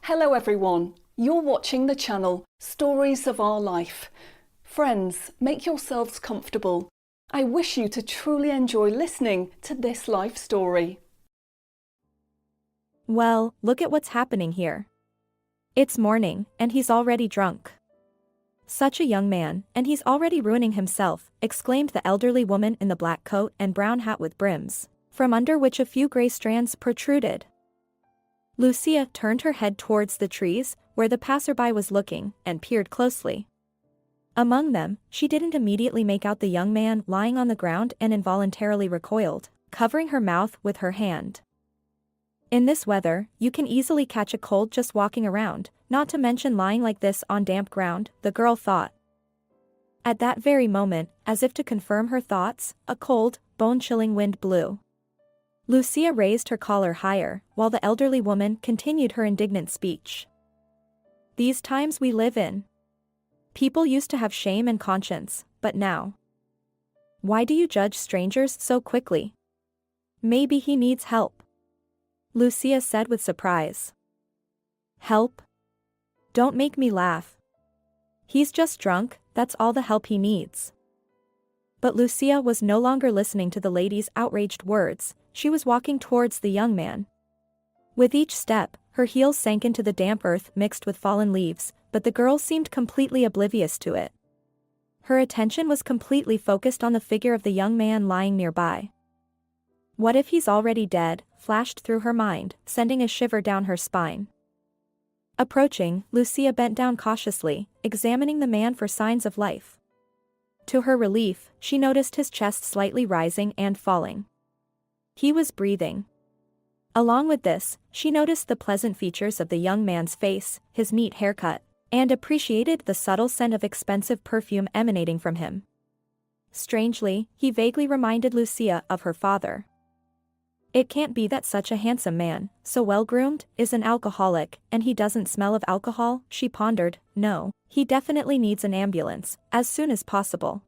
Hello everyone, you're watching the channel Stories of Our Life. Friends, make yourselves comfortable. I wish you to truly enjoy listening to this life story. Well, look at what's happening here. It's morning, and he's already drunk. Such a young man, and he's already ruining himself, exclaimed the elderly woman in the black coat and brown hat with brims, from under which a few gray strands protruded. Lucia turned her head towards the trees, where the passerby was looking, and peered closely. Among them, she didn't immediately make out the young man lying on the ground and involuntarily recoiled, covering her mouth with her hand. In this weather, you can easily catch a cold just walking around, not to mention lying like this on damp ground, the girl thought. At that very moment, as if to confirm her thoughts, a cold, bone-chilling wind blew. Lucia raised her collar higher, while the elderly woman continued her indignant speech. These times we live in. People used to have shame and conscience, but now. Why do you judge strangers so quickly? Maybe he needs help. Lucia said with surprise. Help? Don't make me laugh. He's just drunk, that's all the help he needs. But Lucia was no longer listening to the lady's outraged words, she was walking towards the young man. With each step, her heels sank into the damp earth mixed with fallen leaves, but the girl seemed completely oblivious to it. Her attention was completely focused on the figure of the young man lying nearby. What if he's already dead, flashed through her mind, sending a shiver down her spine. Approaching, Lucia bent down cautiously, examining the man for signs of life. To her relief, she noticed his chest slightly rising and falling. He was breathing. Along with this, she noticed the pleasant features of the young man's face, his neat haircut, and appreciated the subtle scent of expensive perfume emanating from him. Strangely, he vaguely reminded Lucia of her father. It can't be that such a handsome man, so well-groomed, is an alcoholic, and he doesn't smell of alcohol, she pondered. No, he definitely needs an ambulance, as soon as possible.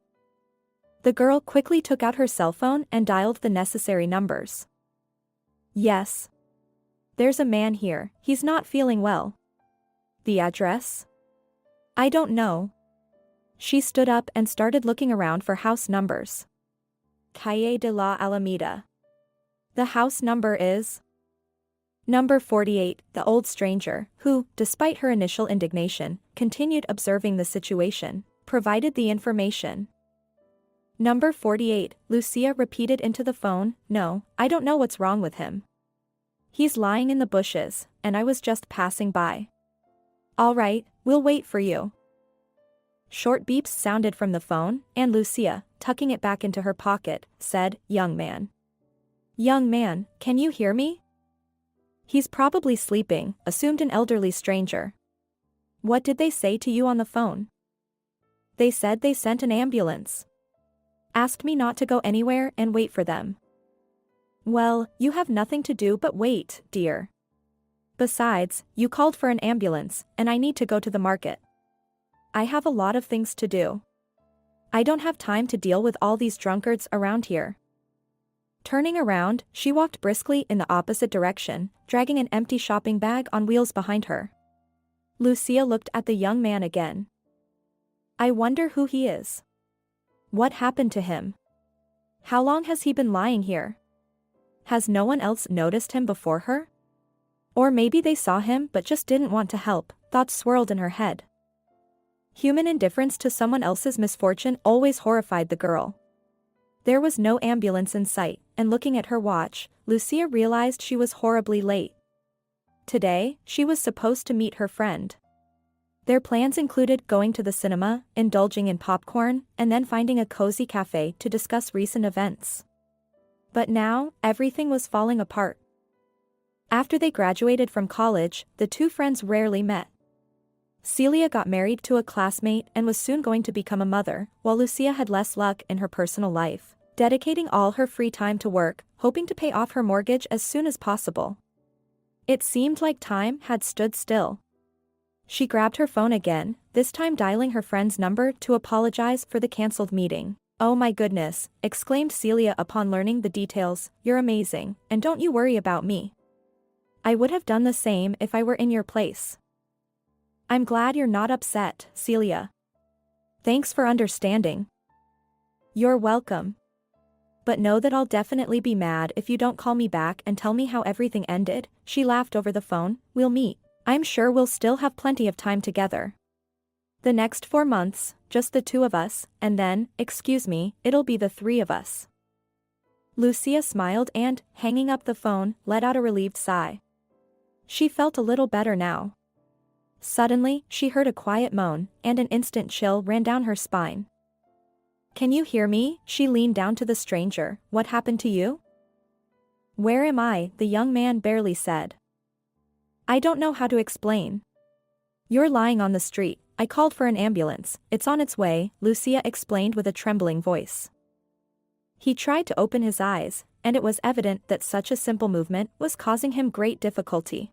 The girl quickly took out her cell phone and dialed the necessary numbers. Yes. There's a man here, he's not feeling well. The address? I don't know. She stood up and started looking around for house numbers. Calle de la Alameda. The house number is number 48, the old stranger, who, despite her initial indignation, continued observing the situation, provided the information. Number 48, Lucia repeated into the phone. No, I don't know what's wrong with him. He's lying in the bushes, and I was just passing by. All right, we'll wait for you. Short beeps sounded from the phone, and Lucia, tucking it back into her pocket, said, Young man. Young man, can you hear me? He's probably sleeping, assumed an elderly stranger. What did they say to you on the phone? They said they sent an ambulance. Asked me not to go anywhere and wait for them. Well, you have nothing to do but wait, dear. Besides, you called for an ambulance, and I need to go to the market. I have a lot of things to do. I don't have time to deal with all these drunkards around here. Turning around, she walked briskly in the opposite direction, dragging an empty shopping bag on wheels behind her. Lucia looked at the young man again. I wonder who he is. What happened to him? How long has he been lying here? Has no one else noticed him before her? Or maybe they saw him but just didn't want to help, thoughts swirled in her head. Human indifference to someone else's misfortune always horrified the girl. There was no ambulance in sight, and looking at her watch, Lucia realized she was horribly late. Today, she was supposed to meet her friend. Their plans included going to the cinema, indulging in popcorn, and then finding a cozy cafe to discuss recent events. But now, everything was falling apart. After they graduated from college, the two friends rarely met. Celia got married to a classmate and was soon going to become a mother, while Lucia had less luck in her personal life, dedicating all her free time to work, hoping to pay off her mortgage as soon as possible. It seemed like time had stood still. She grabbed her phone again, this time dialing her friend's number to apologize for the cancelled meeting. Oh my goodness, exclaimed Celia upon learning the details, you're amazing, and don't you worry about me. I would have done the same if I were in your place. I'm glad you're not upset, Celia. Thanks for understanding. You're welcome. But know that I'll definitely be mad if you don't call me back and tell me how everything ended. She laughed over the phone. We'll meet. I'm sure we'll still have plenty of time together. The next 4 months, just the two of us, and then, excuse me, it'll be the three of us. Lucia smiled and, hanging up the phone, let out a relieved sigh. She felt a little better now. Suddenly, she heard a quiet moan, and an instant chill ran down her spine. Can you hear me? She leaned down to the stranger. What happened to you? Where am I? The young man barely said. I don't know how to explain. You're lying on the street. I called for an ambulance. It's on its way, Lucia explained with a trembling voice. He tried to open his eyes, and it was evident that such a simple movement was causing him great difficulty.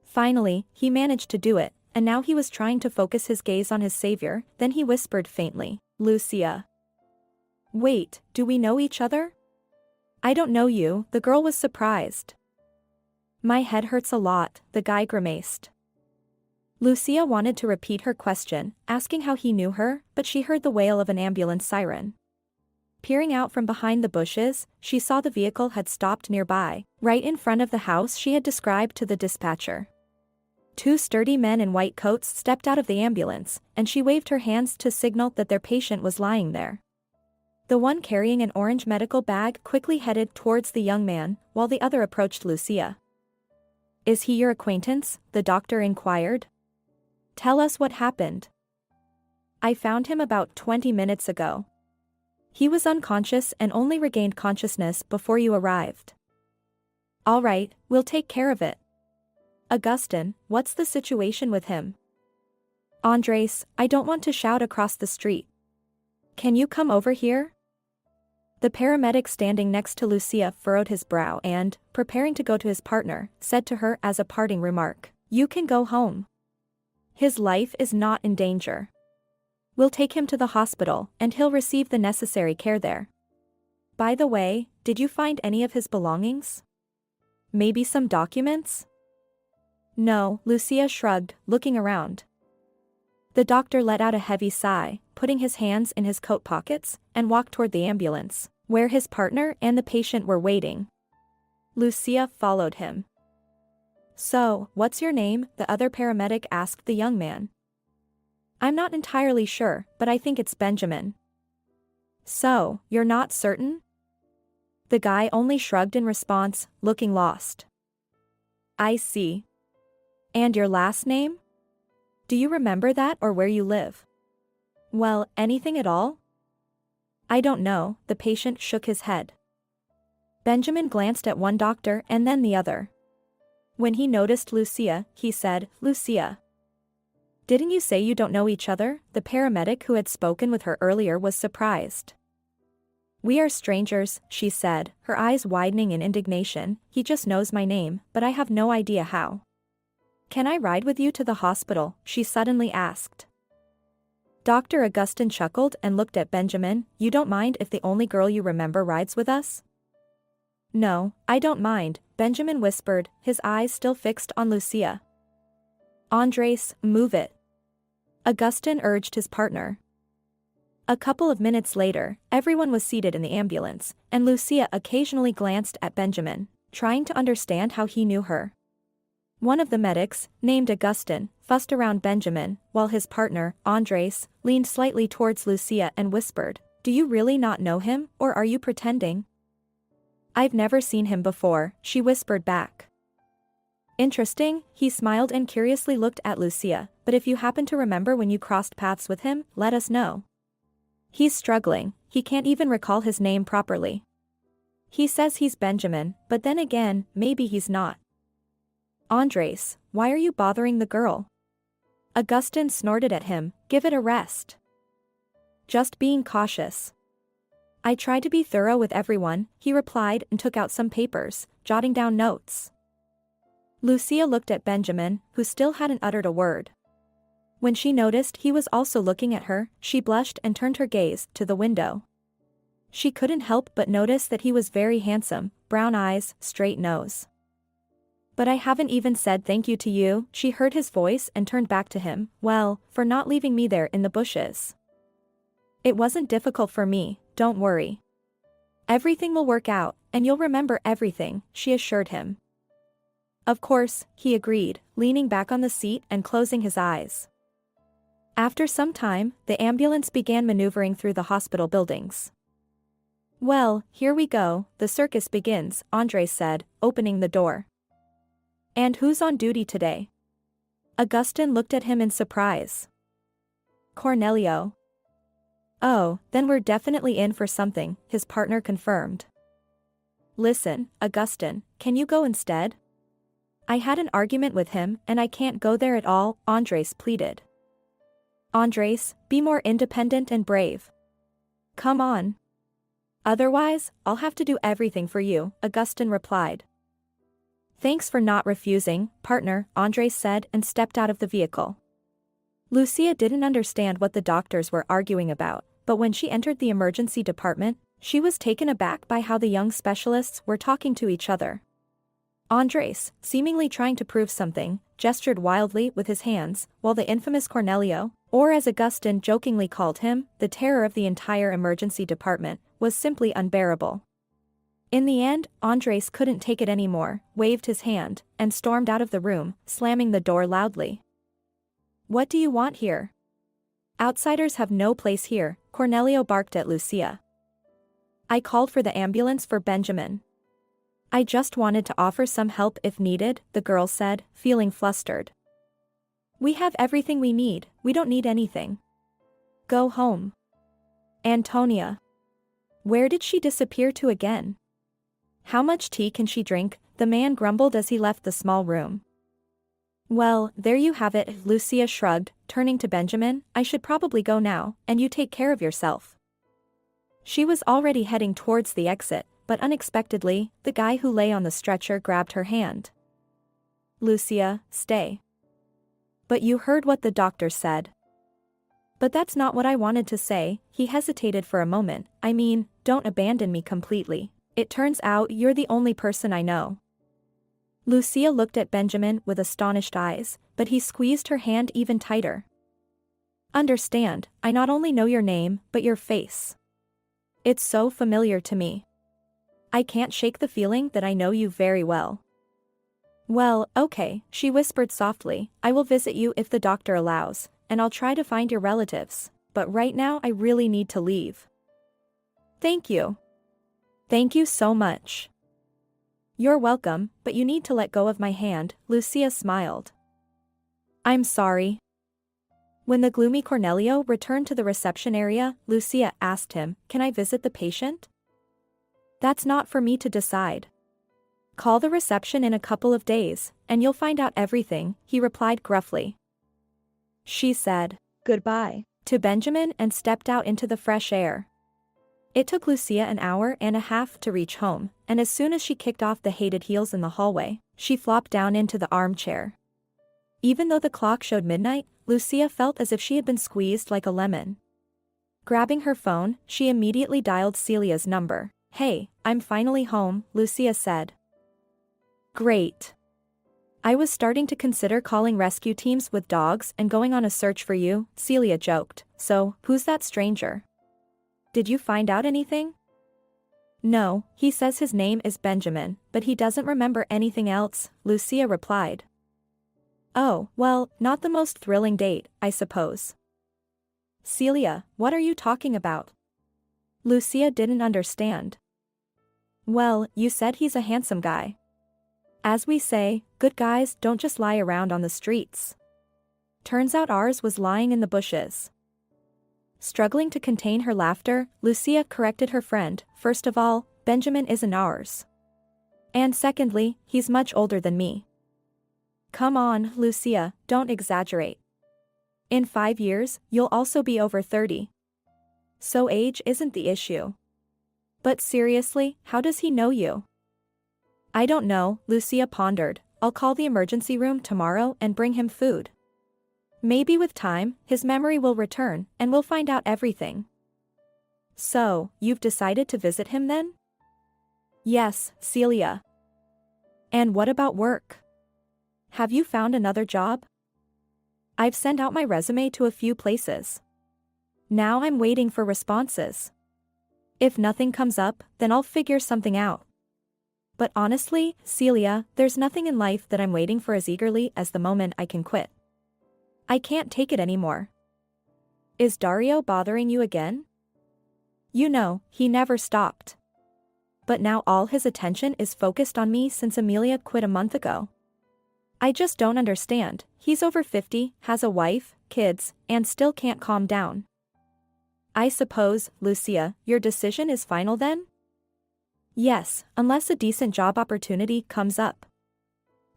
Finally, he managed to do it, and now he was trying to focus his gaze on his savior. Then he whispered faintly, Lucia. Wait, do we know each other? I don't know you, the girl was surprised. My head hurts a lot, the guy grimaced. Lucia wanted to repeat her question, asking how he knew her, but she heard the wail of an ambulance siren. Peering out from behind the bushes, she saw the vehicle had stopped nearby, right in front of the house she had described to the dispatcher. 2 sturdy men in white coats stepped out of the ambulance, and she waved her hands to signal that their patient was lying there. The one carrying an orange medical bag quickly headed towards the young man, while the other approached Lucia. Is he your acquaintance? The doctor inquired. Tell us what happened. I found him about 20 minutes ago. He was unconscious and only regained consciousness before you arrived. All right, we'll take care of it. Augustin, what's the situation with him? Andres, I don't want to shout across the street. Can you come over here? The paramedic standing next to Lucia furrowed his brow and, preparing to go to his partner, said to her as a parting remark, You can go home. His life is not in danger. We'll take him to the hospital, and he'll receive the necessary care there. By the way, did you find any of his belongings? Maybe some documents? No, Lucia shrugged, looking around. The doctor let out a heavy sigh, putting his hands in his coat pockets, and walked toward the ambulance, where his partner and the patient were waiting. Lucia followed him. So, what's your name? The other paramedic asked the young man. I'm not entirely sure, but I think it's Benjamin. So, you're not certain? The guy only shrugged in response, looking lost. I see. And your last name? Do you remember that or where you live? Well, anything at all? I don't know, the patient shook his head. Benjamin glanced at one doctor and then the other. When he noticed Lucia, he said, Lucia. Didn't you say you don't know each other? The paramedic who had spoken with her earlier was surprised. We are strangers, she said, her eyes widening in indignation. He just knows my name, but I have no idea how. Can I ride with you to the hospital? She suddenly asked. Dr. Augustin chuckled and looked at Benjamin. You don't mind if the only girl you remember rides with us? No, I don't mind, Benjamin whispered, his eyes still fixed on Lucia. Andres, move it. Augustin urged his partner. A couple of minutes later, everyone was seated in the ambulance, and Lucia occasionally glanced at Benjamin, trying to understand how he knew her. One of the medics, named Augustin, fussed around Benjamin, while his partner, Andres, leaned slightly towards Lucia and whispered, Do you really not know him, or are you pretending? I've never seen him before, she whispered back. Interesting, he smiled and curiously looked at Lucia, but if you happen to remember when you crossed paths with him, let us know. He's struggling, he can't even recall his name properly. He says he's Benjamin, but then again, maybe he's not. Andres, why are you bothering the girl? Augustin snorted at him, give it a rest. Just being cautious. I tried to be thorough with everyone, he replied and took out some papers, jotting down notes. Lucia looked at Benjamin, who still hadn't uttered a word. When she noticed he was also looking at her, she blushed and turned her gaze to the window. She couldn't help but notice that he was very handsome, brown eyes, straight nose. But I haven't even said thank you to you. She heard his voice and turned back to him. Well, for not leaving me there in the bushes. It wasn't difficult for me, don't worry. Everything will work out, and you'll remember everything, she assured him. Of course, he agreed, leaning back on the seat and closing his eyes. After some time, the ambulance began maneuvering through the hospital buildings. Well, here we go, the circus begins, Andres said, opening the door. And who's on duty today? Augustin looked at him in surprise. Cornelio. Oh, then we're definitely in for something, his partner confirmed. Listen, Augustin, can you go instead? I had an argument with him and I can't go there at all, Andres pleaded. Andres, be more independent and brave. Come on. Otherwise, I'll have to do everything for you, Augustin replied. Thanks for not refusing, partner, Andres said and stepped out of the vehicle. Lucia didn't understand what the doctors were arguing about, but when she entered the emergency department, she was taken aback by how the young specialists were talking to each other. Andres, seemingly trying to prove something, gestured wildly with his hands, while the infamous Cornelio, or as Augustin jokingly called him, the terror of the entire emergency department, was simply unbearable. In the end, Andres couldn't take it anymore, waved his hand, and stormed out of the room, slamming the door loudly. What do you want here? Outsiders have no place here, Cornelio barked at Lucia. I called for the ambulance for Benjamin. I just wanted to offer some help if needed, the girl said, feeling flustered. We have everything we need, we don't need anything. Go home. Antonia. Where did she disappear to again? How much tea can she drink? The man grumbled as he left the small room. Well, there you have it, Lucia shrugged, turning to Benjamin, I should probably go now, and you take care of yourself. She was already heading towards the exit, but unexpectedly, the guy who lay on the stretcher grabbed her hand. Lucia, stay. But you heard what the doctor said. But that's not what I wanted to say, he hesitated for a moment, I mean, don't abandon me completely. It turns out you're the only person I know. Lucia looked at Benjamin with astonished eyes, but he squeezed her hand even tighter. Understand, I not only know your name, but your face. It's so familiar to me. I can't shake the feeling that I know you very well. Well, okay, she whispered softly, I will visit you if the doctor allows, and I'll try to find your relatives, but right now I really need to leave. Thank you. Thank you so much. You're welcome, but you need to let go of my hand, Lucia smiled. I'm sorry. When the gloomy Cornelio returned to the reception area, Lucia asked him, Can I visit the patient? That's not for me to decide. Call the reception in a couple of days, and you'll find out everything, he replied gruffly. She said, Goodbye, to Benjamin and stepped out into the fresh air. It took Lucia an hour and a half to reach home, and as soon as she kicked off the hated heels in the hallway, she flopped down into the armchair. Even though the clock showed midnight, Lucia felt as if she had been squeezed like a lemon. Grabbing her phone, she immediately dialed Celia's number. Hey, I'm finally home, Lucia said. Great. I was starting to consider calling rescue teams with dogs and going on a search for you, Celia joked. So, who's that stranger? Did you find out anything? No, he says his name is Benjamin, but he doesn't remember anything else, Lucia replied. Oh, well, not the most thrilling date, I suppose. Celia, what are you talking about? Lucia didn't understand. Well, you said he's a handsome guy. As we say, good guys don't just lie around on the streets. Turns out ours was lying in the bushes. Struggling to contain her laughter, Lucia corrected her friend, first of all, Benjamin isn't ours. And secondly, he's much older than me. Come on, Lucia, don't exaggerate. In 5 years, you'll also be over 30. So age isn't the issue. But seriously, how does he know you? I don't know, Lucia pondered. I'll call the emergency room tomorrow and bring him food. Maybe with time, his memory will return, and we'll find out everything. So, you've decided to visit him then? Yes, Celia. And what about work? Have you found another job? I've sent out my resume to a few places. Now I'm waiting for responses. If nothing comes up, then I'll figure something out. But honestly, Celia, there's nothing in life that I'm waiting for as eagerly as the moment I can quit. I can't take it anymore. Is Dario bothering you again? You know, he never stopped. But now all his attention is focused on me since Amelia quit a month ago. I just don't understand. He's over 50, has a wife, kids, and still can't calm down. I suppose, Lucia, your decision is final then? Yes, unless a decent job opportunity comes up.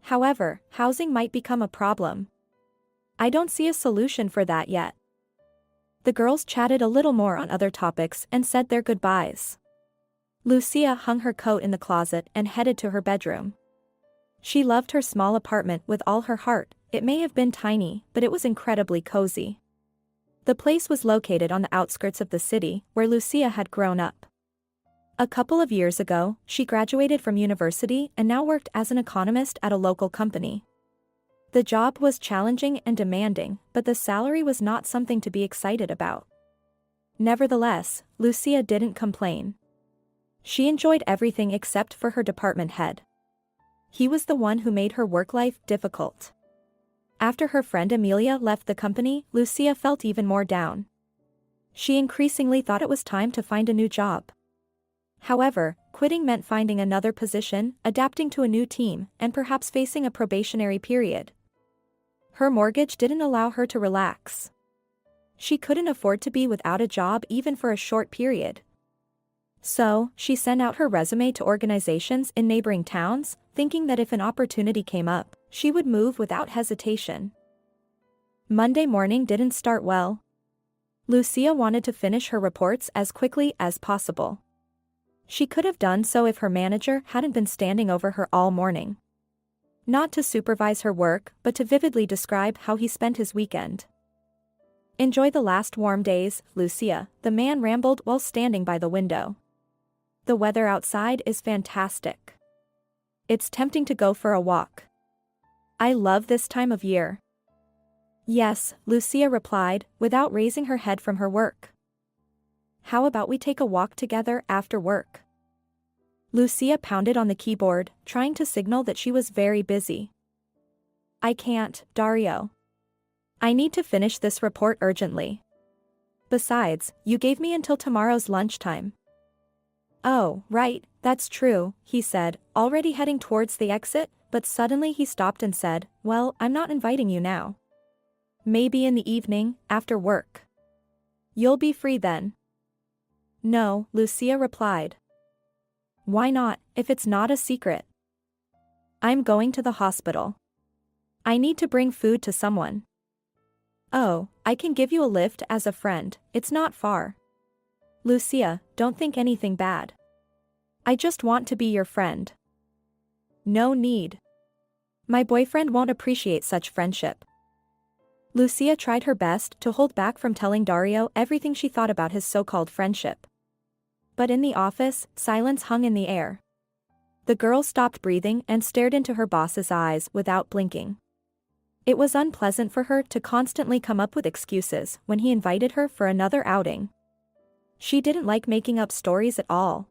However, housing might become a problem. I don't see a solution for that yet. The girls chatted a little more on other topics and said their goodbyes. Lucia hung her coat in the closet and headed to her bedroom. She loved her small apartment with all her heart. It may have been tiny, but it was incredibly cozy. The place was located on the outskirts of the city, where Lucia had grown up. A couple of years ago, she graduated from university and now worked as an economist at a local company. The job was challenging and demanding, but the salary was not something to be excited about. Nevertheless, Lucia didn't complain. She enjoyed everything except for her department head. He was the one who made her work life difficult. After her friend Amelia left the company, Lucia felt even more down. She increasingly thought it was time to find a new job. However, quitting meant finding another position, adapting to a new team, and perhaps facing a probationary period. Her mortgage didn't allow her to relax. She couldn't afford to be without a job even for a short period. So, she sent out her resume to organizations in neighboring towns, thinking that if an opportunity came up, she would move without hesitation. Monday morning didn't start well. Lucia wanted to finish her reports as quickly as possible. She could have done so if her manager hadn't been standing over her all morning. Not to supervise her work, but to vividly describe how he spent his weekend. Enjoy the last warm days, Lucia, the man rambled while standing by the window. The weather outside is fantastic. It's tempting to go for a walk. I love this time of year. Yes, Lucia replied, without raising her head from her work. How about we take a walk together after work? Lucia pounded on the keyboard, trying to signal that she was very busy. I can't, Dario. I need to finish this report urgently. Besides, you gave me until tomorrow's lunchtime. Oh, right, that's true, he said, already heading towards the exit, but suddenly he stopped and said, well, I'm not inviting you now. Maybe in the evening, after work. You'll be free then. No, Lucia replied. Why not, if it's not a secret? I'm going to the hospital. I need to bring food to someone. Oh, I can give you a lift as a friend, it's not far. Lucia, don't think anything bad. I just want to be your friend. No need. My boyfriend won't appreciate such friendship. Lucia tried her best to hold back from telling Dario everything she thought about his so-called friendship. But in the office, silence hung in the air. The girl stopped breathing and stared into her boss's eyes without blinking. It was unpleasant for her to constantly come up with excuses when he invited her for another outing. She didn't like making up stories at all.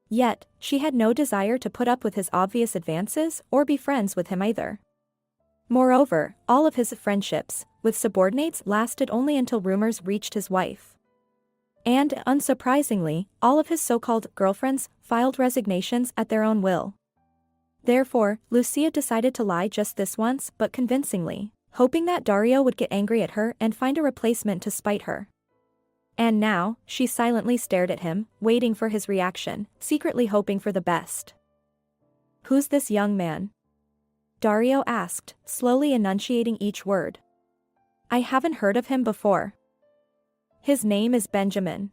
Yet, she had no desire to put up with his obvious advances or be friends with him either. Moreover, all of his friendships with subordinates lasted only until rumors reached his wife. And, unsurprisingly, all of his so-called girlfriends filed resignations at their own will. Therefore, Lucia decided to lie just this once but convincingly, hoping that Dario would get angry at her and find a replacement to spite her. And now, she silently stared at him, waiting for his reaction, secretly hoping for the best. Who's this young man? Dario asked, slowly enunciating each word. I haven't heard of him before. His name is Benjamin.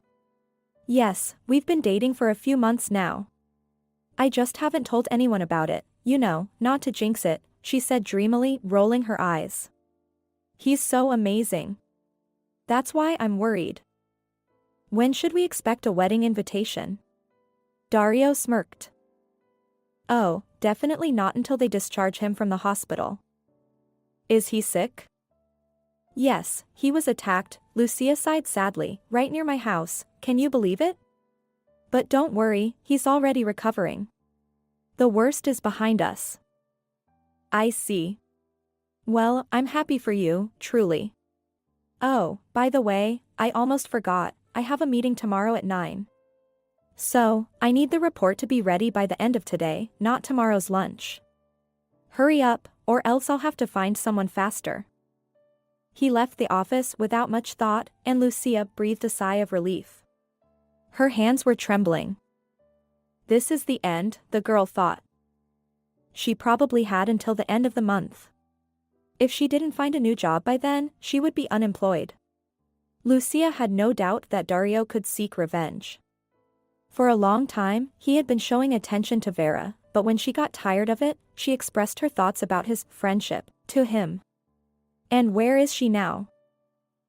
Yes, we've been dating for a few months now. I just haven't told anyone about it, you know, not to jinx it, she said dreamily, rolling her eyes. He's so amazing. That's why I'm worried. When should we expect a wedding invitation? Dario smirked. Oh, definitely not until they discharge him from the hospital. Is he sick? Yes, he was attacked, Lucia sighed sadly, right near my house, can you believe it? But don't worry, he's already recovering. The worst is behind us. I see. Well, I'm happy for you, truly. Oh, by the way, I almost forgot, I have a meeting tomorrow at 9. So, I need the report to be ready by the end of today, not tomorrow's lunch. Hurry up, or else I'll have to find someone faster. He left the office without much thought, and Lucia breathed a sigh of relief. Her hands were trembling. This is the end, the girl thought. She probably had until the end of the month. If she didn't find a new job by then, she would be unemployed. Lucia had no doubt that Dario could seek revenge. For a long time, he had been showing attention to Vera, but when she got tired of it, she expressed her thoughts about his friendship to him. And where is she now?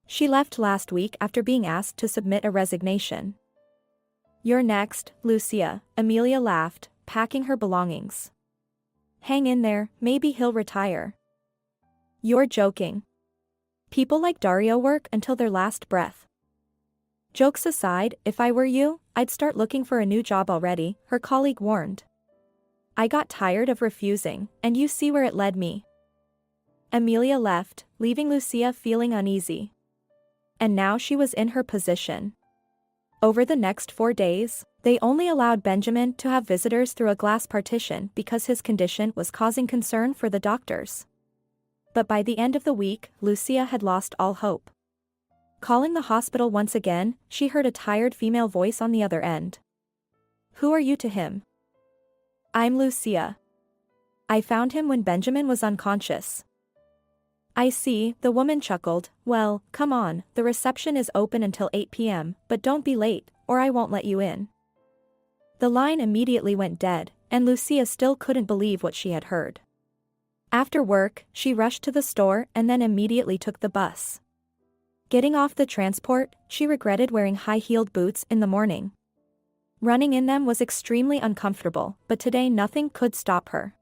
She left last week after being asked to submit a resignation. You're next, Lucia, Amelia laughed, packing her belongings. Hang in there, maybe he'll retire. You're joking. People like Dario work until their last breath. Jokes aside, if I were you, I'd start looking for a new job already, her colleague warned. I got tired of refusing, and you see where it led me. Amelia left, leaving Lucia feeling uneasy. And now she was in her position. Over the next 4 days, they only allowed Benjamin to have visitors through a glass partition because his condition was causing concern for the doctors. But by the end of the week, Lucia had lost all hope. Calling the hospital once again, she heard a tired female voice on the other end. Who are you to him? I'm Lucia. I found him when Benjamin was unconscious. I see, the woman chuckled. Well, come on, the reception is open until 8 p.m., but don't be late, or I won't let you in. The line immediately went dead, and Lucia still couldn't believe what she had heard. After work, she rushed to the store and then immediately took the bus. Getting off the transport, she regretted wearing high-heeled boots in the morning. Running in them was extremely uncomfortable, but today nothing could stop her.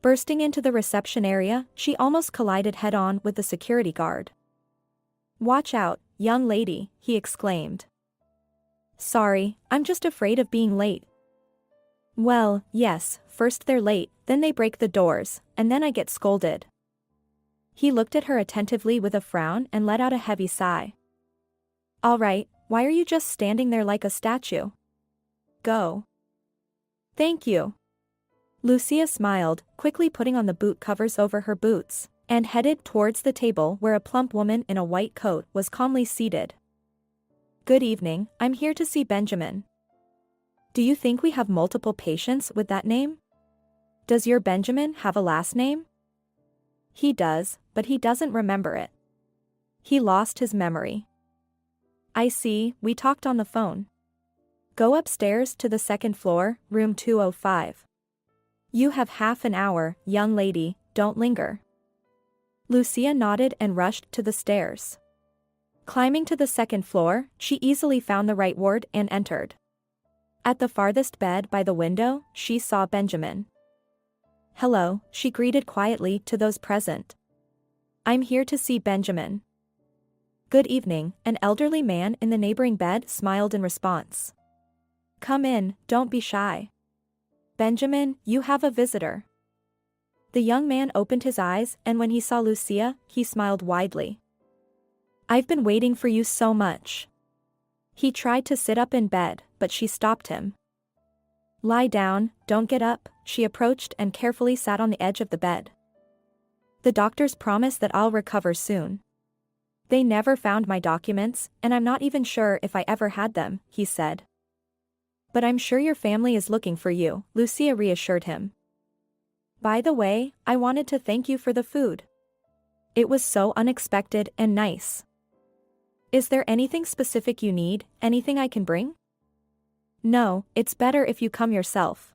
Bursting into the reception area, she almost collided head-on with the security guard. Watch out, young lady, he exclaimed. Sorry, I'm just afraid of being late. Well, yes, first they're late, then they break the doors, and then I get scolded. He looked at her attentively with a frown and let out a heavy sigh. All right, why are you just standing there like a statue? Go. Thank you. Lucia smiled, quickly putting on the boot covers over her boots, and headed towards the table where a plump woman in a white coat was calmly seated. Good evening, I'm here to see Benjamin. Do you think we have multiple patients with that name? Does your Benjamin have a last name? He does, but he doesn't remember it. He lost his memory. I see, we talked on the phone. Go upstairs to the second floor, room 205. You have half an hour, young lady, don't linger. Lucia nodded and rushed to the stairs. Climbing to the second floor, she easily found the right ward and entered. At the farthest bed by the window, she saw Benjamin. Hello, she greeted quietly to those present. I'm here to see Benjamin. Good evening, an elderly man in the neighboring bed smiled in response. Come in, don't be shy. Benjamin, you have a visitor. The young man opened his eyes, and when he saw Lucia, he smiled widely. I've been waiting for you so much. He tried to sit up in bed, but she stopped him. Lie down, don't get up, she approached and carefully sat on the edge of the bed. The doctors promise that I'll recover soon. They never found my documents, and I'm not even sure if I ever had them, he said. But I'm sure your family is looking for you, Lucia reassured him. By the way, I wanted to thank you for the food. It was so unexpected and nice. Is there anything specific you need, anything I can bring? No, it's better if you come yourself.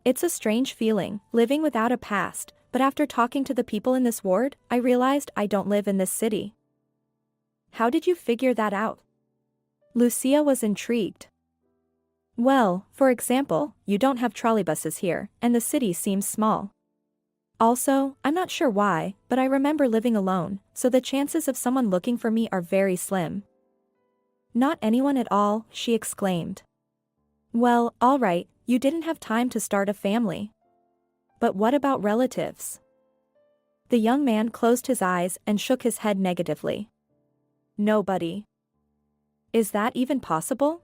It's a strange feeling, living without a past, but after talking to the people in this ward, I realized I don't live in this city. How did you figure that out? Lucia was intrigued. Well, for example, you don't have trolleybuses here, and the city seems small. Also, I'm not sure why, but I remember living alone, so the chances of someone looking for me are very slim. Not anyone at all, she exclaimed. Well, all right, you didn't have time to start a family. But what about relatives? The young man closed his eyes and shook his head negatively. Nobody. Is that even possible?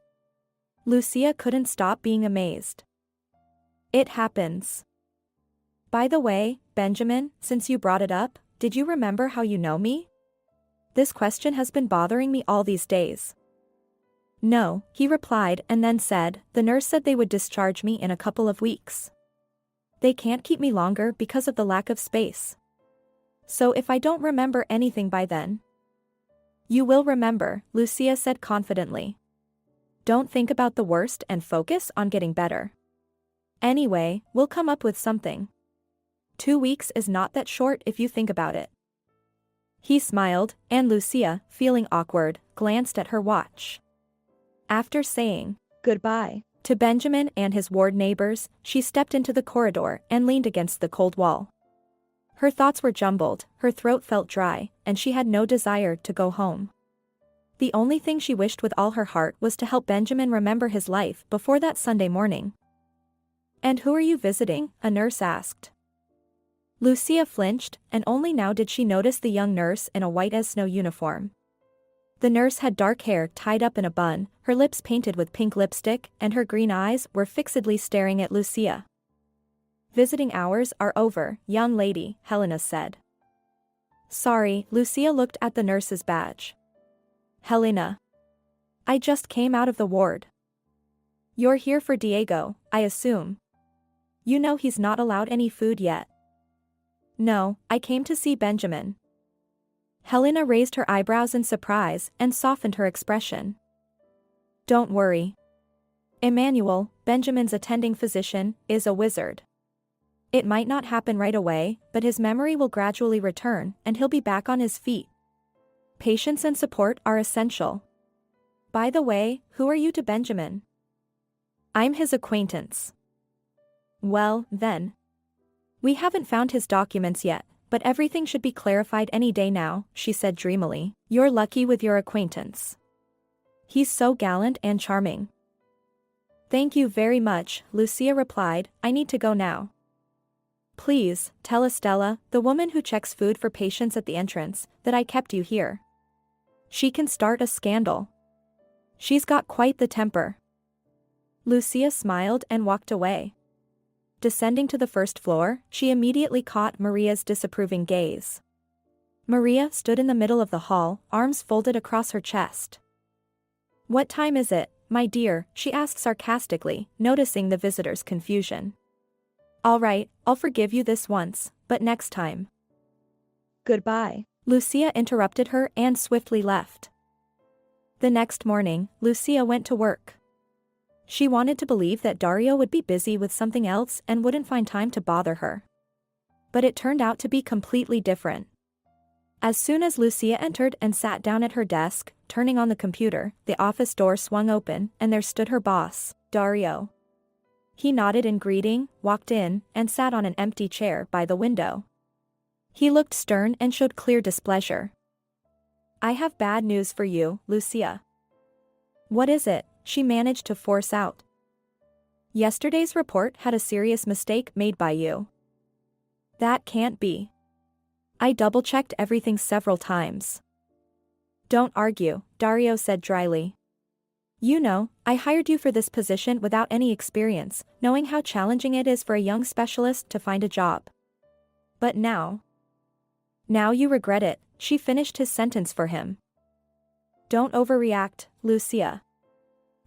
Lucia couldn't stop being amazed. It happens. By the way, Benjamin, since you brought it up, did you remember how you know me? This question has been bothering me all these days. No, he replied and then said, the nurse said they would discharge me in a couple of weeks. They can't keep me longer because of the lack of space. So if I don't remember anything by then. You will remember, Lucia said confidently. Don't think about the worst and focus on getting better. Anyway, we'll come up with something. 2 weeks is not that short if you think about it. He smiled, and Lucia, feeling awkward, glanced at her watch. After saying goodbye to Benjamin and his ward neighbors, she stepped into the corridor and leaned against the cold wall. Her thoughts were jumbled, her throat felt dry, and she had no desire to go home. The only thing she wished with all her heart was to help Benjamin remember his life before that Sunday morning. And who are you visiting? A nurse asked. Lucia flinched, and only now did she notice the young nurse in a white-as-snow uniform. The nurse had dark hair tied up in a bun, her lips painted with pink lipstick, and her green eyes were fixedly staring at Lucia. Visiting hours are over, young lady, Helena said. Sorry, Lucia looked at the nurse's badge. Helena. I just came out of the ward. You're here for Diego, I assume. You know he's not allowed any food yet. No, I came to see Benjamin. Helena raised her eyebrows in surprise and softened her expression. Don't worry. Emmanuel, Benjamin's attending physician, is a wizard. It might not happen right away, but his memory will gradually return and he'll be back on his feet. Patience and support are essential. By the way, who are you to Benjamin? I'm his acquaintance. Well, then. We haven't found his documents yet, but everything should be clarified any day now, she said dreamily. You're lucky with your acquaintance. He's so gallant and charming. Thank you very much, Lucia replied, I need to go now. Please, tell Estella, the woman who checks food for patients at the entrance, that I kept you here. She can start a scandal. She's got quite the temper. Lucia smiled and walked away. Descending to the first floor, she immediately caught Maria's disapproving gaze. Maria stood in the middle of the hall, arms folded across her chest. What time is it, my dear? She asked sarcastically, noticing the visitor's confusion. All right, I'll forgive you this once, but next time. Goodbye. Lucia interrupted her and swiftly left. The next morning, Lucia went to work. She wanted to believe that Dario would be busy with something else and wouldn't find time to bother her. But it turned out to be completely different. As soon as Lucia entered and sat down at her desk, turning on the computer, the office door swung open and there stood her boss, Dario. He nodded in greeting, walked in, and sat on an empty chair by the window. He looked stern and showed clear displeasure. I have bad news for you, Lucia. What is it? She managed to force out. Yesterday's report had a serious mistake made by you. That can't be. I double-checked everything several times. Don't argue, Dario said dryly. You know, I hired you for this position without any experience, knowing how challenging it is for a young specialist to find a job. But now you regret it, she finished his sentence for him. Don't overreact, Lucia.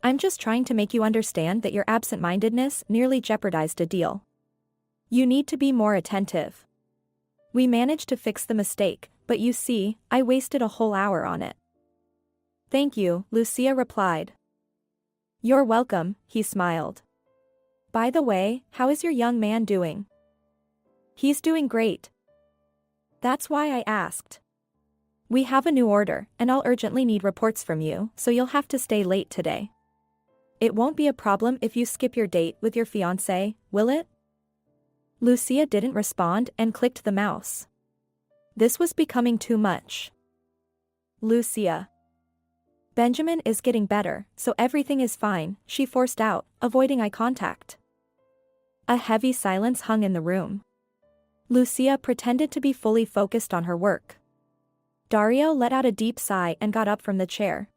I'm just trying to make you understand that your absent-mindedness nearly jeopardized a deal. You need to be more attentive. We managed to fix the mistake, but you see, I wasted a whole hour on it. Thank you, Lucia replied. You're welcome, he smiled. By the way, how is your young man doing? He's doing great. That's why I asked. We have a new order, and I'll urgently need reports from you, so you'll have to stay late today. It won't be a problem if you skip your date with your fiancé, will it? Lucia didn't respond and clicked the mouse. This was becoming too much. Lucia. Benjamin is getting better, so everything is fine, she forced out, avoiding eye contact. A heavy silence hung in the room. Lucia pretended to be fully focused on her work. Dario let out a deep sigh and got up from the chair.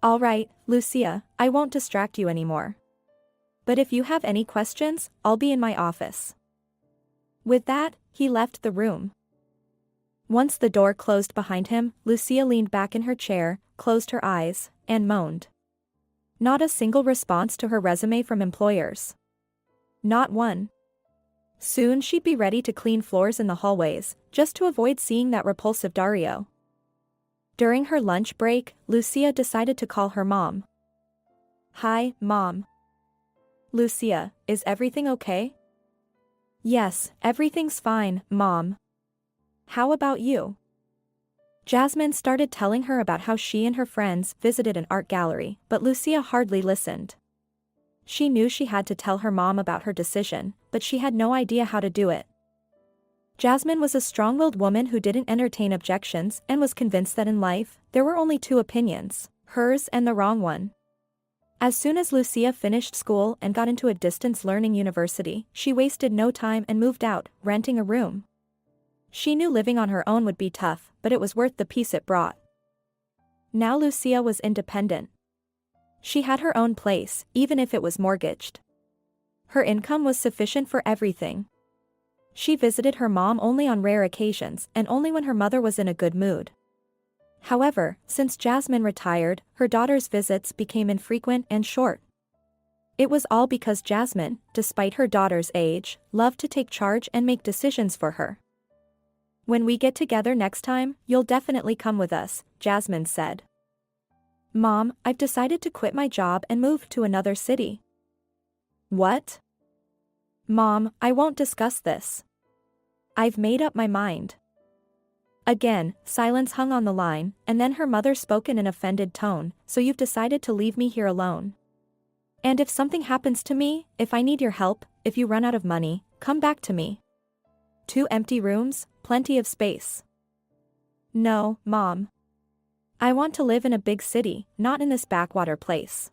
All right, Lucia, I won't distract you anymore. But if you have any questions, I'll be in my office. With that, he left the room. Once the door closed behind him, Lucia leaned back in her chair, closed her eyes, and moaned. Not a single response to her resume from employers. Not one. Soon she'd be ready to clean floors in the hallways, just to avoid seeing that repulsive Dario. During her lunch break, Lucia decided to call her mom. Hi, Mom. Lucia, is everything okay? Yes, everything's fine, Mom. How about you? Jasmine started telling her about how she and her friends visited an art gallery, but Lucia hardly listened. She knew she had to tell her mom about her decision, but she had no idea how to do it. Jasmine was a strong-willed woman who didn't entertain objections and was convinced that in life, there were only two opinions, hers and the wrong one. As soon as Lucia finished school and got into a distance learning university, she wasted no time and moved out, renting a room. She knew living on her own would be tough, but it was worth the peace it brought. Now Lucia was independent. She had her own place, even if it was mortgaged. Her income was sufficient for everything. She visited her mom only on rare occasions and only when her mother was in a good mood. However, since Jasmine retired, her daughter's visits became infrequent and short. It was all because Jasmine, despite her daughter's age, loved to take charge and make decisions for her. When we get together next time, you'll definitely come with us, Jasmine said. Mom, I've decided to quit my job and move to another city. What? Mom, I won't discuss this. I've made up my mind. Again, silence hung on the line, and then her mother spoke in an offended tone, so you've decided to leave me here alone. And if something happens to me, if I need your help, if you run out of money, come back to me. 2 empty rooms, plenty of space. No, Mom. I want to live in a big city, not in this backwater place.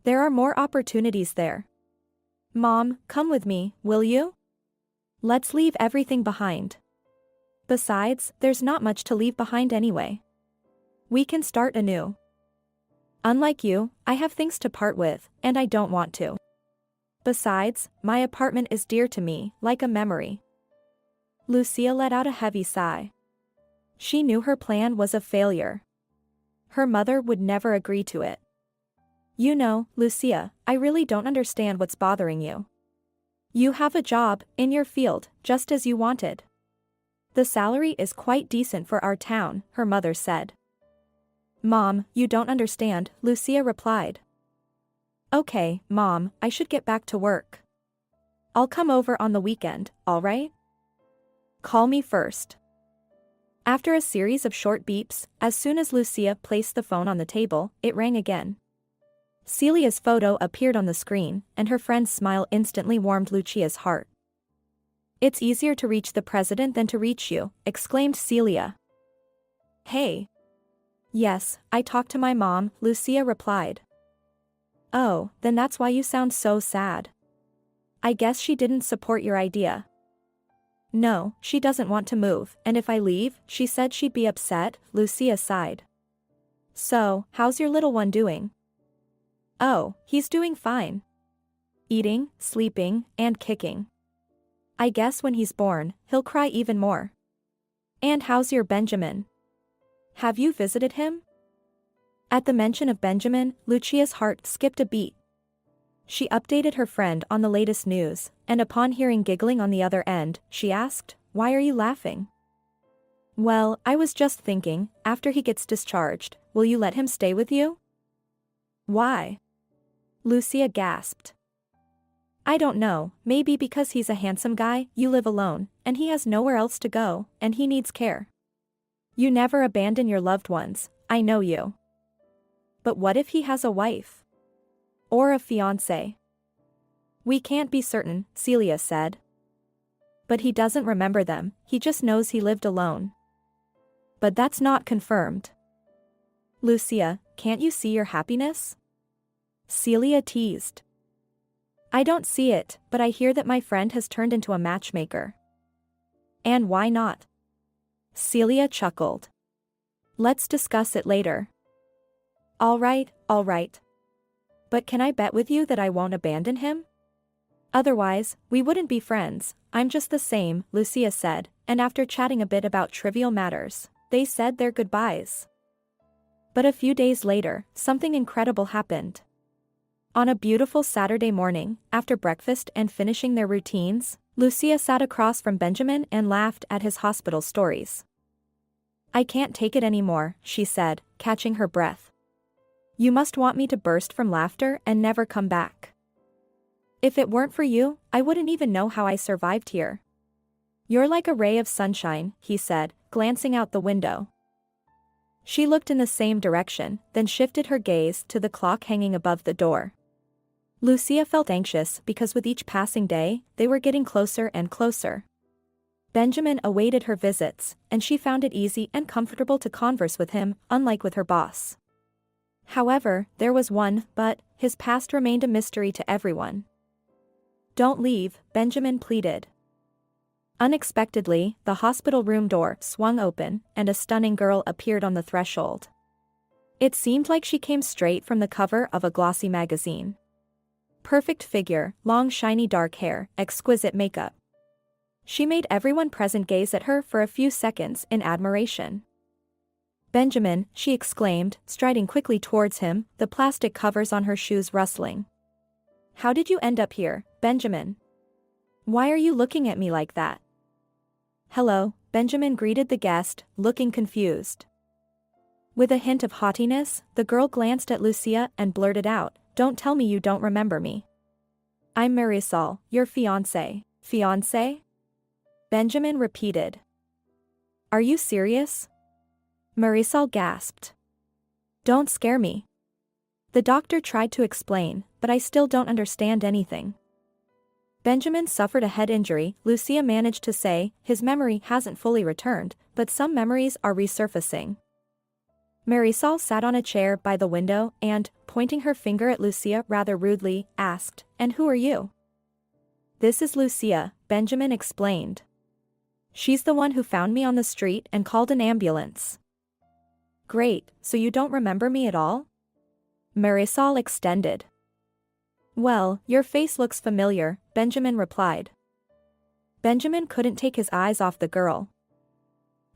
There are more opportunities there. Mom, come with me, will you? Let's leave everything behind. Besides, there's not much to leave behind anyway. We can start anew. Unlike you, I have things to part with, and I don't want to. Besides, my apartment is dear to me, like a memory. Lucia let out a heavy sigh. She knew her plan was a failure. Her mother would never agree to it. You know, Lucia, I really don't understand what's bothering you. You have a job, in your field, just as you wanted. The salary is quite decent for our town, her mother said. Mom, you don't understand, Lucia replied. Okay, Mom, I should get back to work. I'll come over on the weekend, all right? Call me first. After a series of short beeps, as soon as Lucia placed the phone on the table, it rang again. Celia's photo appeared on the screen, and her friend's smile instantly warmed Lucia's heart. It's easier to reach the president than to reach you, exclaimed Celia. Hey. Yes, I talked to my mom, Lucia replied. Oh, then that's why you sound so sad. I guess she didn't support your idea. No, she doesn't want to move, and if I leave, she said she'd be upset, Lucia sighed. So, how's your little one doing? Oh, he's doing fine. Eating, sleeping, and kicking. I guess when he's born, he'll cry even more. And how's your Benjamin? Have you visited him? At the mention of Benjamin, Lucia's heart skipped a beat. She updated her friend on the latest news, and upon hearing giggling on the other end, she asked, Why are you laughing? Well, I was just thinking, after he gets discharged, will you let him stay with you? Why? Lucia gasped. I don't know, maybe because he's a handsome guy, you live alone, and he has nowhere else to go, and he needs care. You never abandon your loved ones, I know you. But what if he has a wife? Or a fiancé? We can't be certain, Celia said. but he doesn't remember them, he just knows he lived alone. But that's not confirmed. Lucia, can't you see your happiness? Celia teased. I don't see it, but I hear that my friend has turned into a matchmaker. And why not? Celia chuckled. Let's discuss it later. All right. But can I bet with you that I won't abandon him? Otherwise, we wouldn't be friends. I'm just the same, Lucia said, and after chatting a bit about trivial matters, they said their goodbyes. But a few days later, something incredible happened. On a beautiful Saturday morning, after breakfast and finishing their routines, Lucia sat across from Benjamin and laughed at his hospital stories. I can't take it anymore, she said, catching her breath. You must want me to burst from laughter and never come back. If it weren't for you, I wouldn't even know how I survived here. You're like a ray of sunshine, he said, glancing out the window. She looked in the same direction, then shifted her gaze to the clock hanging above the door. Lucia felt anxious because with each passing day, they were getting closer and closer. Benjamin awaited her visits, and she found it easy and comfortable to converse with him, unlike with her boss. However, there was one but, his past remained a mystery to everyone. Don't leave, Benjamin pleaded. Unexpectedly, the hospital room door swung open, and a stunning girl appeared on the threshold. It seemed like she came straight from the cover of a glossy magazine. Perfect figure, long shiny dark hair, exquisite makeup. She made everyone present gaze at her for a few seconds in admiration. Benjamin, she exclaimed, striding quickly towards him, the plastic covers on her shoes rustling. How did you end up here, Benjamin? Why are you looking at me like that? Hello, Benjamin greeted the guest, looking confused. With a hint of haughtiness, the girl glanced at Lucia and blurted out, Don't tell me you don't remember me. I'm Marisol, your fiancé. Fiancé? Benjamin repeated. Are you serious? Marisol gasped. Don't scare me. The doctor tried to explain, but I still don't understand anything. Benjamin suffered a head injury, Lucia managed to say, his memory hasn't fully returned, but some memories are resurfacing. Marisol sat on a chair by the window and, pointing her finger at Lucia rather rudely, asked, And who are you? This is Lucia, Benjamin explained. She's the one who found me on the street and called an ambulance. Great, so you don't remember me at all? Marisol extended. Well, your face looks familiar, Benjamin replied. Benjamin couldn't take his eyes off the girl.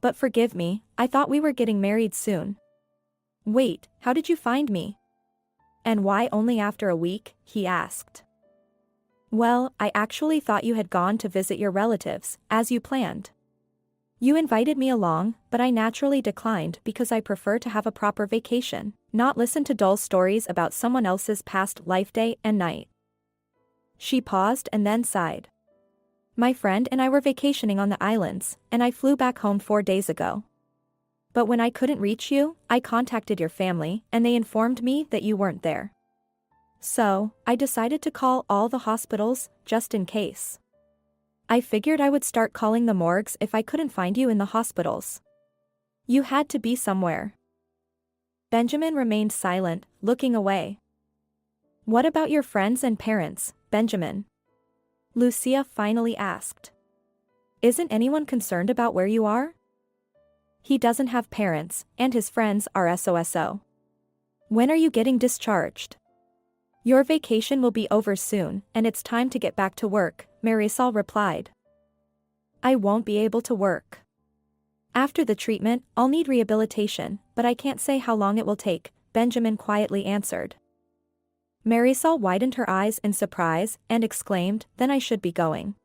But forgive me, I thought we were getting married soon. Wait, how did you find me? And why only after a week, he asked. Well, I actually thought you had gone to visit your relatives, as you planned. You invited me along, but I naturally declined because I prefer to have a proper vacation, not listen to dull stories about someone else's past life day and night. She paused and then sighed. My friend and I were vacationing on the islands, and I flew back home 4 days ago. But when I couldn't reach you, I contacted your family, and they informed me that you weren't there. So, I decided to call all the hospitals, just in case. I figured I would start calling the morgues if I couldn't find you in the hospitals. You had to be somewhere. Benjamin remained silent, looking away. What about your friends and parents, Benjamin? Lucia finally asked. Isn't anyone concerned about where you are? He doesn't have parents, and his friends are SOSO. When are you getting discharged? Your vacation will be over soon, and it's time to get back to work, Marisol replied. I won't be able to work. After the treatment, I'll need rehabilitation, but I can't say how long it will take, Benjamin quietly answered. Marisol widened her eyes in surprise and exclaimed, Then I should be going.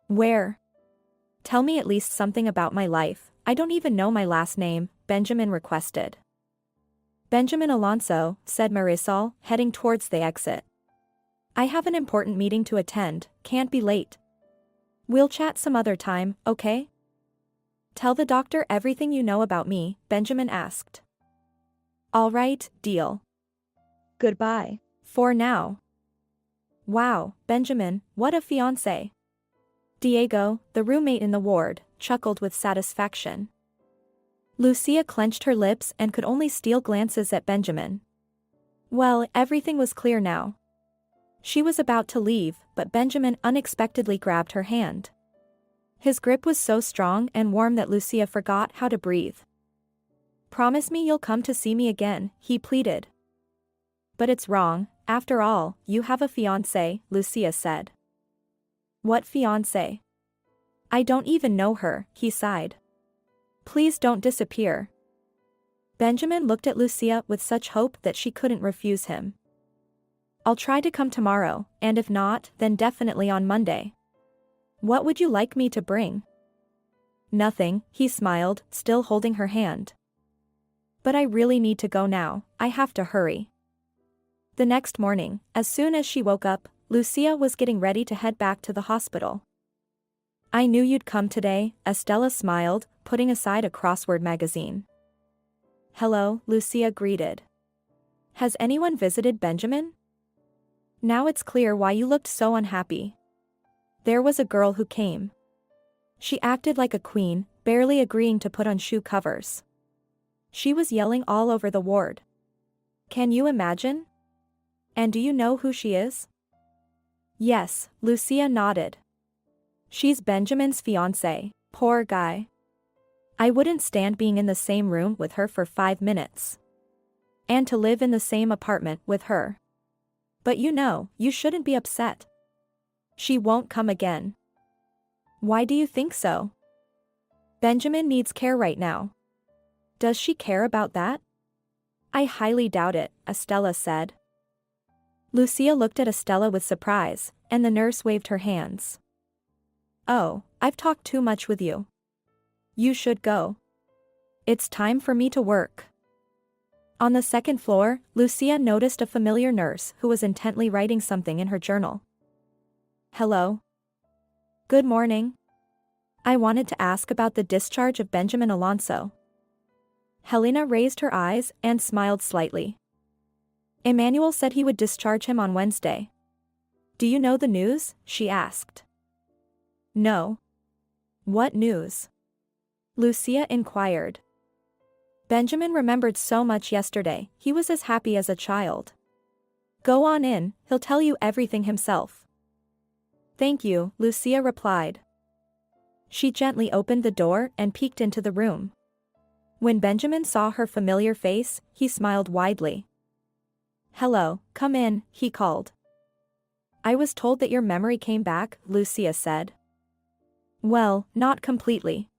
Where? Tell me at least something about my life, I don't even know my last name, Benjamin requested. Benjamin Alonso, said Marisol, heading towards the exit. I have an important meeting to attend, can't be late. We'll chat some other time, okay? Tell the doctor everything you know about me, Benjamin asked. All right, deal. Goodbye. For now. Wow, Benjamin, what a fiancé. Diego, the roommate in the ward, chuckled with satisfaction. Lucia clenched her lips and could only steal glances at Benjamin. Well, everything was clear now. She was about to leave, but Benjamin unexpectedly grabbed her hand. His grip was so strong and warm that Lucia forgot how to breathe. "Promise me you'll come to see me again," he pleaded. "But it's wrong, after all, you have a fiancé," Lucia said. "What fiancé? I don't even know her," he sighed. "Please don't disappear." Benjamin looked at Lucia with such hope that she couldn't refuse him. "I'll try to come tomorrow, and if not, then definitely on Monday. What would you like me to bring?" "Nothing," he smiled, still holding her hand. "But I really need to go now, I have to hurry." The next morning, as soon as she woke up, Lucia was getting ready to head back to the hospital. "I knew you'd come today," Estella smiled, putting aside a crossword magazine. "Hello," Lucia greeted. "Has anyone visited Benjamin?" "Now it's clear why you looked so unhappy. There was a girl who came. She acted like a queen, barely agreeing to put on shoe covers. She was yelling all over the ward. Can you imagine? And do you know who she is?" "Yes," Lucia nodded. "She's Benjamin's fiancé. Poor guy. I wouldn't stand being in the same room with her for 5 minutes. And to live in the same apartment with her. But you shouldn't be upset. She won't come again." "Why do you think so?" "Benjamin needs care right now." "Does she care about that?" "I highly doubt it," Estella said. Lucia looked at Estella with surprise, and the nurse waved her hands. "Oh, I've talked too much with you. You should go. It's time for me to work." On the second floor, Lucia noticed a familiar nurse who was intently writing something in her journal. "Hello. Good morning. I wanted to ask about the discharge of Benjamin Alonso." Helena raised her eyes and smiled slightly. "Emmanuel said he would discharge him on Wednesday. Do you know the news?" she asked. "No." "What news?" Lucia inquired. "Benjamin remembered so much yesterday, he was as happy as a child." "Go on in, he'll tell you everything himself." "Thank you," Lucia replied. She gently opened the door and peeked into the room. When Benjamin saw her familiar face, he smiled widely. "Hello, come in," he called. "I was told that your memory came back," Lucia said. "Well, not completely.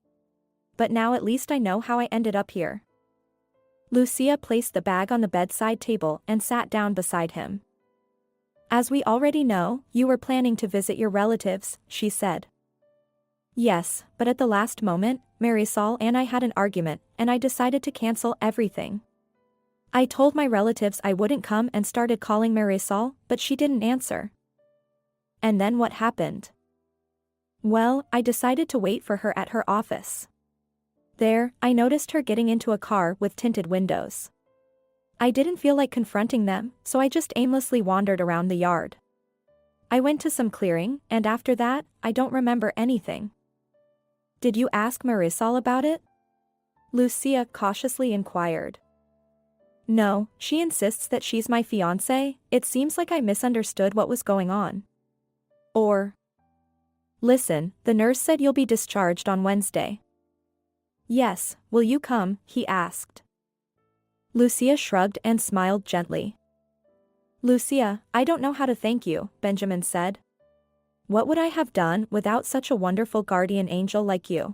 But now at least I know how I ended up here." Lucia placed the bag on the bedside table and sat down beside him. "As we already know, you were planning to visit your relatives," she said. "Yes, but at the last moment, Marisol and I had an argument, and I decided to cancel everything. I told my relatives I wouldn't come and started calling Marisol, but she didn't answer." "And then what happened?" "Well, I decided to wait for her at her office. There, I noticed her getting into a car with tinted windows. I didn't feel like confronting them, so I just aimlessly wandered around the yard. I went to some clearing, and after that, I don't remember anything." "Did you ask Marisol about it?" Lucia cautiously inquired. "No, she insists that she's my fiancé. It seems like I misunderstood what was going on. Or, listen, the nurse said you'll be discharged on Wednesday." "Yes, will you come?" he asked. Lucia shrugged and smiled gently. "Lucia, I don't know how to thank you," Benjamin said. "What would I have done without such a wonderful guardian angel like you?"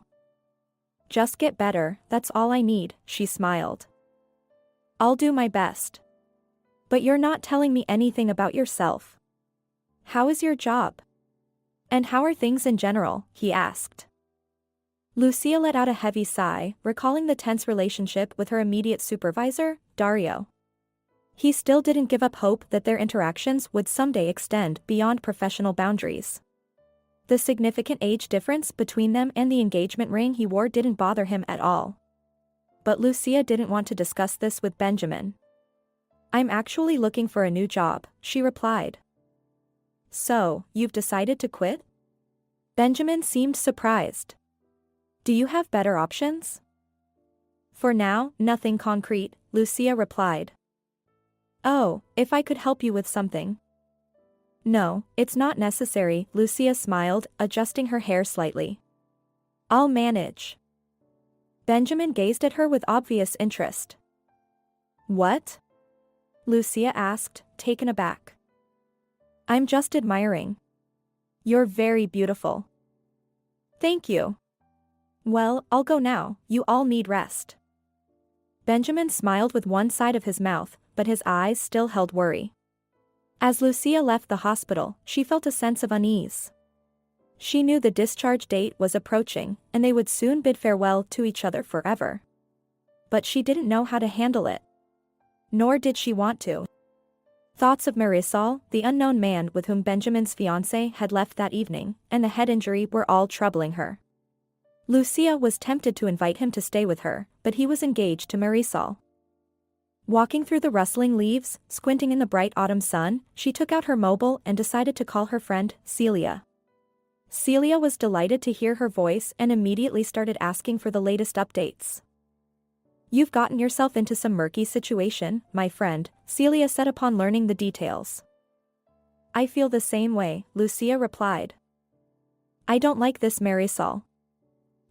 "Just get better, that's all I need," she smiled. "I'll do my best. But you're not telling me anything about yourself. How is your job? And how are things in general?" he asked. Lucia let out a heavy sigh, recalling the tense relationship with her immediate supervisor, Dario. He still didn't give up hope that their interactions would someday extend beyond professional boundaries. The significant age difference between them and the engagement ring he wore didn't bother him at all. But Lucia didn't want to discuss this with Benjamin. "I'm actually looking for a new job," she replied. "So, you've decided to quit?" Benjamin seemed surprised. Do you have better options? For now, nothing concrete, Lucia replied. Oh, if I could help you with something. No, it's not necessary, Lucia smiled, adjusting her hair slightly. I'll manage. Benjamin gazed at her with obvious interest. What? Lucia asked, taken aback. I'm just admiring. You're very beautiful. Thank you. Well, I'll go now, you all need rest. Benjamin smiled with one side of his mouth, but his eyes still held worry. As Lucia left the hospital, she felt a sense of unease. She knew the discharge date was approaching, and they would soon bid farewell to each other forever. But she didn't know how to handle it. Nor did she want to. Thoughts of Marisol, the unknown man with whom Benjamin's fiancé had left that evening, and the head injury were all troubling her. Lucia was tempted to invite him to stay with her, but he was engaged to Marisol. Walking through the rustling leaves, squinting in the bright autumn sun, she took out her mobile and decided to call her friend, Celia. Celia was delighted to hear her voice and immediately started asking for the latest updates. You've gotten yourself into some murky situation, my friend, Celia said upon learning the details. I feel the same way, Lucia replied. I don't like this Marisol.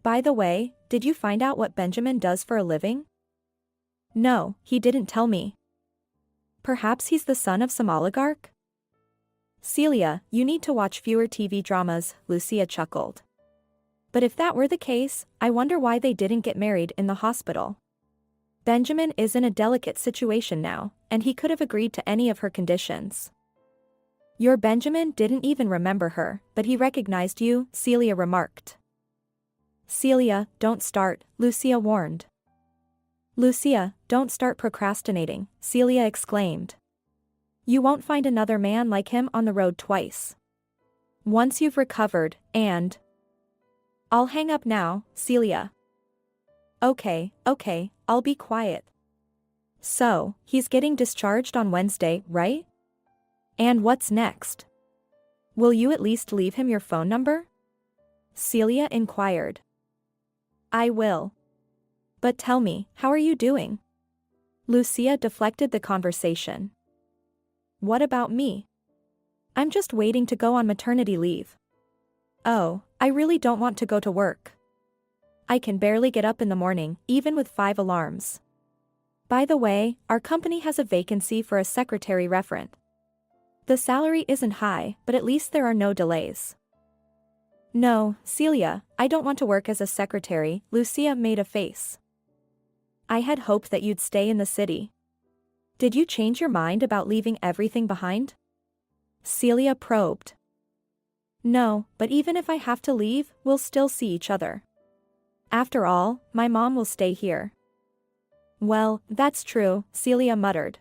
By the way, did you find out what Benjamin does for a living? No, he didn't tell me. Perhaps he's the son of some oligarch? Celia, you need to watch fewer TV dramas, Lucia chuckled. But if that were the case, I wonder why they didn't get married in the hospital. Benjamin is in a delicate situation now, and he could have agreed to any of her conditions. Your Benjamin didn't even remember her, but he recognized you, Celia remarked. Celia, don't start, Lucia warned. Lucia, don't start procrastinating, Celia exclaimed. You won't find another man like him on the road twice. Once you've recovered, and... I'll hang up now, Celia. Okay, I'll be quiet. So, he's getting discharged on Wednesday, right? And what's next? Will you at least leave him your phone number? Celia inquired. I will. But tell me, how are you doing? Lucia deflected the conversation. What about me? I'm just waiting to go on maternity leave. Oh, I really don't want to go to work. I can barely get up in the morning, even with 5 alarms. By the way, our company has a vacancy for a secretary referent. The salary isn't high, but at least there are no delays. No, Celia, I don't want to work as a secretary, Lucia made a face. I had hoped that you'd stay in the city. Did you change your mind about leaving everything behind? Celia probed. No, but even if I have to leave, we'll still see each other. After all, my mom will stay here. Well, that's true, Celia muttered.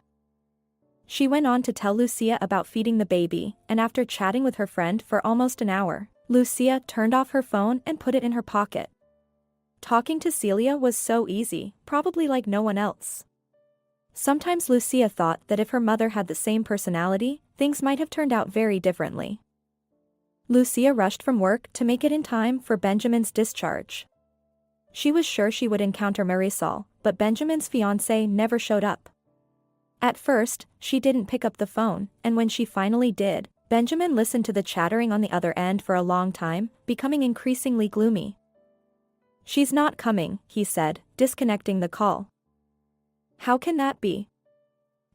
She went on to tell Lucia about feeding the baby, and after chatting with her friend for almost an hour, Lucia turned off her phone and put it in her pocket. Talking to Celia was so easy, probably like no one else. Sometimes Lucia thought that if her mother had the same personality, things might have turned out very differently. Lucia rushed from work to make it in time for Benjamin's discharge. She was sure she would encounter Marisol, but Benjamin's fiancé never showed up. At first, she didn't pick up the phone, and when she finally did, Benjamin listened to the chattering on the other end for a long time, becoming increasingly gloomy. She's not coming, he said, disconnecting the call. How can that be?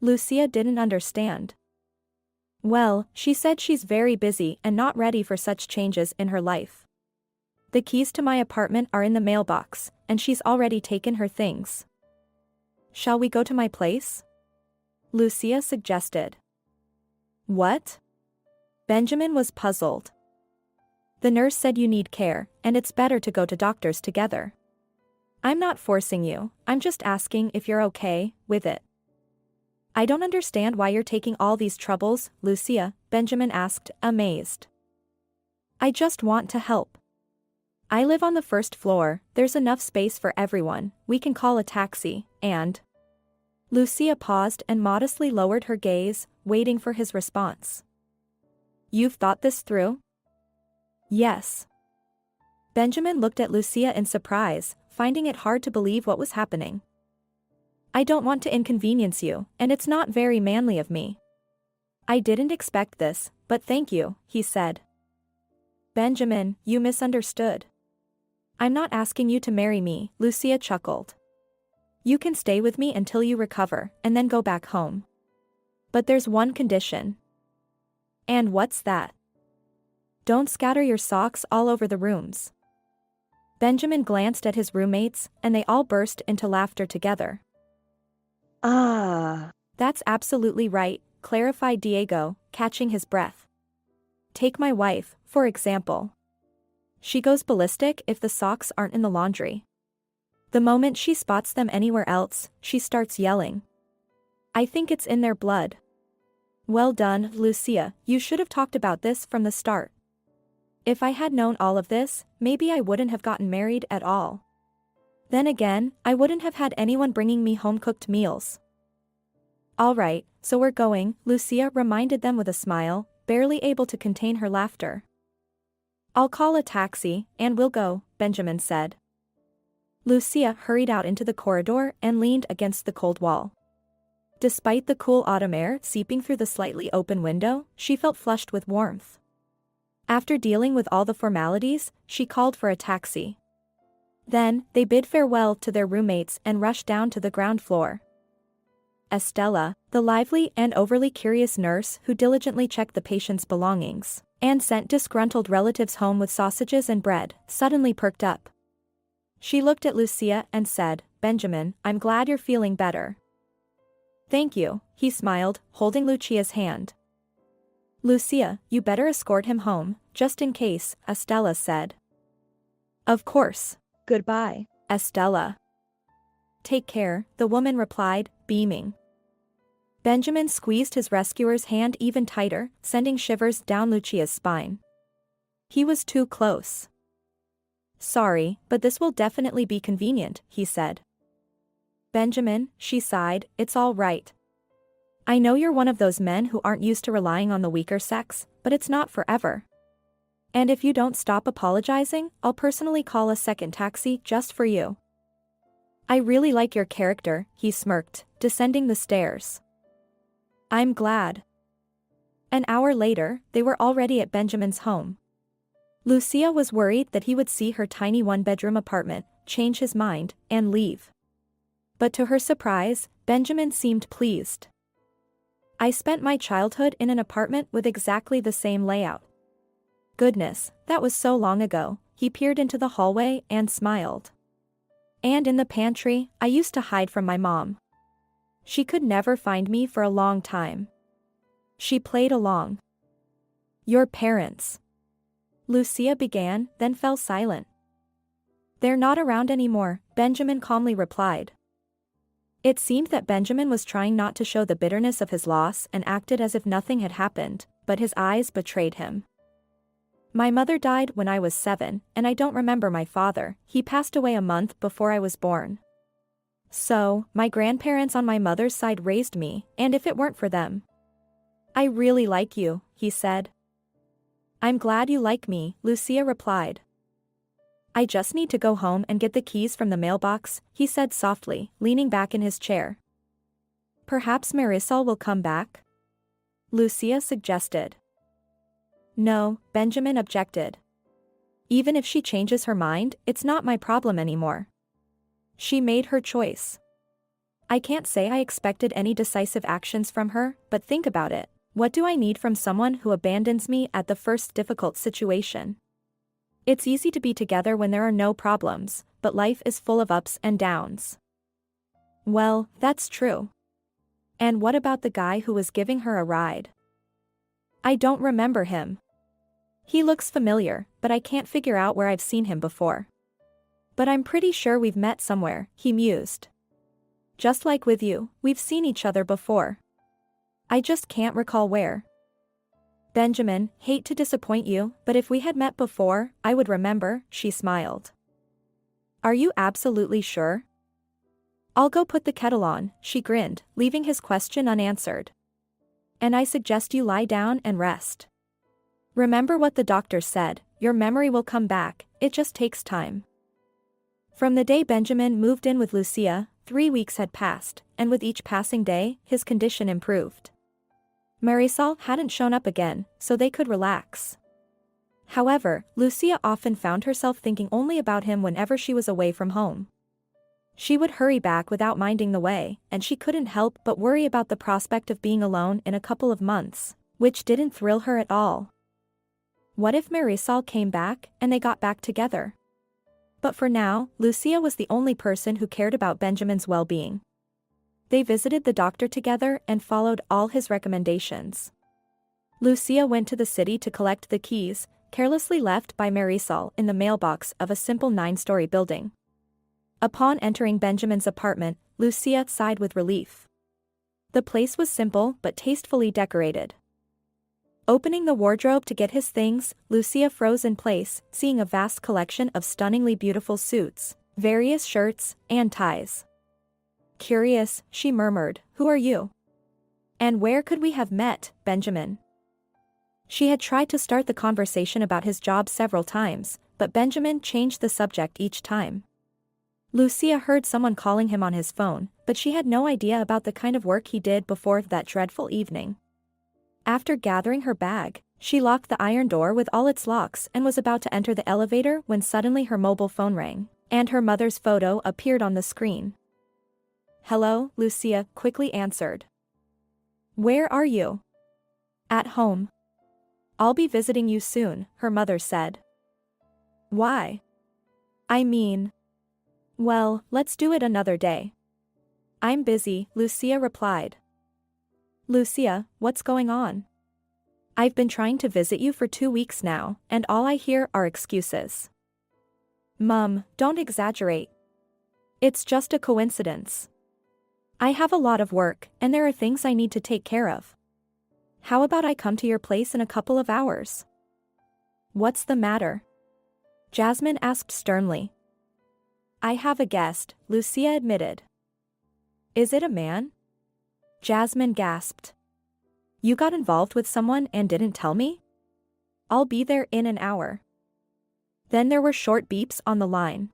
Lucia didn't understand. Well, she said she's very busy and not ready for such changes in her life. The keys to my apartment are in the mailbox, and she's already taken her things. Shall we go to my place? Lucia suggested. What? Benjamin was puzzled. The nurse said you need care, and it's better to go to doctors together. I'm not forcing you, I'm just asking if you're okay with it. I don't understand why you're taking all these troubles, Lucia, Benjamin asked, amazed. I just want to help. I live on the first floor, there's enough space for everyone, we can call a taxi, and... Lucia paused and modestly lowered her gaze, waiting for his response. You've thought this through? Yes. Benjamin looked at Lucia in surprise, finding it hard to believe what was happening. I don't want to inconvenience you, and it's not very manly of me. I didn't expect this, but thank you, he said. Benjamin, you misunderstood. I'm not asking you to marry me, Lucia chuckled. You can stay with me until you recover, and then go back home. But there's one condition. And what's that? Don't scatter your socks all over the rooms. Benjamin glanced at his roommates, and they all burst into laughter together. Ah, That's absolutely right, clarified Diego, catching his breath. Take my wife, for example. She goes ballistic if the socks aren't in the laundry. The moment she spots them anywhere else, she starts yelling. I think it's in their blood. Well done, Lucia, you should have talked about this from the start. If I had known all of this, maybe I wouldn't have gotten married at all. Then again, I wouldn't have had anyone bringing me home-cooked meals. All right, so we're going, Lucia reminded them with a smile, barely able to contain her laughter. I'll call a taxi, and we'll go, Benjamin said. Lucia hurried out into the corridor and leaned against the cold wall. Despite the cool autumn air seeping through the slightly open window, she felt flushed with warmth. After dealing with all the formalities, she called for a taxi. Then, they bid farewell to their roommates and rushed down to the ground floor. Estella, the lively and overly curious nurse who diligently checked the patient's belongings and sent disgruntled relatives home with sausages and bread, suddenly perked up. She looked at Lucia and said, Benjamin, I'm glad you're feeling better. Thank you, he smiled, holding Lucia's hand. Lucia, you better escort him home, just in case, Estella said. Of course. goodbye. Estella. Take care, the woman replied, beaming. Benjamin squeezed his rescuer's hand even tighter, sending shivers down Lucia's spine. He was too close. Sorry, but this will definitely be convenient, he said. Benjamin, she sighed, it's all right. I know you're one of those men who aren't used to relying on the weaker sex, but it's not forever. And if you don't stop apologizing, I'll personally call a second taxi just for you. I really like your character, he smirked, descending the stairs. I'm glad. An hour later, they were already at Benjamin's home. Lucia was worried that he would see her tiny one-bedroom apartment, change his mind, and leave. But to her surprise, Benjamin seemed pleased. I spent my childhood in an apartment with exactly the same layout. Goodness, that was so long ago, he peered into the hallway and smiled. And in the pantry, I used to hide from my mom. She could never find me for a long time. She played along. Your parents. Lucia began, then fell silent. They're not around anymore, Benjamin calmly replied. It seemed that Benjamin was trying not to show the bitterness of his loss and acted as if nothing had happened, but his eyes betrayed him. My mother died when I was 7, and I don't remember my father, he passed away a month before I was born. So, my grandparents on my mother's side raised me, and if it weren't for them. I really like you, he said. I'm glad you like me, Lucia replied. I just need to go home and get the keys from the mailbox, he said softly, leaning back in his chair. Perhaps Marisol will come back? Lucia suggested. No, Benjamin objected. Even if she changes her mind, it's not my problem anymore. She made her choice. I can't say I expected any decisive actions from her, but think about it. What do I need from someone who abandons me at the first difficult situation? It's easy to be together when there are no problems, but life is full of ups and downs. Well, that's true. And what about the guy who was giving her a ride? I don't remember him. He looks familiar, but I can't figure out where I've seen him before. But I'm pretty sure we've met somewhere, he mused. Just like with you, we've seen each other before. I just can't recall where. Benjamin, hate to disappoint you, but if we had met before, I would remember, she smiled. Are you absolutely sure? I'll go put the kettle on, she grinned, leaving his question unanswered. And I suggest you lie down and rest. Remember what the doctor said, your memory will come back, it just takes time. From the day Benjamin moved in with Lucia, 3 weeks had passed, and with each passing day, his condition improved. Marisol hadn't shown up again, so they could relax. However, Lucia often found herself thinking only about him whenever she was away from home. She would hurry back without minding the way, and she couldn't help but worry about the prospect of being alone in a couple of months, which didn't thrill her at all. What if Marisol came back and they got back together? But for now, Lucia was the only person who cared about Benjamin's well-being. They visited the doctor together and followed all his recommendations. Lucia went to the city to collect the keys, carelessly left by Marisol in the mailbox of a simple 9-story building. Upon entering Benjamin's apartment, Lucia sighed with relief. The place was simple but tastefully decorated. Opening the wardrobe to get his things, Lucia froze in place, seeing a vast collection of stunningly beautiful suits, various shirts, and ties. Curious, she murmured, "Who are you? And where could we have met, Benjamin?" She had tried to start the conversation about his job several times, but Benjamin changed the subject each time. Lucia heard someone calling him on his phone, but she had no idea about the kind of work he did before that dreadful evening. After gathering her bag, she locked the iron door with all its locks and was about to enter the elevator when suddenly her mobile phone rang, and her mother's photo appeared on the screen. "Hello," Lucia quickly answered. "Where are you?" "At home." "I'll be visiting you soon," her mother said. "Why?" "I mean... well, let's do it another day." "I'm busy," Lucia replied. "Lucia, what's going on? I've been trying to visit you for 2 weeks now, and all I hear are excuses." "Mum, don't exaggerate. It's just a coincidence. I have a lot of work, and there are things I need to take care of. How about I come to your place in a couple of hours?" "What's the matter?" Jasmine asked sternly. "I have a guest," Lucia admitted. "Is it a man?" Jasmine gasped. "You got involved with someone and didn't tell me?" "I'll be there in an hour." Then there were short beeps on the line.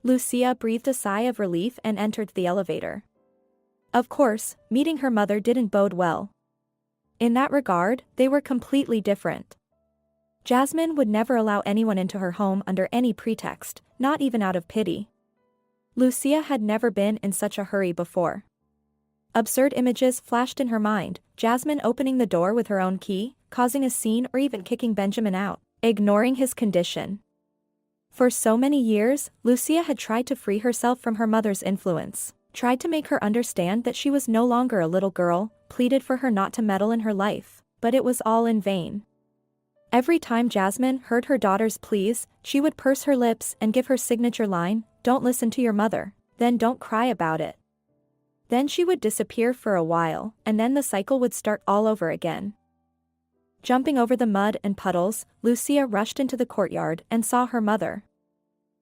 Lucia breathed a sigh of relief and entered the elevator. Of course, meeting her mother didn't bode well. In that regard, they were completely different. Jasmine would never allow anyone into her home under any pretext, not even out of pity. Lucia had never been in such a hurry before. Absurd images flashed in her mind, Jasmine opening the door with her own key, causing a scene or even kicking Benjamin out, ignoring his condition. For so many years, Lucia had tried to free herself from her mother's influence, tried to make her understand that she was no longer a little girl, pleaded for her not to meddle in her life, but it was all in vain. Every time Jasmine heard her daughter's pleas, she would purse her lips and give her signature line, "Don't listen to your mother, then don't cry about it." Then she would disappear for a while, and then the cycle would start all over again. Jumping over the mud and puddles, Lucia rushed into the courtyard and saw her mother.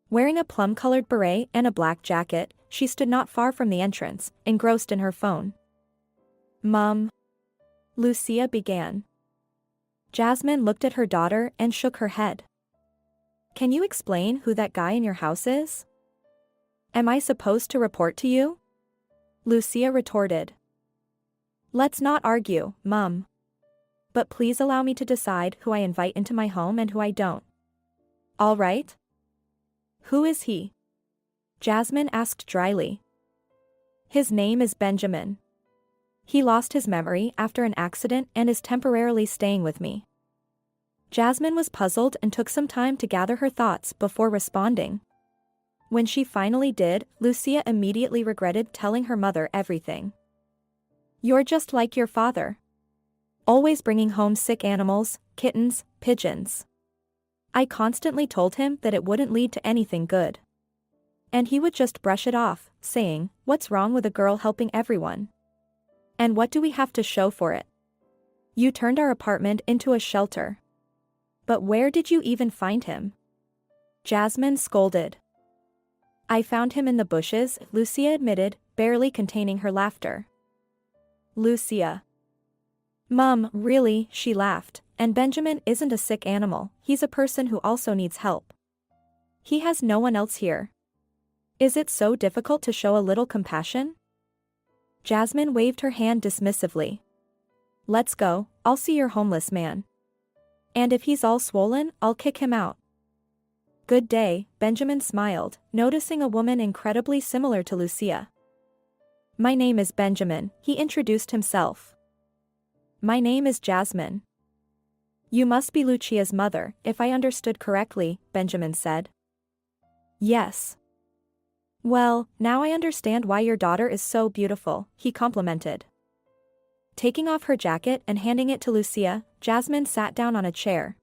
Wearing a plum-colored beret and a black jacket, she stood not far from the entrance, engrossed in her phone. "Mom," Lucia began. Jasmine looked at her daughter and shook her head. "Can you explain who that guy in your house is?" "Am I supposed to report to you?" Lucia retorted. "Let's not argue, Mum. But please allow me to decide who I invite into my home and who I don't." "All right." "Who is he?" Jasmine asked dryly. "His name is Benjamin. He lost his memory after an accident and is temporarily staying with me." Jasmine was puzzled and took some time to gather her thoughts before responding. When she finally did, Lucia immediately regretted telling her mother everything. "You're just like your father. Always bringing home sick animals, kittens, pigeons. I constantly told him that it wouldn't lead to anything good. And he would just brush it off, saying, 'What's wrong with a girl helping everyone? And what do we have to show for it? You turned our apartment into a shelter. But where did you even find him?' Jasmine scolded. "I found him in the bushes," Lucia admitted, barely containing her laughter. "Lucia." "Mum, really?" she laughed, and Benjamin isn't a sick animal, he's a person who also needs help. He has no one else here. Is it so difficult to show a little compassion? Jasmine waved her hand dismissively. Let's go, I'll see your homeless man. And if he's all swollen, I'll kick him out. Good day, Benjamin smiled, noticing a woman incredibly similar to Lucia. My name is Benjamin, he introduced himself. My name is Jasmine. You must be Lucia's mother, if I understood correctly, Benjamin said. Yes. Well, now I understand why your daughter is so beautiful, he complimented. Taking off her jacket and handing it to Lucia, Jasmine sat down on a chair.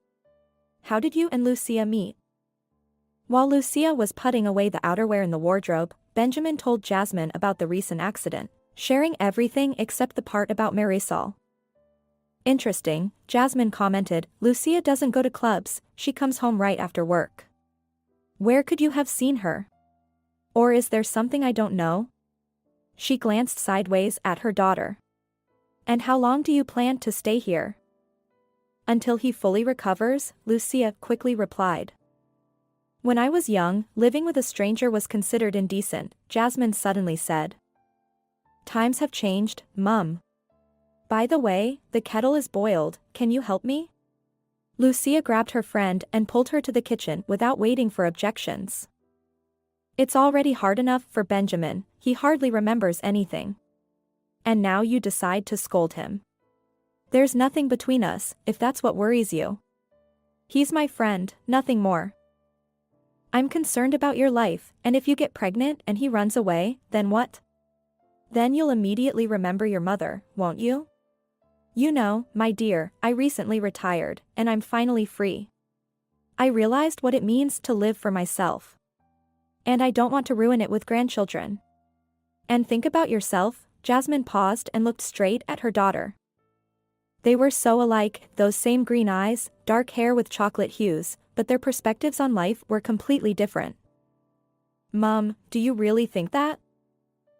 How did you and Lucia meet? While Lucia was putting away the outerwear in the wardrobe, Benjamin told Jasmine about the recent accident, sharing everything except the part about Marisol. Interesting, Jasmine commented, Lucia doesn't go to clubs, she comes home right after work. Where could you have seen her? Or is there something I don't know? She glanced sideways at her daughter. And how long do you plan to stay here? Until he fully recovers, Lucia quickly replied. When I was young, living with a stranger was considered indecent, Jasmine suddenly said. Times have changed, Mum. By the way, the kettle is boiled, can you help me? Lucia grabbed her friend and pulled her to the kitchen without waiting for objections. It's already hard enough for Benjamin, he hardly remembers anything. And now you decide to scold him. There's nothing between us, if that's what worries you. He's my friend, nothing more. I'm concerned about your life, and if you get pregnant and he runs away, then what? Then you'll immediately remember your mother, won't you? You know, my dear, I recently retired, and I'm finally free. I realized what it means to live for myself. And I don't want to ruin it with grandchildren. And think about yourself, Jasmine paused and looked straight at her daughter. They were so alike, those same green eyes, dark hair with chocolate hues, but their perspectives on life were completely different. Mum, do you really think that?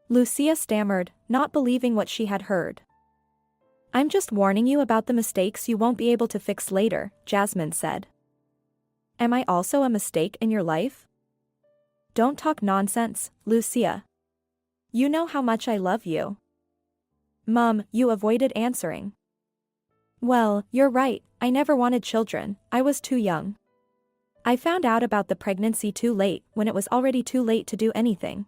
Lucia stammered, not believing what she had heard. I'm just warning you about the mistakes you won't be able to fix later, Jasmine said. Am I also a mistake in your life? Don't talk nonsense, Lucia. You know how much I love you. Mum, you avoided answering. Well, you're right, I never wanted children, I was too young. I found out about the pregnancy too late, when it was already too late to do anything.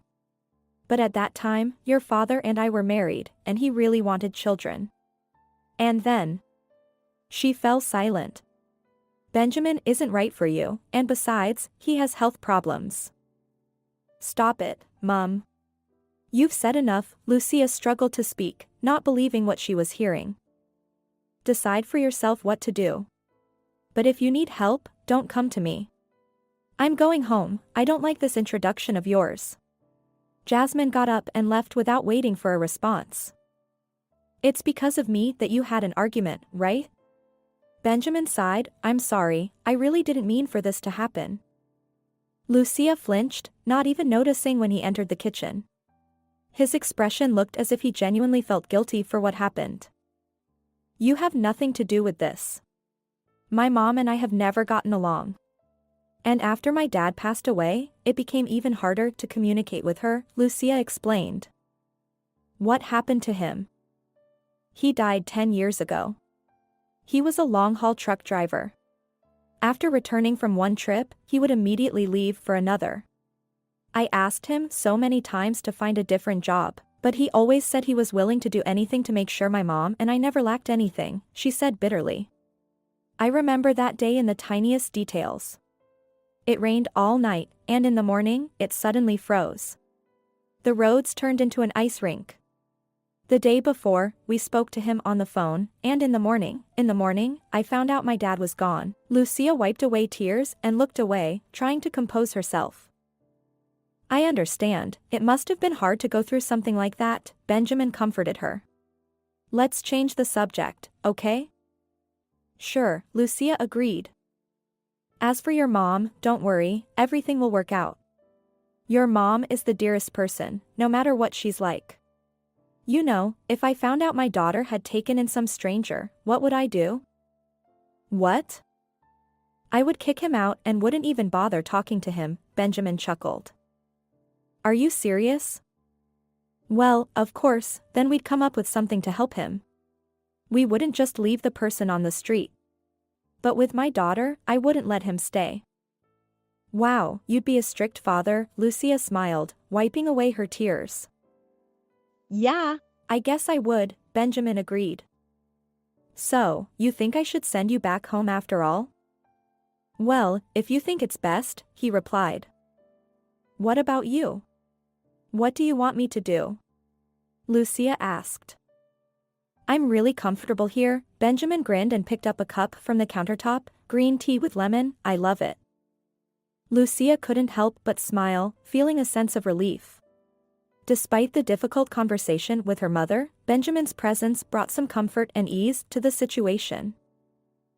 But at that time, your father and I were married, and he really wanted children. And then. She fell silent. Benjamin isn't right for you, and besides, he has health problems. Stop it, Mum. You've said enough, Lucia struggled to speak, not believing what she was hearing. Decide for yourself what to do. But if you need help, don't come to me. I'm going home, I don't like this introduction of yours. Jasmine got up and left without waiting for a response. It's because of me that you had an argument, right? Benjamin sighed, I'm sorry, I really didn't mean for this to happen. Lucia flinched, not even noticing when he entered the kitchen. His expression looked as if he genuinely felt guilty for what happened. You have nothing to do with this. My mom and I have never gotten along. And after my dad passed away, it became even harder to communicate with her, Lucia explained. What happened to him? He died 10 years ago. He was a long-haul truck driver. After returning from one trip, he would immediately leave for another. I asked him so many times to find a different job, but he always said he was willing to do anything to make sure my mom and I never lacked anything, she said bitterly. I remember that day in the tiniest details. It rained all night, and in the morning, it suddenly froze. The roads turned into an ice rink. The day before, we spoke to him on the phone, and in the morning, I found out my dad was gone. Lucia wiped away tears and looked away, trying to compose herself. I understand, it must have been hard to go through something like that, Benjamin comforted her. Let's change the subject, okay? Sure, Lucia agreed. As for your mom, don't worry, everything will work out. Your mom is the dearest person, no matter what she's like. You know, if I found out my daughter had taken in some stranger, what would I do? What? I would kick him out and wouldn't even bother talking to him, Benjamin chuckled. Are you serious? Well, of course, then we'd come up with something to help him. We wouldn't just leave the person on the street. But with my daughter, I wouldn't let him stay. Wow, you'd be a strict father, Lucia smiled, wiping away her tears. Yeah, I guess I would, Benjamin agreed. So, you think I should send you back home after all? Well, if you think it's best, he replied. What about you? What do you want me to do? Lucia asked. I'm really comfortable here, Benjamin grinned and picked up a cup from the countertop, green tea with lemon, I love it. Lucia couldn't help but smile, feeling a sense of relief. Despite the difficult conversation with her mother, Benjamin's presence brought some comfort and ease to the situation.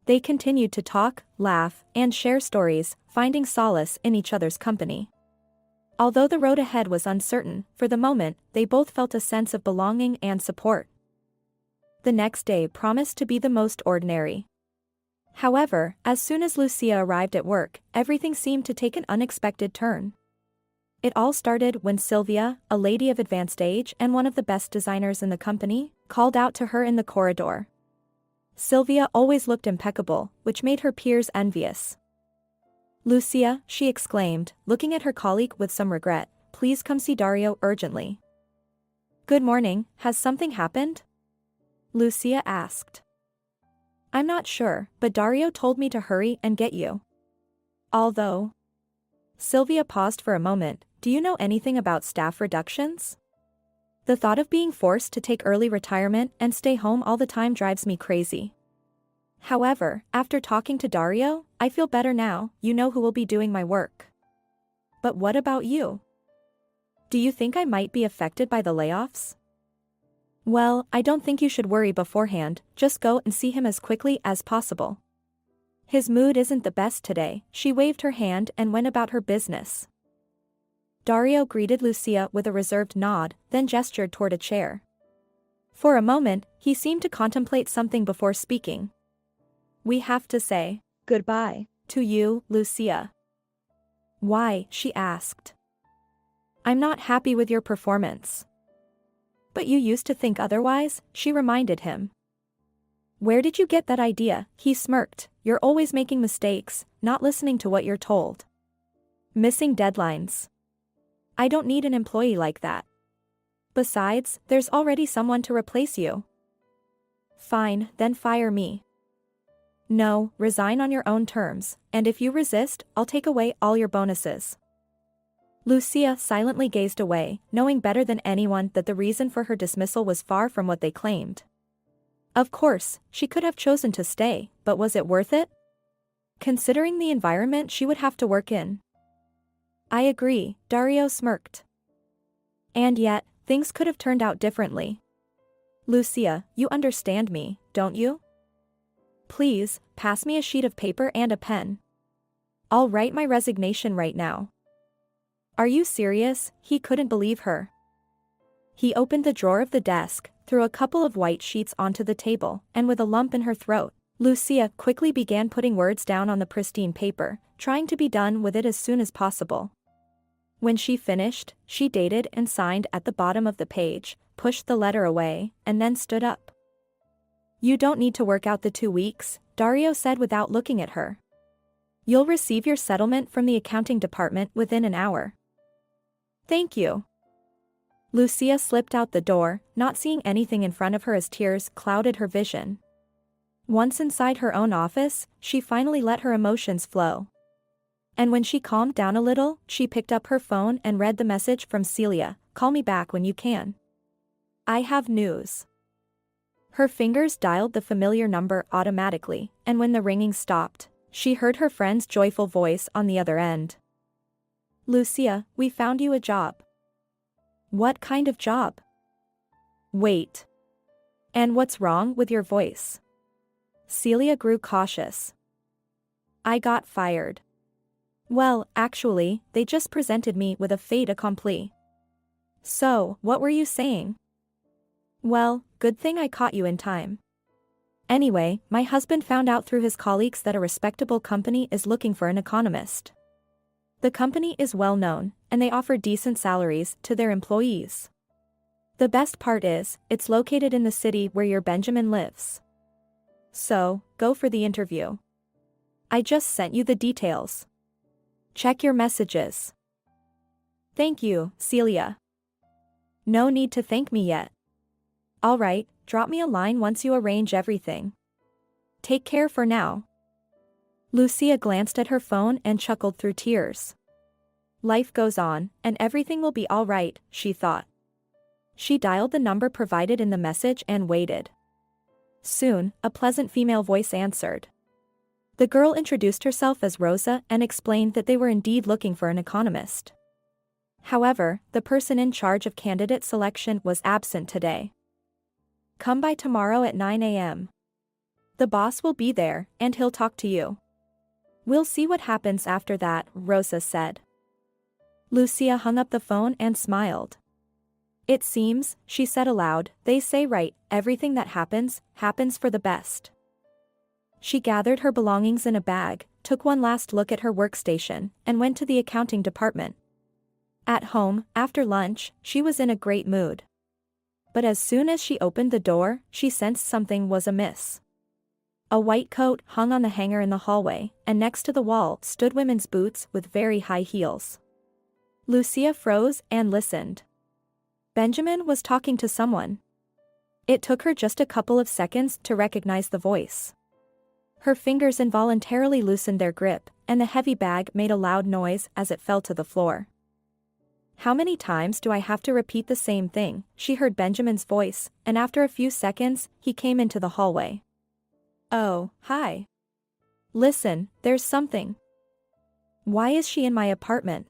They continued to talk, laugh, and share stories, finding solace in each other's company. Although the road ahead was uncertain, for the moment, they both felt a sense of belonging and support. The next day promised to be the most ordinary. However, as soon as Lucia arrived at work, everything seemed to take an unexpected turn. It all started when Sylvia, a lady of advanced age and one of the best designers in the company, called out to her in the corridor. Sylvia always looked impeccable, which made her peers envious. Lucia, she exclaimed, looking at her colleague with some regret, please come see Dario urgently. Good morning, has something happened? Lucia asked. I'm not sure, but Dario told me to hurry and get you. Although. Sylvia paused for a moment, do you know anything about staff reductions? The thought of being forced to take early retirement and stay home all the time drives me crazy. However, after talking to Dario, I feel better now, you know who will be doing my work. But what about you? Do you think I might be affected by the layoffs? Well, I don't think you should worry beforehand, just go and see him as quickly as possible. His mood isn't the best today, she waved her hand and went about her business. Dario greeted Lucia with a reserved nod, then gestured toward a chair. For a moment, he seemed to contemplate something before speaking. We have to say goodbye to you, Lucia. Why? She asked. I'm not happy with your performance. But you used to think otherwise, she reminded him. Where did you get that idea? He smirked. You're always making mistakes, not listening to what you're told. Missing deadlines. I don't need an employee like that. Besides, there's already someone to replace you. Fine, then fire me. No, resign on your own terms, and if you resist, I'll take away all your bonuses. Lucia silently gazed away, knowing better than anyone that the reason for her dismissal was far from what they claimed. Of course, she could have chosen to stay, but was it worth it? Considering the environment she would have to work in. I agree, Dario smirked. And yet, things could have turned out differently. Lucia, you understand me, don't you? Please, pass me a sheet of paper and a pen. I'll write my resignation right now. Are you serious? He couldn't believe her. He opened the drawer of the desk, threw a couple of white sheets onto the table, and with a lump in her throat, Lucia quickly began putting words down on the pristine paper, trying to be done with it as soon as possible. When she finished, she dated and signed at the bottom of the page, pushed the letter away, and then stood up. You don't need to work out the 2 weeks, Dario said without looking at her. You'll receive your settlement from the accounting department within an hour. Thank you. Lucia slipped out the door, not seeing anything in front of her as tears clouded her vision. Once inside her own office, she finally let her emotions flow. And when she calmed down a little, she picked up her phone and read the message from Celia, call me back when you can. I have news. Her fingers dialed the familiar number automatically, and when the ringing stopped, she heard her friend's joyful voice on the other end. Lucia, we found you a job. What kind of job? Wait. And what's wrong with your voice? Celia grew cautious. I got fired. Well, actually, they just presented me with a fait accompli. So, what were you saying? Well, good thing I caught you in time. Anyway, my husband found out through his colleagues that a respectable company is looking for an economist. The company is well known, and they offer decent salaries to their employees. The best part is, it's located in the city where your Benjamin lives. So, go for the interview. I just sent you the details. Check your messages. Thank you, Celia. No need to thank me yet. Alright, drop me a line once you arrange everything. Take care for now. Lucia glanced at her phone and chuckled through tears. Life goes on, and everything will be alright, she thought. She dialed the number provided in the message and waited. Soon, a pleasant female voice answered. The girl introduced herself as Rosa and explained that they were indeed looking for an economist. However, the person in charge of candidate selection was absent today. Come by tomorrow at 9 a.m. The boss will be there, and he'll talk to you. We'll see what happens after that, Rosa said. Lucia hung up the phone and smiled. It seems, she said aloud, they say right, everything that happens, happens for the best. She gathered her belongings in a bag, took one last look at her workstation, and went to the accounting department. At home, after lunch, she was in a great mood. But as soon as she opened the door, she sensed something was amiss. A white coat hung on the hanger in the hallway, and next to the wall stood women's boots with very high heels. Lucia froze and listened. Benjamin was talking to someone. It took her just a couple of seconds to recognize the voice. Her fingers involuntarily loosened their grip, and the heavy bag made a loud noise as it fell to the floor. How many times do I have to repeat the same thing? She heard Benjamin's voice, and after a few seconds, he came into the hallway. Oh, hi. Listen, there's something. Why is she in my apartment?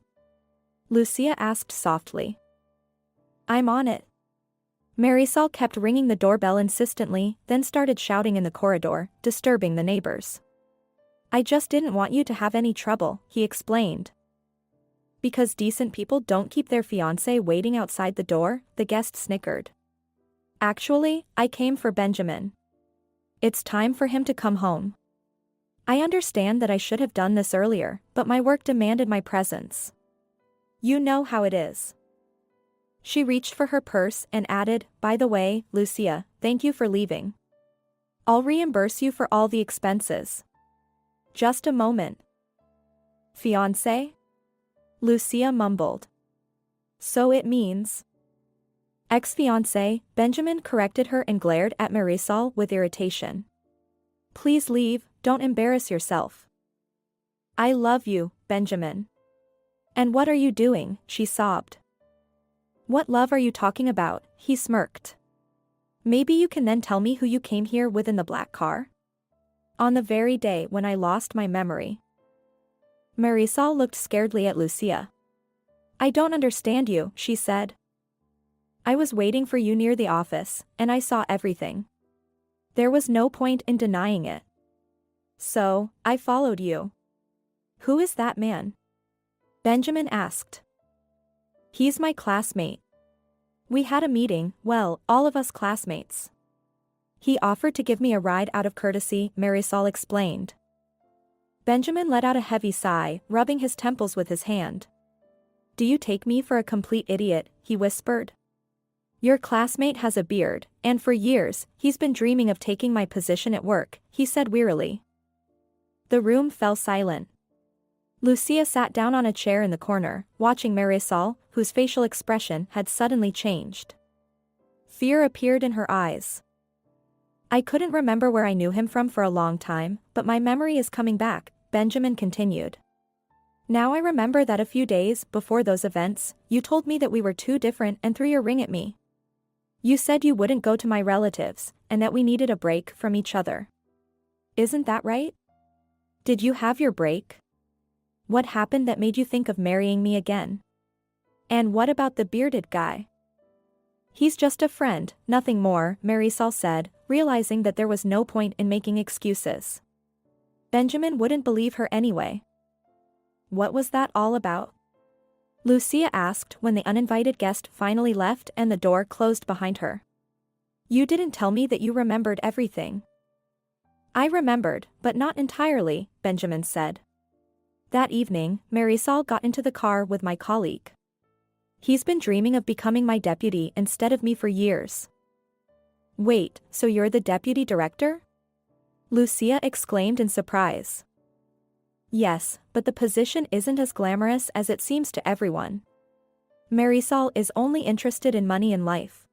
Lucia asked softly. I'm on it. Marisol kept ringing the doorbell insistently, then started shouting in the corridor, disturbing the neighbors. I just didn't want you to have any trouble, he explained. Because decent people don't keep their fiancé waiting outside the door, the guest snickered. Actually, I came for Benjamin. It's time for him to come home. I understand that I should have done this earlier, but my work demanded my presence. You know how it is. She reached for her purse and added, by the way, Lucia, thank you for leaving. I'll reimburse you for all the expenses. Just a moment. Fiancé? Lucia mumbled. So it means. Ex-fiancé, Benjamin corrected her and glared at Marisol with irritation. Please leave, don't embarrass yourself. I love you, Benjamin. And what are you doing? She sobbed. What love are you talking about? He smirked. Maybe you can then tell me who you came here with in the black car? On the very day when I lost my memory. Marisol looked scaredly at Lucia. I don't understand you, she said. I was waiting for you near the office, and I saw everything. There was no point in denying it. So, I followed you. Who is that man? Benjamin asked. He's my classmate. We had a meeting, well, all of us classmates. He offered to give me a ride out of courtesy, Marisol explained. Benjamin let out a heavy sigh, rubbing his temples with his hand. Do you take me for a complete idiot? He whispered. Your classmate has a beard, and for years, he's been dreaming of taking my position at work, he said wearily. The room fell silent. Lucia sat down on a chair in the corner, watching Marisol, whose facial expression had suddenly changed. Fear appeared in her eyes. I couldn't remember where I knew him from for a long time, but my memory is coming back, Benjamin continued. Now I remember that a few days before those events, you told me that we were too different and threw your ring at me. You said you wouldn't go to my relatives, and that we needed a break from each other. Isn't that right? Did you have your break? What happened that made you think of marrying me again? And what about the bearded guy? He's just a friend, nothing more, Marisol said, realizing that there was no point in making excuses. Benjamin wouldn't believe her anyway. What was that all about? Lucia asked when the uninvited guest finally left and the door closed behind her. You didn't tell me that you remembered everything. I remembered, but not entirely, Benjamin said. That evening, Marisol got into the car with my colleague. He's been dreaming of becoming my deputy instead of me for years. Wait, so you're the deputy director? Lucia exclaimed in surprise. Yes, but the position isn't as glamorous as it seems to everyone. Marisol is only interested in money in life.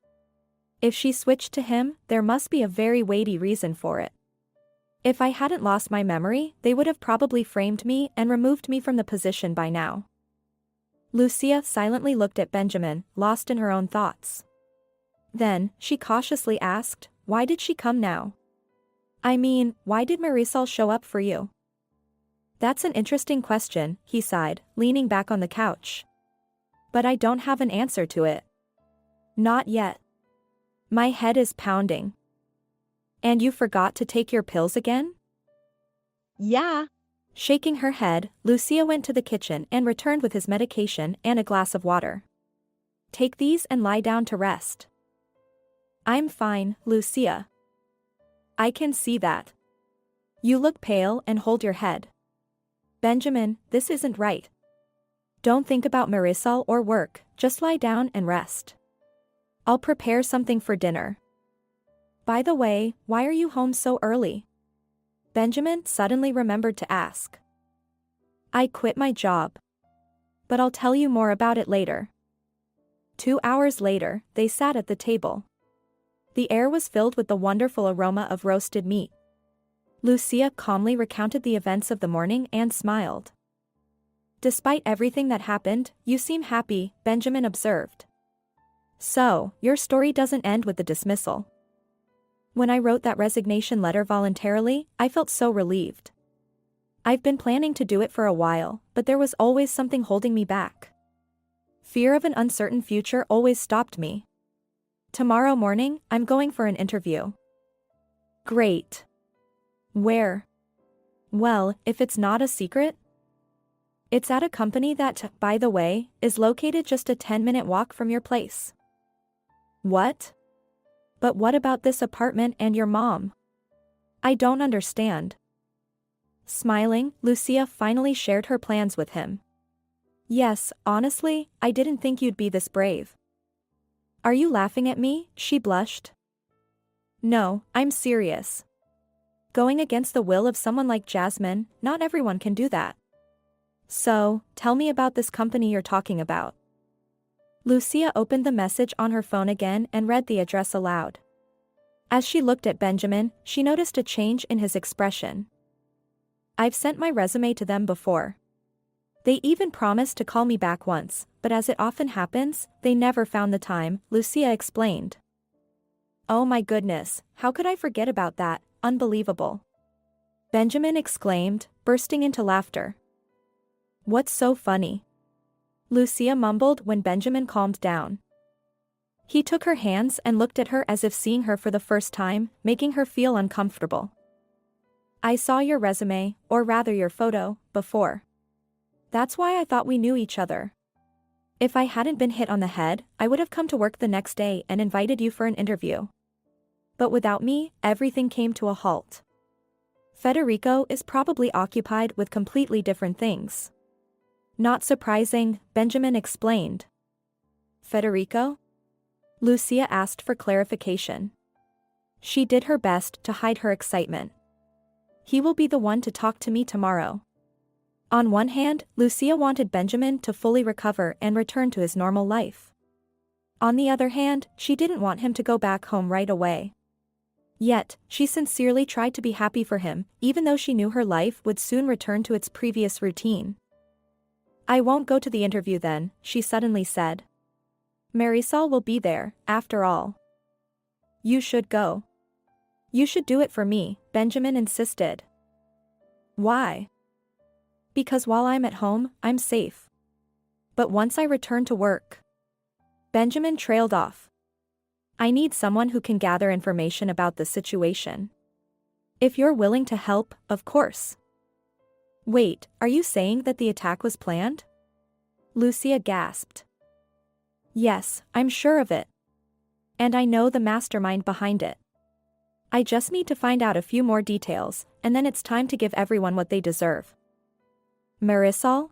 If she switched to him, there must be a very weighty reason for it. If I hadn't lost my memory, they would have probably framed me and removed me from the position by now. Lucia silently looked at Benjamin, lost in her own thoughts. Then, she cautiously asked, why did she come now? I mean, why did Marisol show up for you? That's an interesting question, he sighed, leaning back on the couch. But I don't have an answer to it. Not yet. My head is pounding. And you forgot to take your pills again? Yeah. Shaking her head, Lucia went to the kitchen and returned with his medication and a glass of water. Take these and lie down to rest. I'm fine, Lucia. I can see that. You look pale and hold your head. Benjamin, this isn't right. Don't think about Marisol or work, just lie down and rest. I'll prepare something for dinner. By the way, why are you home so early? Benjamin suddenly remembered to ask. I quit my job. But I'll tell you more about it later. 2 hours later, they sat at the table. The air was filled with the wonderful aroma of roasted meat. Lucia calmly recounted the events of the morning and smiled. Despite everything that happened, you seem happy, Benjamin observed. So, your story doesn't end with the dismissal. When I wrote that resignation letter voluntarily, I felt so relieved. I've been planning to do it for a while, but there was always something holding me back. Fear of an uncertain future always stopped me. Tomorrow morning, I'm going for an interview. Great. Where? Well, if it's not a secret. It's at a company that, by the way, is located just a 10-minute walk from your place. What? But what about this apartment and your mom? I don't understand. Smiling, Lucia finally shared her plans with him. Yes, honestly, I didn't think you'd be this brave. Are you laughing at me? She blushed. No, I'm serious. Going against the will of someone like Jasmine, not everyone can do that. So, tell me about this company you're talking about. Lucia opened the message on her phone again and read the address aloud. As she looked at Benjamin, she noticed a change in his expression. I've sent my resume to them before. They even promised to call me back once, but as it often happens, they never found the time, Lucia explained. Oh my goodness, how could I forget about that? Unbelievable. Benjamin exclaimed, bursting into laughter. What's so funny? Lucia mumbled when Benjamin calmed down. He took her hands and looked at her as if seeing her for the first time, making her feel uncomfortable. I saw your resume, or rather your photo, before. That's why I thought we knew each other. If I hadn't been hit on the head, I would have come to work the next day and invited you for an interview. But without me, everything came to a halt. Federico is probably occupied with completely different things. Not surprising, Benjamin explained. Federico? Lucia asked for clarification. She did her best to hide her excitement. He will be the one to talk to me tomorrow. On one hand, Lucia wanted Benjamin to fully recover and return to his normal life. On the other hand, she didn't want him to go back home right away. Yet, she sincerely tried to be happy for him, even though she knew her life would soon return to its previous routine. I won't go to the interview then, she suddenly said. Marisol will be there, after all. You should go. You should do it for me, Benjamin insisted. Why? Because while I'm at home, I'm safe. But once I return to work. Benjamin trailed off. I need someone who can gather information about the situation. If you're willing to help, of course. Wait, are you saying that the attack was planned? Lucia gasped. Yes, I'm sure of it. And I know the mastermind behind it. I just need to find out a few more details, and then it's time to give everyone what they deserve. Marisol?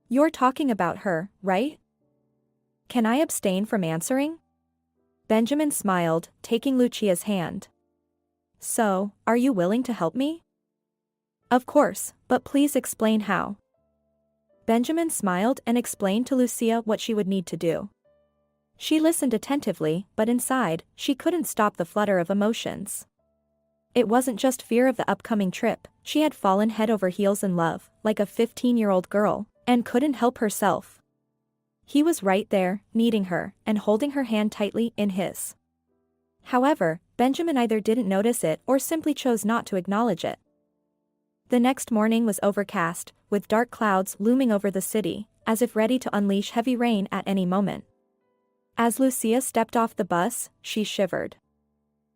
You're talking about her, right? Can I abstain from answering? Benjamin smiled, taking Lucia's hand. So, are you willing to help me? Of course, but please explain how. Benjamin smiled and explained to Lucia what she would need to do. She listened attentively, but inside, she couldn't stop the flutter of emotions. It wasn't just fear of the upcoming trip, she had fallen head over heels in love, like a 15-year-old girl, and couldn't help herself. He was right there, needing her, and holding her hand tightly in his. However, Benjamin either didn't notice it or simply chose not to acknowledge it. The next morning was overcast, with dark clouds looming over the city, as if ready to unleash heavy rain at any moment. As Lucia stepped off the bus, she shivered.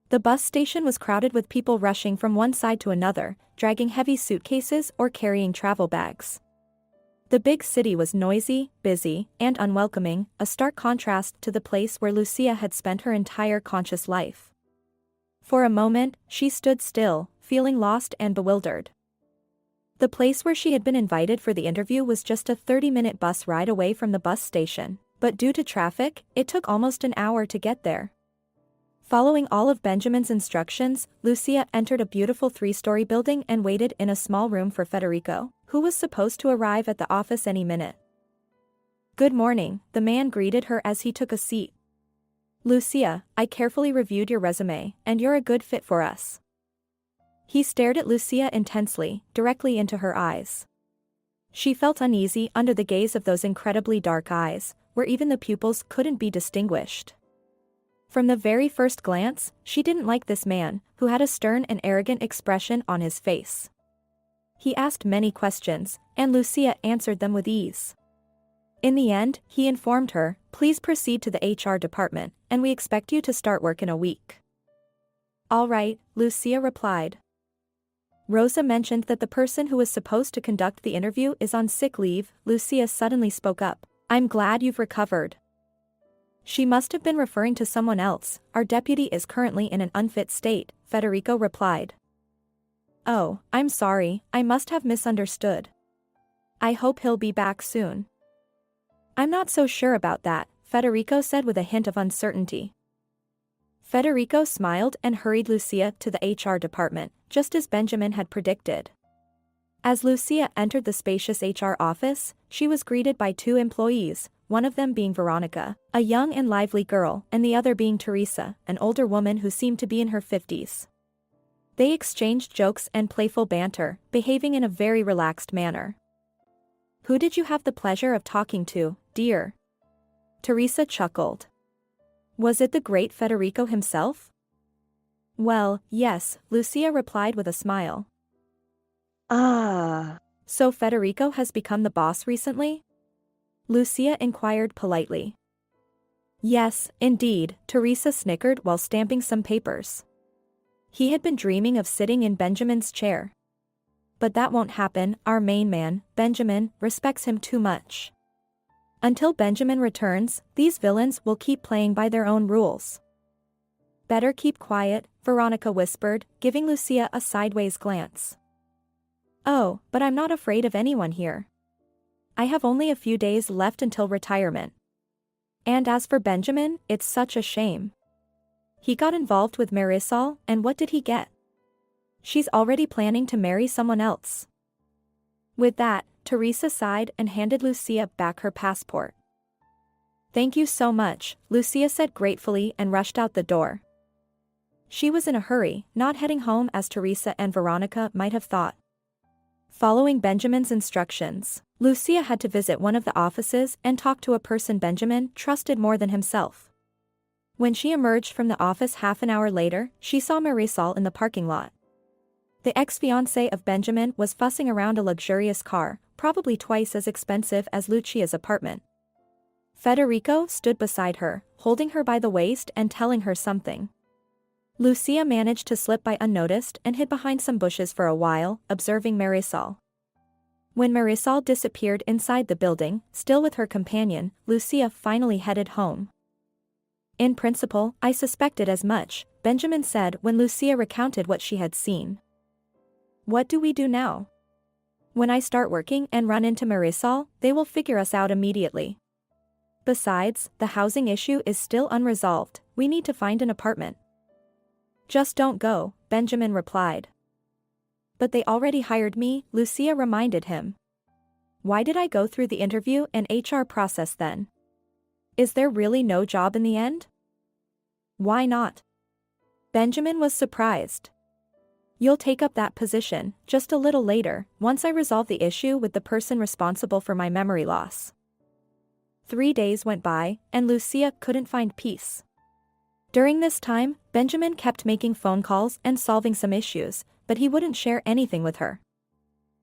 The bus station was crowded with people rushing from one side to another, dragging heavy suitcases or carrying travel bags. The big city was noisy, busy, and unwelcoming, a stark contrast to the place where Lucia had spent her entire conscious life. For a moment, she stood still, feeling lost and bewildered. The place where she had been invited for the interview was just a 30-minute bus ride away from the bus station, but due to traffic, it took almost an hour to get there. Following all of Benjamin's instructions, Lucia entered a beautiful 3-story building and waited in a small room for Federico, who was supposed to arrive at the office any minute. Good morning, the man greeted her as he took a seat. Lucia, I carefully reviewed your resume, and you're a good fit for us. He stared at Lucia intensely, directly into her eyes. She felt uneasy under the gaze of those incredibly dark eyes, where even the pupils couldn't be distinguished. From the very first glance, she didn't like this man, who had a stern and arrogant expression on his face. He asked many questions, and Lucia answered them with ease. In the end, he informed her, please proceed to the HR department, and we expect you to start work in a week. All right, Lucia replied. Rosa mentioned that the person who was supposed to conduct the interview is on sick leave. Lucia suddenly spoke up. I'm glad you've recovered. She must have been referring to someone else. Our deputy is currently in an unfit state, Federico replied. Oh, I'm sorry, I must have misunderstood. I hope he'll be back soon. I'm not so sure about that, Federico said with a hint of uncertainty. Federico smiled and hurried Lucia to the HR department, just as Benjamin had predicted. As Lucia entered the spacious HR office, she was greeted by 2 employees, one of them being Veronica, a young and lively girl, and the other being Teresa, an older woman who seemed to be in her 50s. They exchanged jokes and playful banter, behaving in a very relaxed manner. Who did you have the pleasure of talking to, dear? Teresa chuckled. Was it the great Federico himself? Well, yes, Lucia replied with a smile. Ah. So Federico has become the boss recently? Lucia inquired politely. Yes, indeed, Teresa snickered while stamping some papers. He had been dreaming of sitting in Benjamin's chair. But that won't happen, our main man, Benjamin, respects him too much. Until Benjamin returns, these villains will keep playing by their own rules. Better keep quiet, Veronica whispered, giving Lucia a sideways glance. Oh, but I'm not afraid of anyone here. I have only a few days left until retirement. And as for Benjamin, it's such a shame. He got involved with Marisol, and what did he get? She's already planning to marry someone else. With that, Teresa sighed and handed Lucia back her passport. Thank you so much, Lucia said gratefully and rushed out the door. She was in a hurry, not heading home as Teresa and Veronica might have thought. Following Benjamin's instructions, Lucia had to visit one of the offices and talk to a person Benjamin trusted more than himself. When she emerged from the office half an hour later, she saw Marisol in the parking lot. The ex-fiancé of Benjamin was fussing around a luxurious car, probably twice as expensive as Lucia's apartment. Federico stood beside her, holding her by the waist and telling her something. Lucia managed to slip by unnoticed and hid behind some bushes for a while, observing Marisol. When Marisol disappeared inside the building, still with her companion, Lucia finally headed home. In principle, I suspected as much, Benjamin said when Lucia recounted what she had seen. What do we do now? When I start working and run into Marisol, they will figure us out immediately. Besides, the housing issue is still unresolved, we need to find an apartment. Just don't go, Benjamin replied. But they already hired me, Lucia reminded him. Why did I go through the interview and HR process then? Is there really no job in the end? Why not? Benjamin was surprised. You'll take up that position, just a little later, once I resolve the issue with the person responsible for my memory loss. 3 days went by, and Lucia couldn't find peace. During this time, Benjamin kept making phone calls and solving some issues, but he wouldn't share anything with her.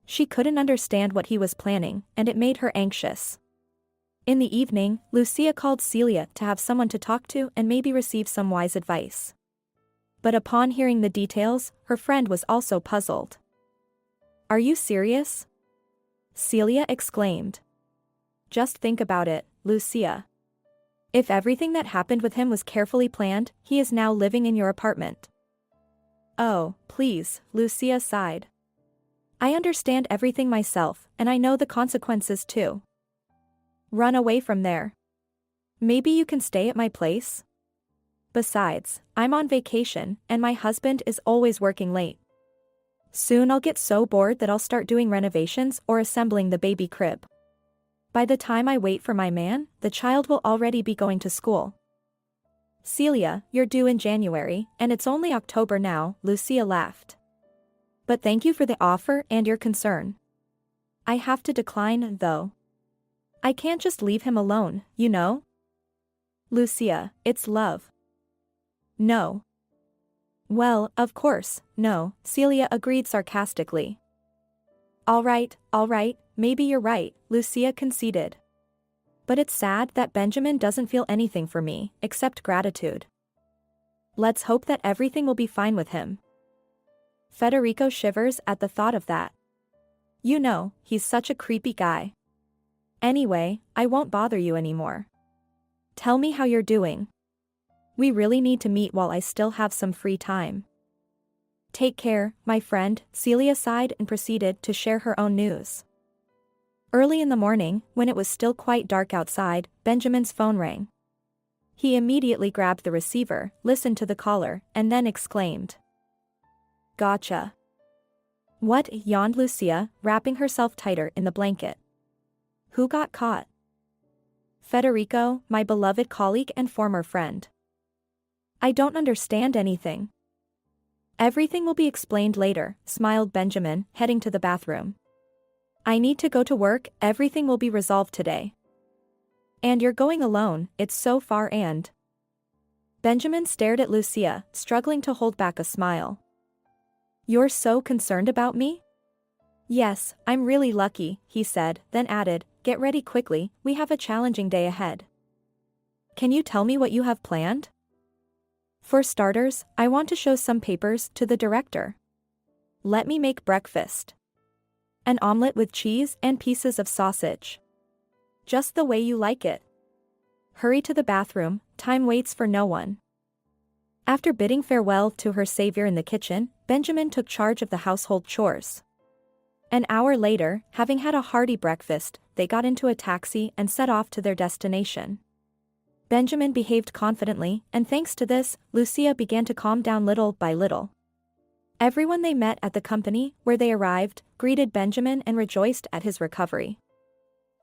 She couldn't understand what he was planning, and it made her anxious. In the evening, Lucia called Celia to have someone to talk to and maybe receive some wise advice. But upon hearing the details, her friend was also puzzled. Are you serious? Celia exclaimed. Just think about it, Lucia. If everything that happened with him was carefully planned, he is now living in your apartment. Oh, please, Lucia sighed. I understand everything myself, and I know the consequences too. Run away from there. Maybe you can stay at my place? Besides, I'm on vacation, and my husband is always working late. Soon I'll get so bored that I'll start doing renovations or assembling the baby crib. By the time I wait for my man, the child will already be going to school. Celia, you're due in January, and it's only October now, Lucia laughed. But thank you for the offer and your concern. I have to decline, though. I can't just leave him alone, you know? Lucia, it's love. No. Well, of course, no, Celia agreed sarcastically. All right, maybe you're right, Lucia conceded. But it's sad that Benjamin doesn't feel anything for me, except gratitude. Let's hope that everything will be fine with him. Federico shivers at the thought of that. You know, he's such a creepy guy. Anyway, I won't bother you anymore. Tell me how you're doing. We really need to meet while I still have some free time. Take care, my friend, Celia sighed and proceeded to share her own news. Early in the morning, when it was still quite dark outside, Benjamin's phone rang. He immediately grabbed the receiver, listened to the caller, and then exclaimed. Gotcha. What? Yawned Lucia, wrapping herself tighter in the blanket. Who got caught? Federico, my beloved colleague and former friend. I don't understand anything. Everything will be explained later, smiled Benjamin, heading to the bathroom. I need to go to work, everything will be resolved today. And you're going alone, it's so far and... Benjamin stared at Lucia, struggling to hold back a smile. You're so concerned about me? Yes, I'm really lucky, he said, then added, get ready quickly, we have a challenging day ahead. Can you tell me what you have planned? For starters, I want to show some papers to the director. Let me make breakfast. An omelette with cheese and pieces of sausage. Just the way you like it. Hurry to the bathroom, time waits for no one. After bidding farewell to her savior in the kitchen, Benjamin took charge of the household chores. An hour later, having had a hearty breakfast, they got into a taxi and set off to their destination. Benjamin behaved confidently, and thanks to this, Lucia began to calm down little by little. Everyone they met at the company, where they arrived, greeted Benjamin and rejoiced at his recovery.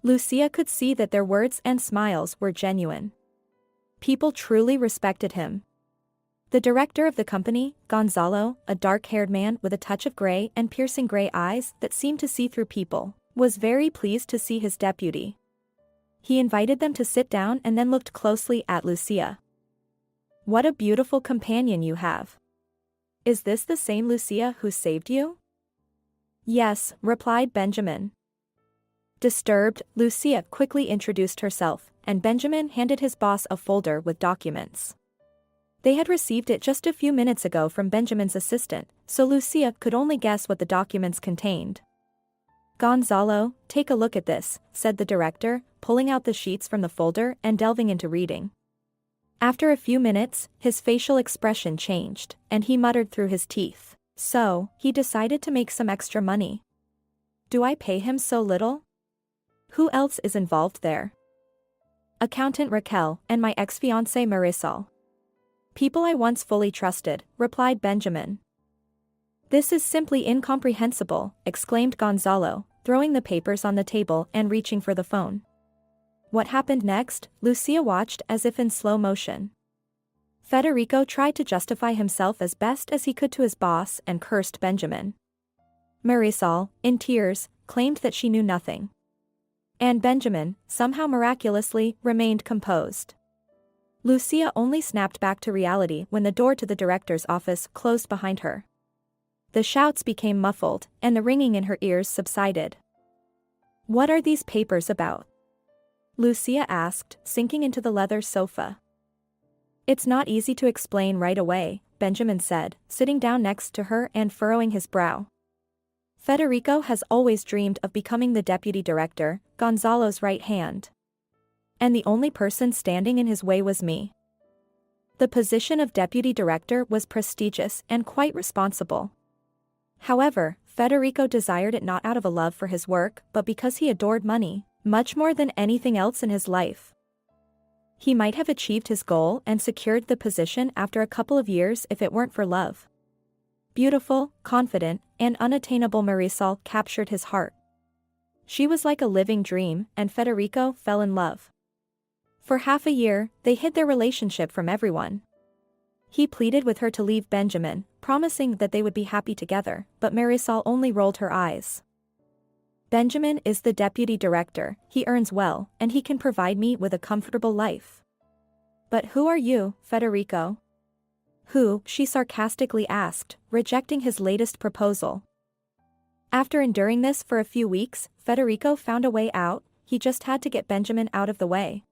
Lucia could see that their words and smiles were genuine. People truly respected him. The director of the company, Gonzalo, a dark-haired man with a touch of gray and piercing gray eyes that seemed to see through people, was very pleased to see his deputy. He invited them to sit down and then looked closely at Lucia. What a beautiful companion you have. Is this the same Lucia who saved you? Yes, replied Benjamin. Disturbed, Lucia quickly introduced herself, and Benjamin handed his boss a folder with documents. They had received it just a few minutes ago from Benjamin's assistant, so Lucia could only guess what the documents contained. Gonzalo, take a look at this, said the director, pulling out the sheets from the folder and delving into reading. After a few minutes, his facial expression changed, and he muttered through his teeth. So, he decided to make some extra money. Do I pay him so little? Who else is involved there? Accountant Raquel and my ex-fiancé Marisol. People I once fully trusted, replied Benjamin. This is simply incomprehensible, exclaimed Gonzalo, throwing the papers on the table and reaching for the phone. What happened next? Lucia watched as if in slow motion. Federico tried to justify himself as best as he could to his boss and cursed Benjamin. Marisol, in tears, claimed that she knew nothing. And Benjamin, somehow miraculously, remained composed. Lucia only snapped back to reality when the door to the director's office closed behind her. The shouts became muffled, and the ringing in her ears subsided. What are these papers about? Lucia asked, sinking into the leather sofa. It's not easy to explain right away, Benjamin said, sitting down next to her and furrowing his brow. Federico has always dreamed of becoming the deputy director, Gonzalo's right hand. And the only person standing in his way was me. The position of deputy director was prestigious and quite responsible. However, Federico desired it not out of a love for his work but because he adored money, much more than anything else in his life. He might have achieved his goal and secured the position after a couple of years if it weren't for love. Beautiful, confident, and unattainable Marisol captured his heart. She was like a living dream, and Federico fell in love. For half a year, they hid their relationship from everyone. He pleaded with her to leave Benjamin, promising that they would be happy together, but Marisol only rolled her eyes. Benjamin is the deputy director, he earns well, and he can provide me with a comfortable life. But who are you, Federico? Who, she sarcastically asked, rejecting his latest proposal. After enduring this for a few weeks, Federico found a way out. He just had to get Benjamin out of the way.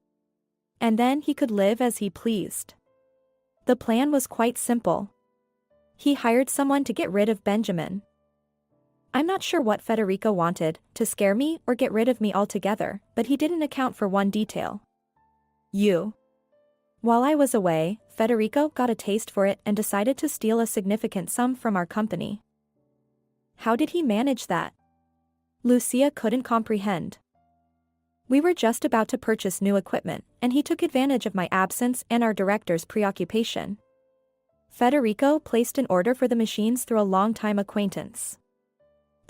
And then he could live as he pleased. The plan was quite simple. He hired someone to get rid of Benjamin. I'm not sure what Federico wanted, to scare me or get rid of me altogether, but he didn't account for one detail. You. While I was away, Federico got a taste for it and decided to steal a significant sum from our company. How did he manage that? Lucia couldn't comprehend. We were just about to purchase new equipment, and he took advantage of my absence and our director's preoccupation. Federico placed an order for the machines through a long-time acquaintance.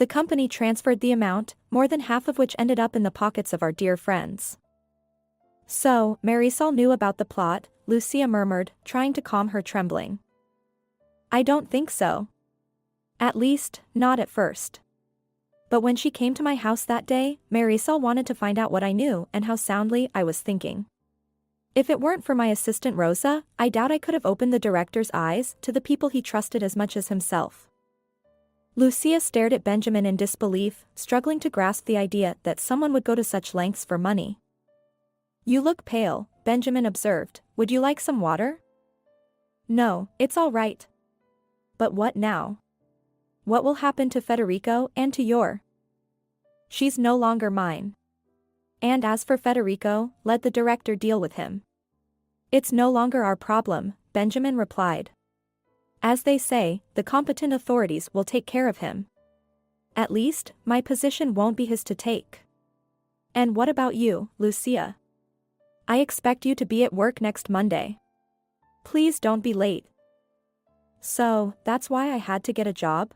The company transferred the amount, more than half of which ended up in the pockets of our dear friends. So, Marisol knew about the plot, Lucia murmured, trying to calm her trembling. I don't think so. At least, not at first. But when she came to my house that day, Marisol wanted to find out what I knew and how soundly I was thinking. If it weren't for my assistant Rosa, I doubt I could have opened the director's eyes to the people he trusted as much as himself. Lucia stared at Benjamin in disbelief, struggling to grasp the idea that someone would go to such lengths for money. You look pale, Benjamin observed. Would you like some water? No, it's all right. But what now? What will happen to Federico and to your? She's no longer mine. And as for Federico, let the director deal with him. It's no longer our problem, Benjamin replied. As they say, the competent authorities will take care of him. At least, my position won't be his to take. And what about you, Lucia? I expect you to be at work next Monday. Please don't be late. So, that's why I had to get a job?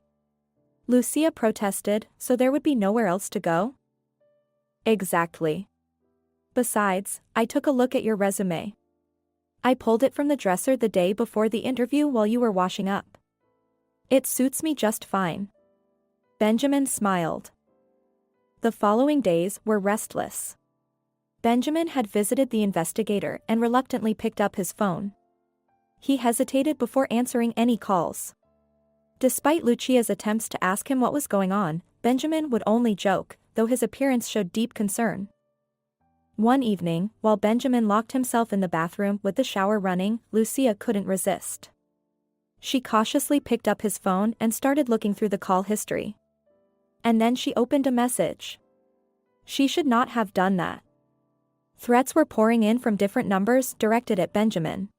Lucia protested, so there would be nowhere else to go? Exactly. Besides, I took a look at your resume. I pulled it from the dresser the day before the interview while you were washing up. It suits me just fine. Benjamin smiled. The following days were restless. Benjamin had visited the investigator and reluctantly picked up his phone. He hesitated before answering any calls. Despite Lucia's attempts to ask him what was going on, Benjamin would only joke, though his appearance showed deep concern. One evening, while Benjamin locked himself in the bathroom with the shower running, Lucia couldn't resist. She cautiously picked up his phone and started looking through the call history. And then she opened a message. She should not have done that. Threats were pouring in from different numbers directed at Benjamin.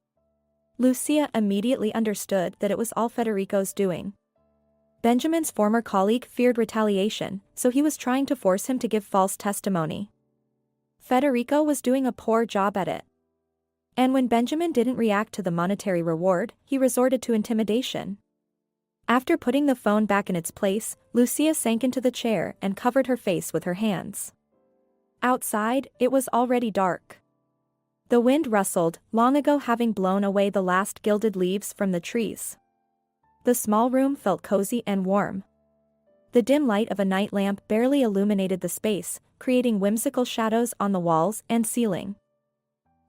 Lucia immediately understood that it was all Federico's doing. Benjamin's former colleague feared retaliation, so he was trying to force him to give false testimony. Federico was doing a poor job at it. And when Benjamin didn't react to the monetary reward, he resorted to intimidation. After putting the phone back in its place, Lucia sank into the chair and covered her face with her hands. Outside, it was already dark. The wind rustled, long ago having blown away the last gilded leaves from the trees. The small room felt cozy and warm. The dim light of a night lamp barely illuminated the space, creating whimsical shadows on the walls and ceiling.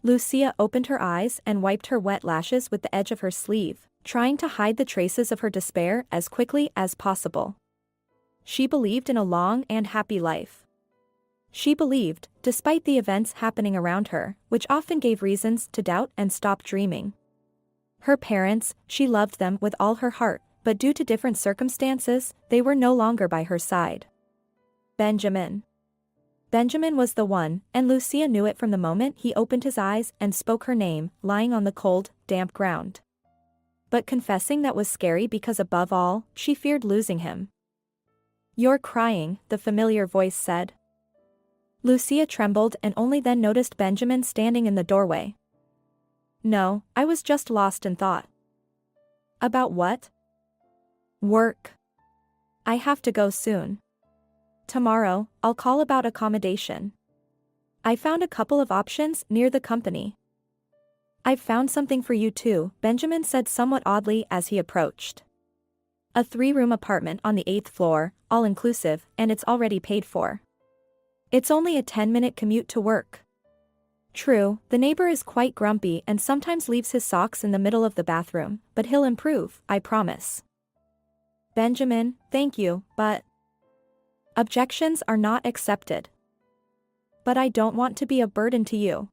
Lucia opened her eyes and wiped her wet lashes with the edge of her sleeve, trying to hide the traces of her despair as quickly as possible. She believed in a long and happy life. She believed, despite the events happening around her, which often gave reasons to doubt and stop dreaming. Her parents, she loved them with all her heart, but due to different circumstances, they were no longer by her side. Benjamin. Benjamin was the one, and Lucia knew it from the moment he opened his eyes and spoke her name, lying on the cold, damp ground. But confessing that was scary because above all, she feared losing him. "You're crying," the familiar voice said. Lucia trembled and only then noticed Benjamin standing in the doorway. "No, I was just lost in thought." "About what?" "Work. I have to go soon. Tomorrow, I'll call about accommodation. I found a couple of options near the company." "I've found something for you too," Benjamin said somewhat oddly as he approached. "A 3-room apartment on the 8th floor, all-inclusive, and it's already paid for. It's only a 10-minute commute to work." True, the neighbor is quite grumpy and sometimes leaves his socks in the middle of the bathroom, but he'll improve, I promise. "Benjamin, thank you, but..." "Objections are not accepted." "But I don't want to be a burden to you."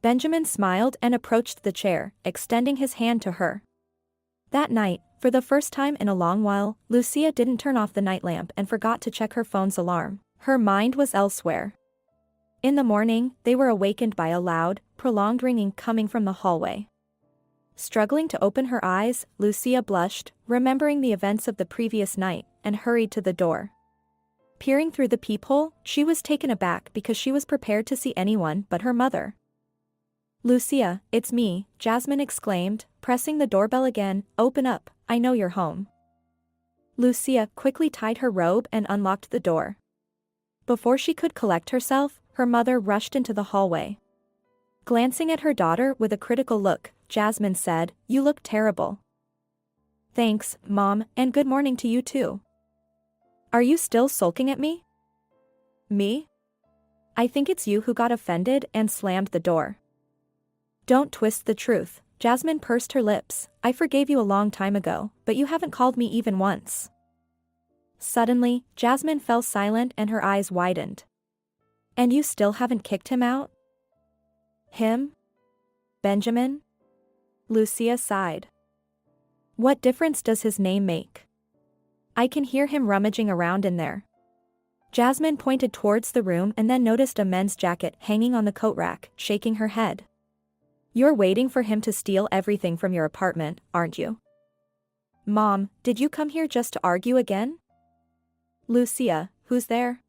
Benjamin smiled and approached the chair, extending his hand to her. That night, for the first time in a long while, Lucia didn't turn off the night lamp and forgot to check her phone's alarm. Her mind was elsewhere. In the morning, they were awakened by a loud, prolonged ringing coming from the hallway. Struggling to open her eyes, Lucia blushed, remembering the events of the previous night, and hurried to the door. Peering through the peephole, she was taken aback because she was prepared to see anyone but her mother. "Lucia, it's me," Jasmine exclaimed, pressing the doorbell again. "Open up, I know you're home." Lucia quickly tied her robe and unlocked the door. Before she could collect herself, her mother rushed into the hallway. Glancing at her daughter with a critical look, Jasmine said, "You look terrible." "Thanks, Mom, and good morning to you too." "Are you still sulking at me?" "Me? I think it's you who got offended and slammed the door." "Don't twist the truth," Jasmine pursed her lips. "I forgave you a long time ago, but you haven't called me even once." Suddenly, Jasmine fell silent and her eyes widened. "And you still haven't kicked him out?" "Him? Benjamin?" Lucia sighed. "What difference does his name make? I can hear him rummaging around in there." Jasmine pointed towards the room and then noticed a men's jacket hanging on the coat rack, shaking her head. "You're waiting for him to steal everything from your apartment, aren't you?" "Mom, did you come here just to argue again?" "Lucia, who's there?"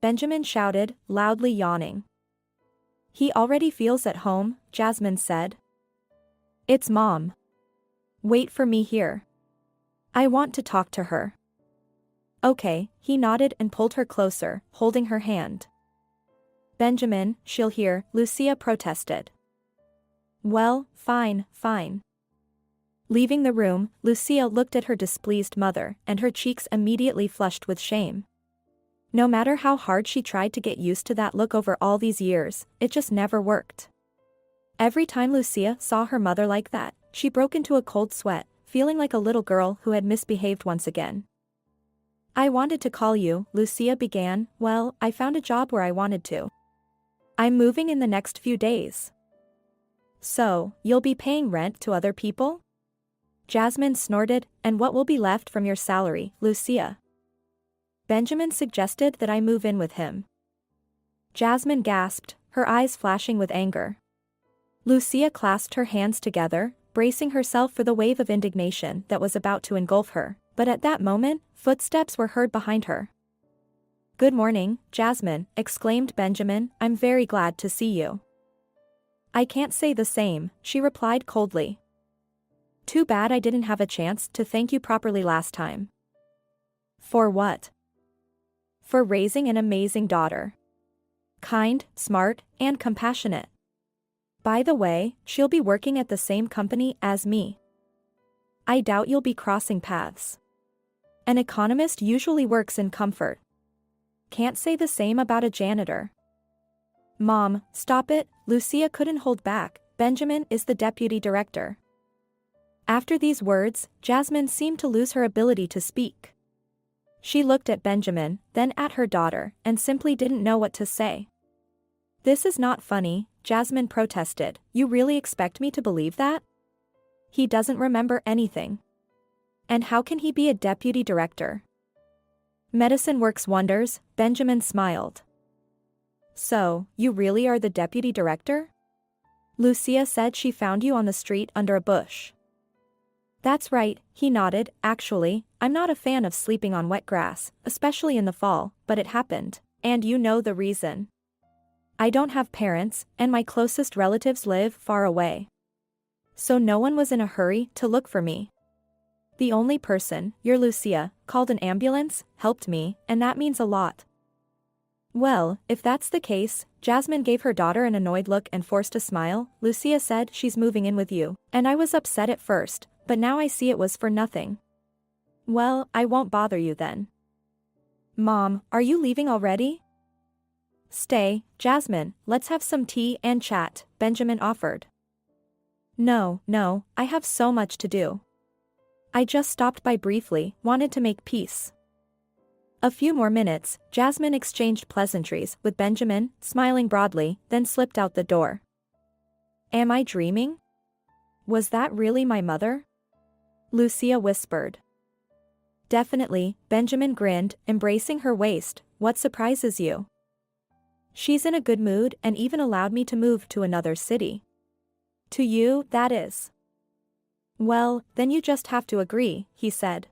Benjamin shouted, loudly yawning. "He already feels at home," Jasmine said. "It's Mom. Wait for me here. I want to talk to her." "Okay," he nodded and pulled her closer, holding her hand. "Benjamin, she'll hear," Lucia protested. "Well, fine, fine." Leaving the room, Lucia looked at her displeased mother, and her cheeks immediately flushed with shame. No matter how hard she tried to get used to that look over all these years, it just never worked. Every time Lucia saw her mother like that, she broke into a cold sweat, feeling like a little girl who had misbehaved once again. "I wanted to call you," Lucia began. "Well, I found a job where I wanted to. I'm moving in the next few days." "So, you'll be paying rent to other people?" Jasmine snorted. "And what will be left from your salary, Lucia?" "Benjamin suggested that I move in with him." Jasmine gasped, her eyes flashing with anger. Lucia clasped her hands together, bracing herself for the wave of indignation that was about to engulf her, but at that moment, footsteps were heard behind her. "Good morning, Jasmine," exclaimed Benjamin. "I'm very glad to see you." "I can't say the same," she replied coldly. "Too bad I didn't have a chance to thank you properly last time." "For what?" "For raising an amazing daughter. Kind, smart, and compassionate. By the way, she'll be working at the same company as me. I doubt you'll be crossing paths. An economist usually works in comfort. Can't say the same about a janitor." "Mom, stop it," Lucia couldn't hold back. "Benjamin is the deputy director." After these words, Jasmine seemed to lose her ability to speak. She looked at Benjamin, then at her daughter, and simply didn't know what to say. "This is not funny," Jasmine protested. "You really expect me to believe that? He doesn't remember anything. And how can he be a deputy director?" "Medicine works wonders," Benjamin smiled. "So, you really are the deputy director?" Lucia said she found you on the street under a bush. "That's right," he nodded. "Actually, I'm not a fan of sleeping on wet grass, especially in the fall, but it happened, and you know the reason. I don't have parents, and my closest relatives live far away. So no one was in a hurry to look for me. The only person, your Lucia, called an ambulance, helped me, and that means a lot." "Well, if that's the case," Jasmine gave her daughter an annoyed look and forced a smile. "Lucia said she's moving in with you, and I was upset at first, but now I see it was for nothing." "Well, I won't bother you then." "Mom, are you leaving already?" "Stay, Jasmine, let's have some tea and chat," Benjamin offered. No, I have so much to do. I just stopped by briefly, wanted to make peace." A few more minutes, Jasmine exchanged pleasantries with Benjamin, smiling broadly, then slipped out the door. "Am I dreaming? Was that really my mother?" Lucia whispered. "Definitely," Benjamin grinned, embracing her waist. "What surprises you?" "She's in a good mood and even allowed me to move to another city." "To you, that is." "Well, then you just have to agree," he said.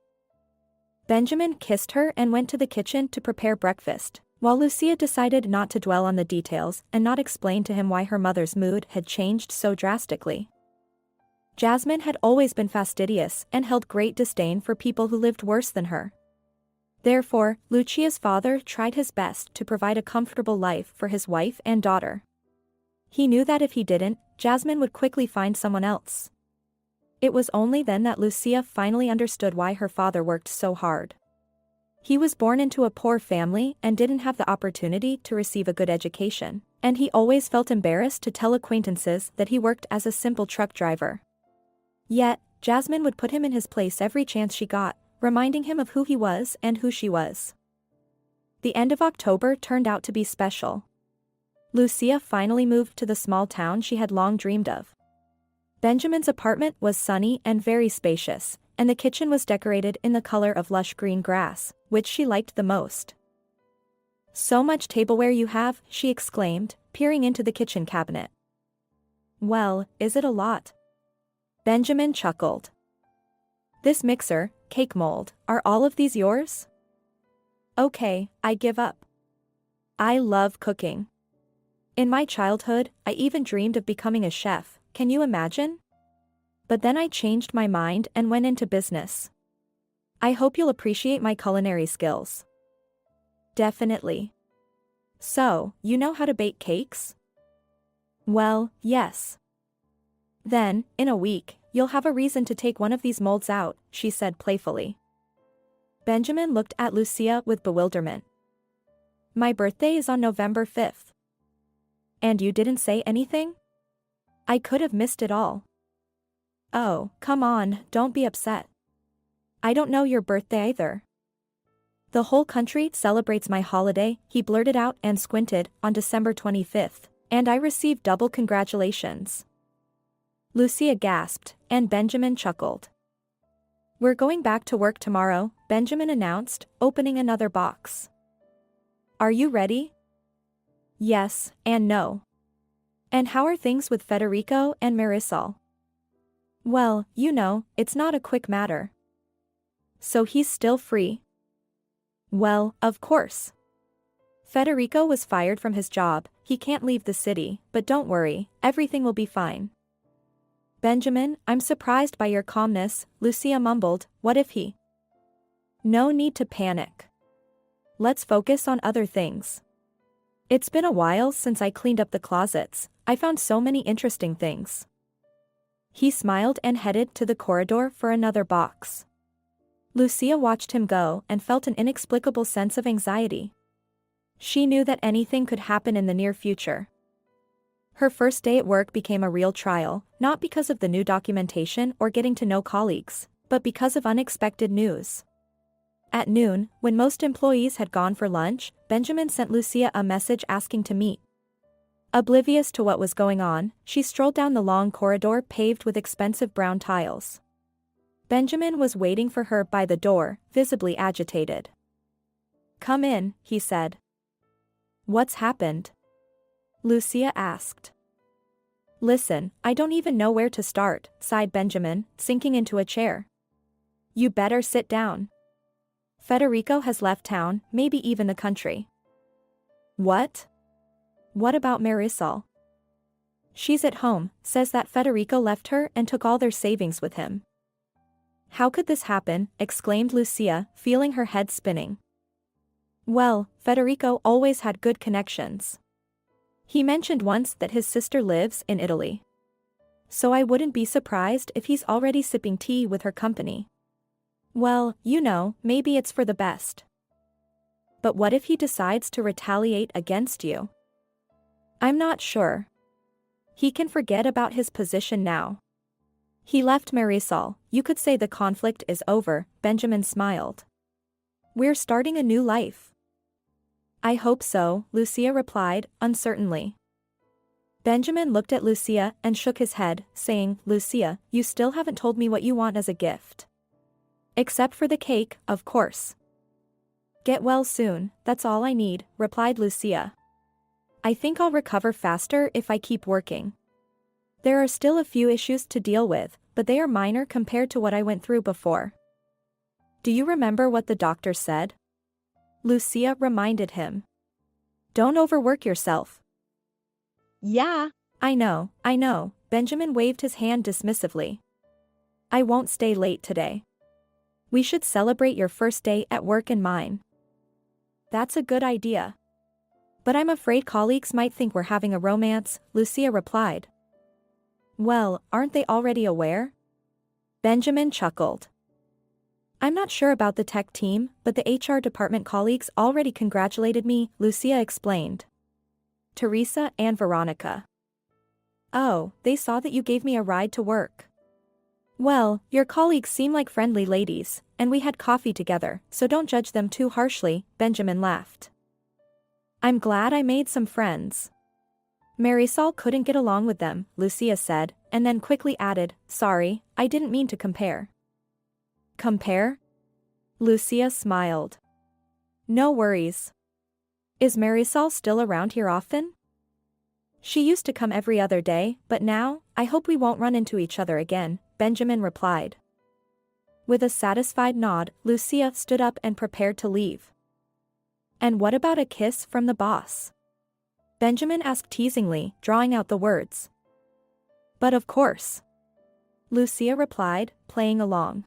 Benjamin kissed her and went to the kitchen to prepare breakfast, while Lucia decided not to dwell on the details and not explain to him why her mother's mood had changed so drastically. Jasmine had always been fastidious and held great disdain for people who lived worse than her. Therefore, Lucia's father tried his best to provide a comfortable life for his wife and daughter. He knew that if he didn't, Jasmine would quickly find someone else. It was only then that Lucia finally understood why her father worked so hard. He was born into a poor family and didn't have the opportunity to receive a good education, and he always felt embarrassed to tell acquaintances that he worked as a simple truck driver. Yet, Jasmine would put him in his place every chance she got, reminding him of who he was and who she was. The end of October turned out to be special. Lucia finally moved to the small town she had long dreamed of. Benjamin's apartment was sunny and very spacious, and the kitchen was decorated in the color of lush green grass, which she liked the most. "So much tableware you have," she exclaimed, peering into the kitchen cabinet. "Well, is it a lot?" Benjamin chuckled. "This mixer, cake mold, are all of these yours?" "Okay, I give up. I love cooking. In my childhood, I even dreamed of becoming a chef, can you imagine? But then I changed my mind and went into business. I hope you'll appreciate my culinary skills." "Definitely. So, you know how to bake cakes?" "Well, yes." "Then, in a week, you'll have a reason to take one of these molds out," she said playfully. Benjamin looked at Lucia with bewilderment. "My birthday is on November 5th. And you didn't say anything? I could have missed it all." "Oh, come on, don't be upset. I don't know your birthday either." "The whole country celebrates my holiday," he blurted out and squinted, "on December 25th, and I received double congratulations." Lucia gasped, and Benjamin chuckled. "We're going back to work tomorrow," Benjamin announced, opening another box. "Are you ready?" "Yes, and no. And how are things with Federico and Marisol? Well, it's not a quick matter. So he's still free? Well, of course. Federico was fired from his job, he can't leave the city, but don't worry, everything will be fine. Benjamin, I'm surprised by your calmness, Lucia mumbled, what if he? No need to panic. Let's focus on other things. It's been a while since I cleaned up the closets, I found so many interesting things. He smiled and headed to the corridor for another box. Lucia watched him go and felt an inexplicable sense of anxiety. She knew that anything could happen in the near future. Her first day at work became a real trial, not because of the new documentation or getting to know colleagues, but because of unexpected news. At noon, when most employees had gone for lunch, Benjamin sent Lucia a message asking to meet. Oblivious to what was going on, she strolled down the long corridor paved with expensive brown tiles. Benjamin was waiting for her by the door, visibly agitated. Come in, he said. What's happened? Lucia asked. Listen, I don't even know where to start, sighed Benjamin, sinking into a chair. You better sit down. Federico has left town, maybe even the country. What? What about Marisol? She's at home, says that Federico left her and took all their savings with him. How could this happen? Exclaimed Lucia, feeling her head spinning. Well, Federico always had good connections. He mentioned once that his sister lives in Italy. So I wouldn't be surprised if he's already sipping tea with her company. Well, maybe it's for the best. But what if he decides to retaliate against you? I'm not sure. He can forget about his position now. He left Marisol, you could say the conflict is over, Benjamin smiled. We're starting a new life. I hope so, Lucia replied, uncertainly. Benjamin looked at Lucia and shook his head, saying, Lucia, you still haven't told me what you want as a gift. Except for the cake, of course. Get well soon, that's all I need, replied Lucia. I think I'll recover faster if I keep working. There are still a few issues to deal with, but they are minor compared to what I went through before. Do you remember what the doctor said? Lucia reminded him. Don't overwork yourself. Yeah. I know, Benjamin waved his hand dismissively. I won't stay late today. We should celebrate your first day at work and mine. That's a good idea. But I'm afraid colleagues might think we're having a romance, Lucia replied. Well, aren't they already aware? Benjamin chuckled. I'm not sure about the tech team, but the HR department colleagues already congratulated me, Lucia explained. Teresa and Veronica. Oh, they saw that you gave me a ride to work. Well, your colleagues seem like friendly ladies, and we had coffee together, so don't judge them too harshly, Benjamin laughed. I'm glad I made some friends. Marisol couldn't get along with them, Lucia said, and then quickly added, sorry, I didn't mean to compare. Compare? Lucia smiled. No worries. Is Marisol still around here often? She used to come every other day, but now, I hope we won't run into each other again, Benjamin replied. With a satisfied nod, Lucia stood up and prepared to leave. And what about a kiss from the boss? Benjamin asked teasingly, drawing out the words. But of course. Lucia replied, playing along.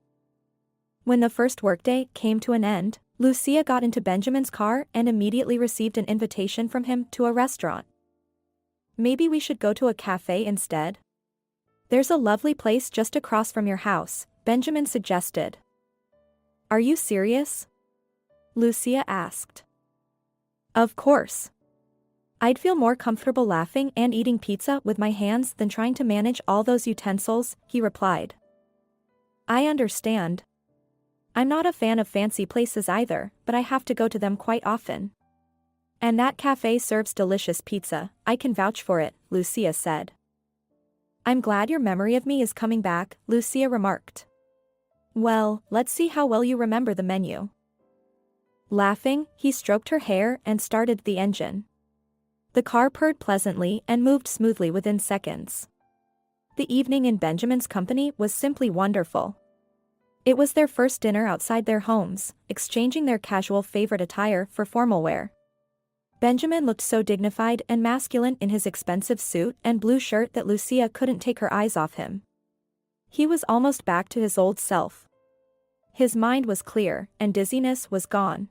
When the first workday came to an end, Lucia got into Benjamin's car and immediately received an invitation from him to a restaurant. Maybe we should go to a cafe instead? There's a lovely place just across from your house, Benjamin suggested. Are you serious? Lucia asked. Of course. I'd feel more comfortable laughing and eating pizza with my hands than trying to manage all those utensils, he replied. I understand. I'm not a fan of fancy places either, but I have to go to them quite often. And that cafe serves delicious pizza, I can vouch for it, Lucia said. I'm glad your memory of me is coming back, Lucia remarked. Well, let's see how well you remember the menu. Laughing, he stroked her hair and started the engine. The car purred pleasantly and moved smoothly within seconds. The evening in Benjamin's company was simply wonderful. It was their first dinner outside their homes, exchanging their casual favorite attire for formal wear. Benjamin looked so dignified and masculine in his expensive suit and blue shirt that Lucia couldn't take her eyes off him. He was almost back to his old self. His mind was clear, and dizziness was gone.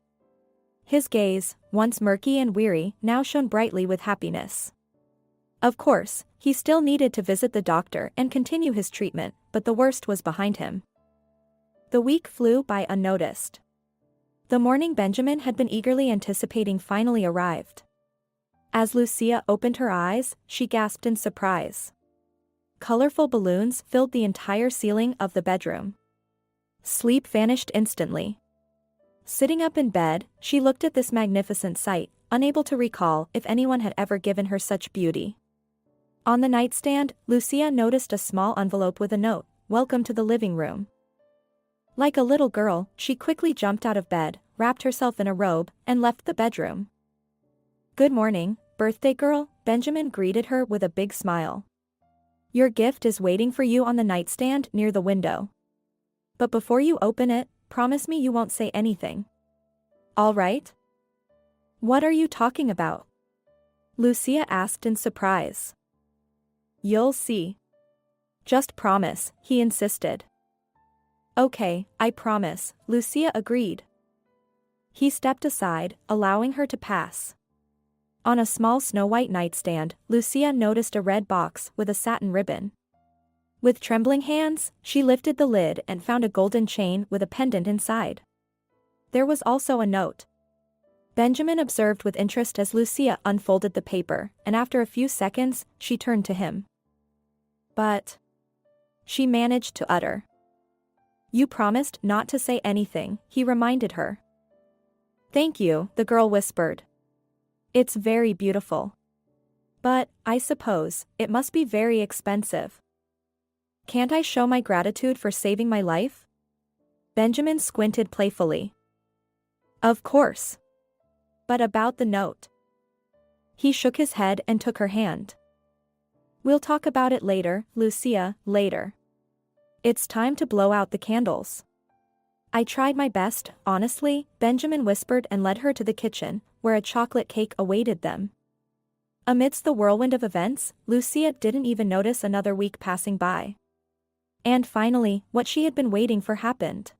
His gaze, once murky and weary, now shone brightly with happiness. Of course, he still needed to visit the doctor and continue his treatment, but the worst was behind him. The week flew by unnoticed. The morning Benjamin had been eagerly anticipating finally arrived. As Lucia opened her eyes, she gasped in surprise. Colorful balloons filled the entire ceiling of the bedroom. Sleep vanished instantly. Sitting up in bed, she looked at this magnificent sight, unable to recall if anyone had ever given her such beauty. On the nightstand, Lucia noticed a small envelope with a note, "Welcome to the living room." Like a little girl, she quickly jumped out of bed, wrapped herself in a robe, and left the bedroom. "Good morning, birthday girl," Benjamin greeted her with a big smile. "Your gift is waiting for you on the nightstand near the window. But before you open it, promise me you won't say anything. All right?" "What are you talking about?" Lucia asked in surprise. "You'll see. Just promise," he insisted. "Okay, I promise," Lucia agreed. He stepped aside, allowing her to pass. On a small snow-white nightstand, Lucia noticed a red box with a satin ribbon. With trembling hands, she lifted the lid and found a golden chain with a pendant inside. There was also a note. Benjamin observed with interest as Lucia unfolded the paper, and after a few seconds, she turned to him. "But," she managed to utter. "You promised not to say anything," he reminded her. "Thank you," the girl whispered. "It's very beautiful. But, I suppose, it must be very expensive. Can't I show my gratitude for saving my life?" Benjamin squinted playfully. "Of course. But about the note." He shook his head and took her hand. "We'll talk about it later, Lucia, later. It's time to blow out the candles." "I tried my best, honestly," Benjamin whispered and led her to the kitchen, where a chocolate cake awaited them. Amidst the whirlwind of events, Lucia didn't even notice another week passing by. And finally, what she had been waiting for happened.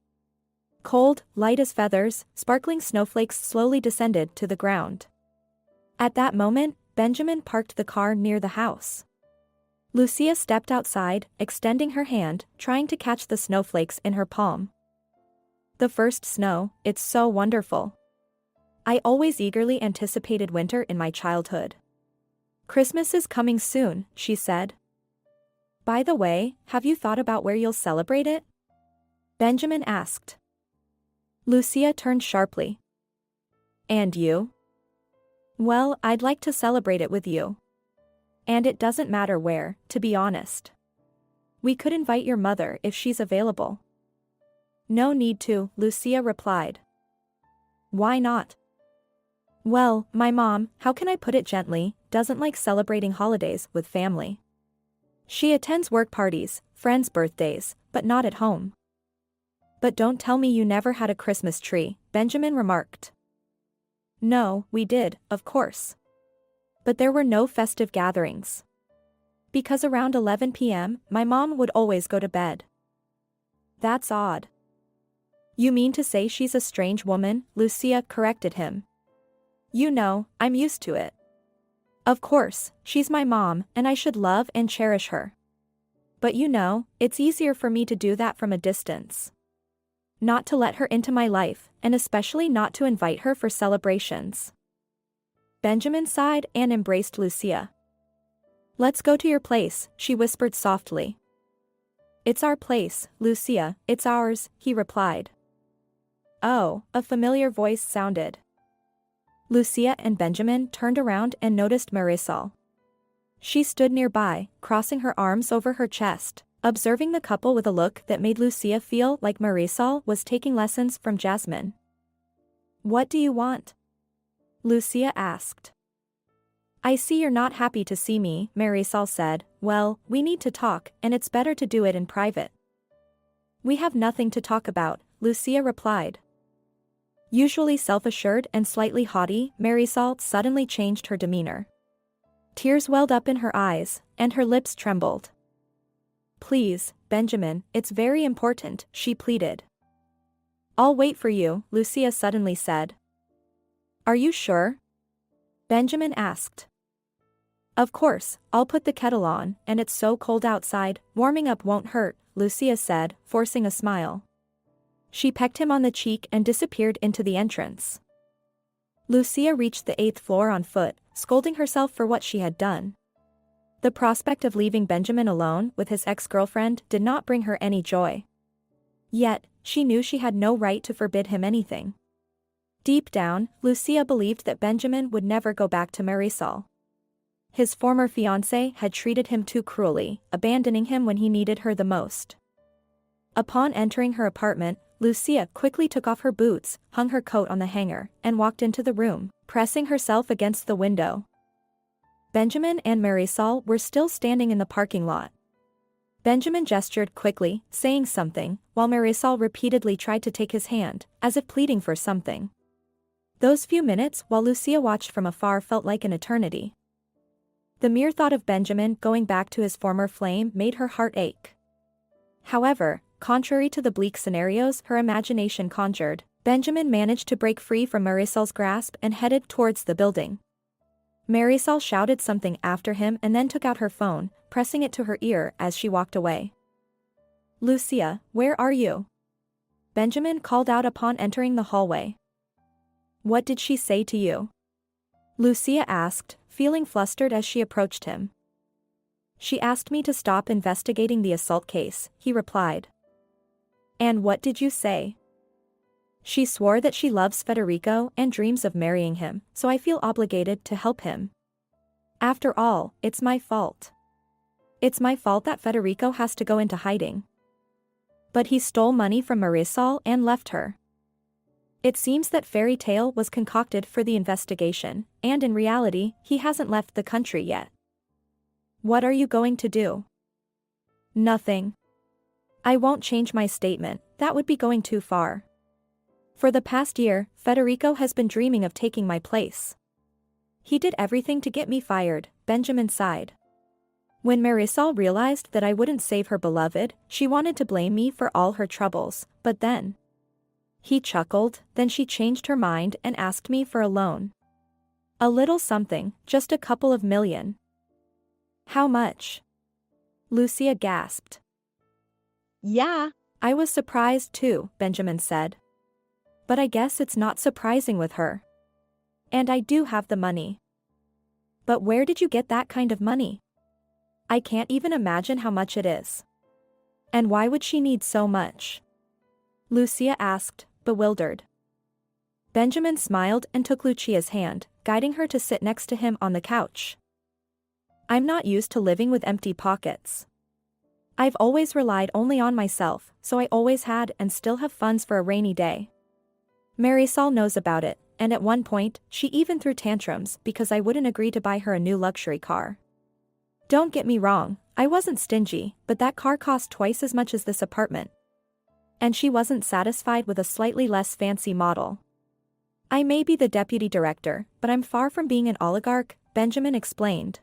Cold, light as feathers, sparkling snowflakes slowly descended to the ground. At that moment, Benjamin parked the car near the house. Lucia stepped outside, extending her hand, trying to catch the snowflakes in her palm. "The first snow, it's so wonderful. I always eagerly anticipated winter in my childhood. Christmas is coming soon," she said. "By the way, have you thought about where you'll celebrate it?" Benjamin asked. Lucia turned sharply. "And you?" "Well, I'd like to celebrate it with you. And it doesn't matter where, to be honest. We could invite your mother if she's available." "No need to," Lucia replied. "Why not?" "Well, my mom, how can I put it gently, doesn't like celebrating holidays with family. She attends work parties, friends' birthdays, but not at home." "But don't tell me you never had a Christmas tree," Benjamin remarked. "No, we did, of course. But there were no festive gatherings. Because around 11 p.m., my mom would always go to bed." "That's odd." "You mean to say she's a strange woman?" Lucia corrected him. "You know, I'm used to it. Of course, she's my mom, and I should love and cherish her. But you know, it's easier for me to do that from a distance. Not to let her into my life, and especially not to invite her for celebrations." Benjamin sighed and embraced Lucia. "Let's go to your place," she whispered softly. "It's our place, Lucia, it's ours," he replied. Oh, a familiar voice sounded. Lucia and Benjamin turned around and noticed Marisol. She stood nearby, crossing her arms over her chest, observing the couple with a look that made Lucia feel like Marisol was taking lessons from Jasmine. "What do you want?" Lucia asked. I see you're not happy to see me, Marisol said. Well, we need to talk, and it's better to do it in private. We have nothing to talk about, Lucia replied. Usually self-assured and slightly haughty, Marisol suddenly changed her demeanor. Tears welled up in her eyes, and her lips trembled. Please, Benjamin, it's very important, she pleaded. I'll wait for you, Lucia suddenly said. Are you sure? Benjamin asked. Of course, I'll put the kettle on, and it's so cold outside, warming up won't hurt, Lucia said, forcing a smile. She pecked him on the cheek and disappeared into the entrance. Lucia reached the 8th floor on foot, scolding herself for what she had done. The prospect of leaving Benjamin alone with his ex-girlfriend did not bring her any joy. Yet, she knew she had no right to forbid him anything. Deep down, Lucia believed that Benjamin would never go back to Marisol. His former fiancée had treated him too cruelly, abandoning him when he needed her the most. Upon entering her apartment, Lucia quickly took off her boots, hung her coat on the hanger, and walked into the room, pressing herself against the window. Benjamin and Marisol were still standing in the parking lot. Benjamin gestured quickly, saying something, while Marisol repeatedly tried to take his hand, as if pleading for something. Those few minutes while Lucia watched from afar felt like an eternity. The mere thought of Benjamin going back to his former flame made her heart ache. However, contrary to the bleak scenarios her imagination conjured, Benjamin managed to break free from Marisol's grasp and headed towards the building. Marisol shouted something after him and then took out her phone, pressing it to her ear as she walked away. Lucia, where are you? Benjamin called out upon entering the hallway. What did she say to you? Lucia asked, feeling flustered as she approached him. She asked me to stop investigating the assault case, he replied. And what did you say? She swore that she loves Federico and dreams of marrying him, so I feel obligated to help him. After all, it's my fault. It's my fault that Federico has to go into hiding. But he stole money from Marisol and left her. It seems that fairy tale was concocted for the investigation, and in reality, he hasn't left the country yet. What are you going to do? Nothing. I won't change my statement, that would be going too far. For the past year, Federico has been dreaming of taking my place. He did everything to get me fired, Benjamin sighed. When Marisol realized that I wouldn't save her beloved, she wanted to blame me for all her troubles, but then... He chuckled, then she changed her mind and asked me for a loan. A little something, just a couple of million. How much? Lucia gasped. Yeah. I was surprised too, Benjamin said. But I guess it's not surprising with her. And I do have the money. But where did you get that kind of money? I can't even imagine how much it is. And why would she need so much? Lucia asked, bewildered. Benjamin smiled and took Lucia's hand, guiding her to sit next to him on the couch. I'm not used to living with empty pockets. I've always relied only on myself, so I always had and still have funds for a rainy day. Marisol knows about it, and at one point, she even threw tantrums because I wouldn't agree to buy her a new luxury car. Don't get me wrong, I wasn't stingy, but that car cost twice as much as this apartment. And she wasn't satisfied with a slightly less fancy model. I may be the deputy director, but I'm far from being an oligarch, Benjamin explained.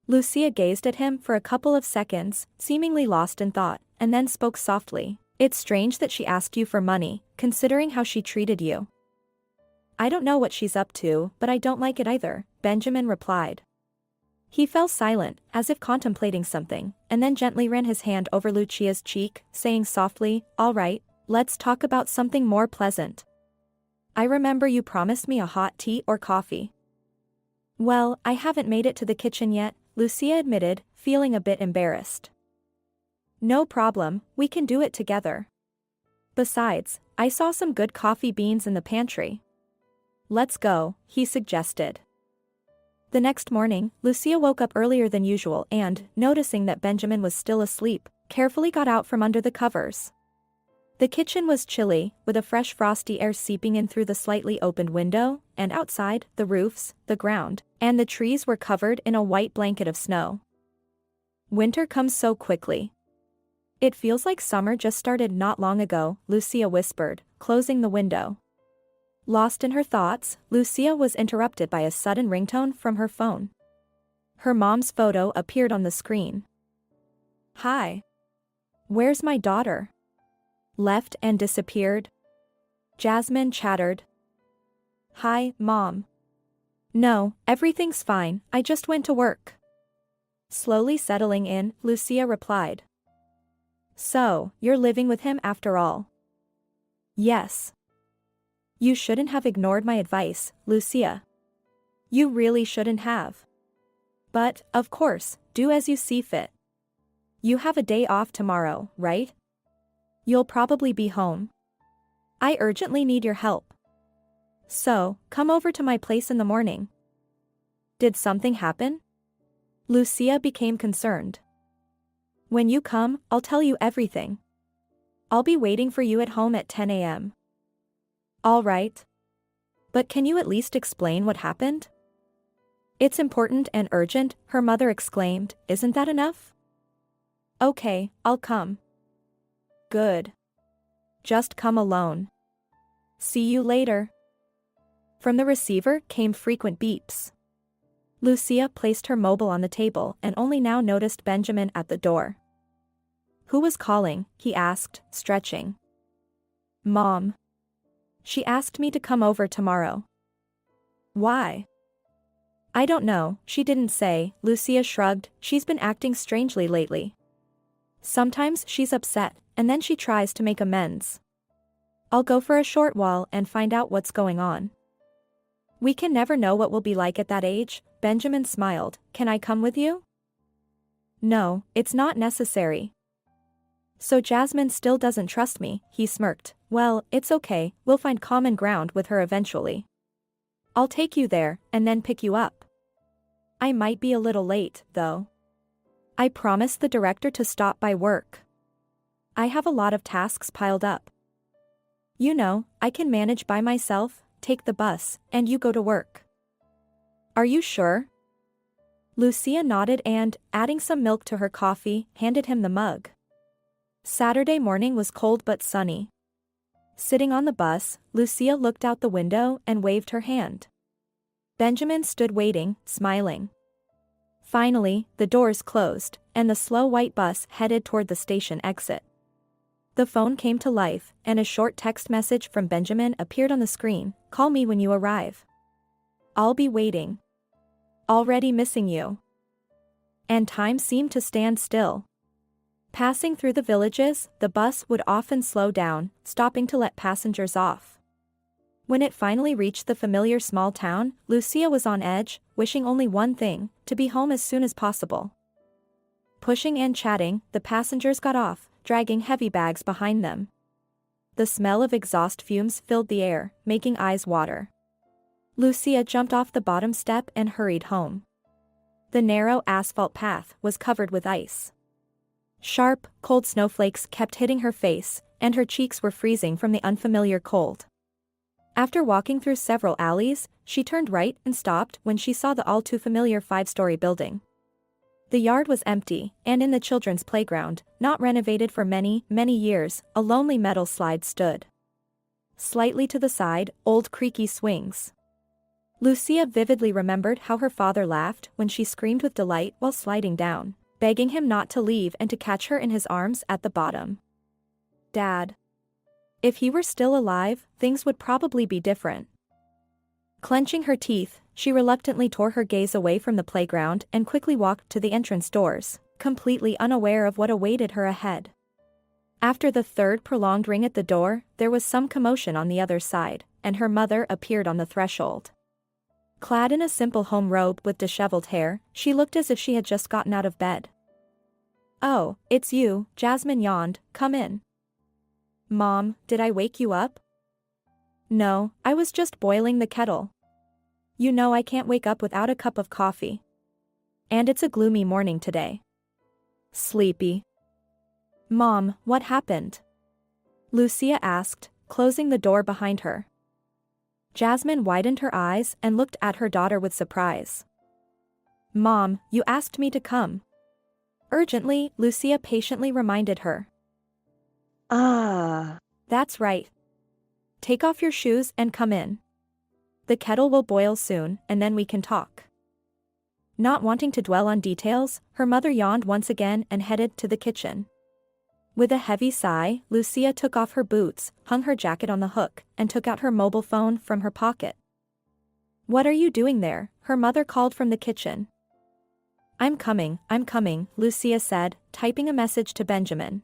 Lucia gazed at him for a couple of seconds, seemingly lost in thought, and then spoke softly. It's strange that she asked you for money, considering how she treated you. I don't know what she's up to, but I don't like it either, Benjamin replied. He fell silent, as if contemplating something, and then gently ran his hand over Lucia's cheek, saying softly, all right, let's talk about something more pleasant. I remember you promised me a hot tea or coffee. Well, I haven't made it to the kitchen yet, Lucia admitted, feeling a bit embarrassed. No problem, we can do it together. Besides, I saw some good coffee beans in the pantry. Let's go, he suggested. The next morning, Lucia woke up earlier than usual and, noticing that Benjamin was still asleep, carefully got out from under the covers. The kitchen was chilly, with a fresh frosty air seeping in through the slightly opened window, and outside, the roofs, the ground, and the trees were covered in a white blanket of snow. Winter comes so quickly. It feels like summer just started not long ago, Lucia whispered, closing the window. Lost in her thoughts, Lucia was interrupted by a sudden ringtone from her phone. Her mom's photo appeared on the screen. "Hi. Where's my daughter? Left and disappeared?" Jasmine chattered. "Hi, Mom. No, everything's fine, I just went to work." Slowly settling in, Lucia replied. "So, you're living with him after all?" "Yes." "You shouldn't have ignored my advice, Lucia. You really shouldn't have. But, of course, do as you see fit. You have a day off tomorrow, right? You'll probably be home. I urgently need your help. So, come over to my place in the morning." "Did something happen?" Lucia became concerned. "When you come, I'll tell you everything. I'll be waiting for you at home at 10 a.m. "All right. But can you at least explain what happened?" "It's important and urgent," her mother exclaimed. "Isn't that enough?" "Okay, I'll come." "Good. Just come alone. See you later." From the receiver came frequent beeps. Lucia placed her mobile on the table and only now noticed Benjamin at the door. "Who was calling?" he asked, stretching. "Mom. She asked me to come over tomorrow." "Why?" "I don't know, she didn't say," Lucia shrugged. "She's been acting strangely lately. Sometimes she's upset, and then she tries to make amends. I'll go for a short while and find out what's going on." "We can never know what we'll be like at that age," Benjamin smiled. "Can I come with you?" "No, it's not necessary." "So Jasmine still doesn't trust me," he smirked. "Well, it's okay, we'll find common ground with her eventually. I'll take you there, and then pick you up. I might be a little late, though. I promised the director to stop by work. I have a lot of tasks piled up. You know, I can manage by myself, take the bus, and you go to work." "Are you sure?" Lucia nodded and, adding some milk to her coffee, handed him the mug. Saturday morning was cold but sunny. Sitting on the bus, Lucia looked out the window and waved her hand. Benjamin stood waiting, smiling. Finally, the doors closed, and the slow white bus headed toward the station exit. The phone came to life, and a short text message from Benjamin appeared on the screen. "Call me when you arrive. I'll be waiting. Already missing you." And time seemed to stand still. Passing through the villages, the bus would often slow down, stopping to let passengers off. When it finally reached the familiar small town, Lucia was on edge, wishing only one thing, to be home as soon as possible. Pushing and chatting, the passengers got off, dragging heavy bags behind them. The smell of exhaust fumes filled the air, making eyes water. Lucia jumped off the bottom step and hurried home. The narrow asphalt path was covered with ice. Sharp, cold snowflakes kept hitting her face, and her cheeks were freezing from the unfamiliar cold. After walking through several alleys, she turned right and stopped when she saw the all-too-familiar 5-story building. The yard was empty, and in the children's playground, not renovated for many, many years, a lonely metal slide stood. Slightly to the side, old creaky swings. Lucia vividly remembered how her father laughed when she screamed with delight while sliding down, begging him not to leave and to catch her in his arms at the bottom. Dad. If he were still alive, things would probably be different. Clenching her teeth, she reluctantly tore her gaze away from the playground and quickly walked to the entrance doors, completely unaware of what awaited her ahead. After the third prolonged ring at the door, there was some commotion on the other side, and her mother appeared on the threshold. Clad in a simple home robe with disheveled hair, she looked as if she had just gotten out of bed. "Oh, it's you," Jasmine yawned. "Come in." "Mom, did I wake you up?" "No, I was just boiling the kettle. You know I can't wake up without a cup of coffee. And it's a gloomy morning today." "Sleepy." "Mom, what happened?" Lucia asked, closing the door behind her. Jasmine widened her eyes and looked at her daughter with surprise. Mom, you asked me to come. Urgently, Lucia patiently reminded her. That's right. Take off your shoes and come in. The kettle will boil soon, and then we can talk. Not wanting to dwell on details, her mother yawned once again and headed to the kitchen. With a heavy sigh, Lucia took off her boots, hung her jacket on the hook, and took out her mobile phone from her pocket. What are you doing there? Her mother called from the kitchen. I'm coming, Lucia said, typing a message to Benjamin.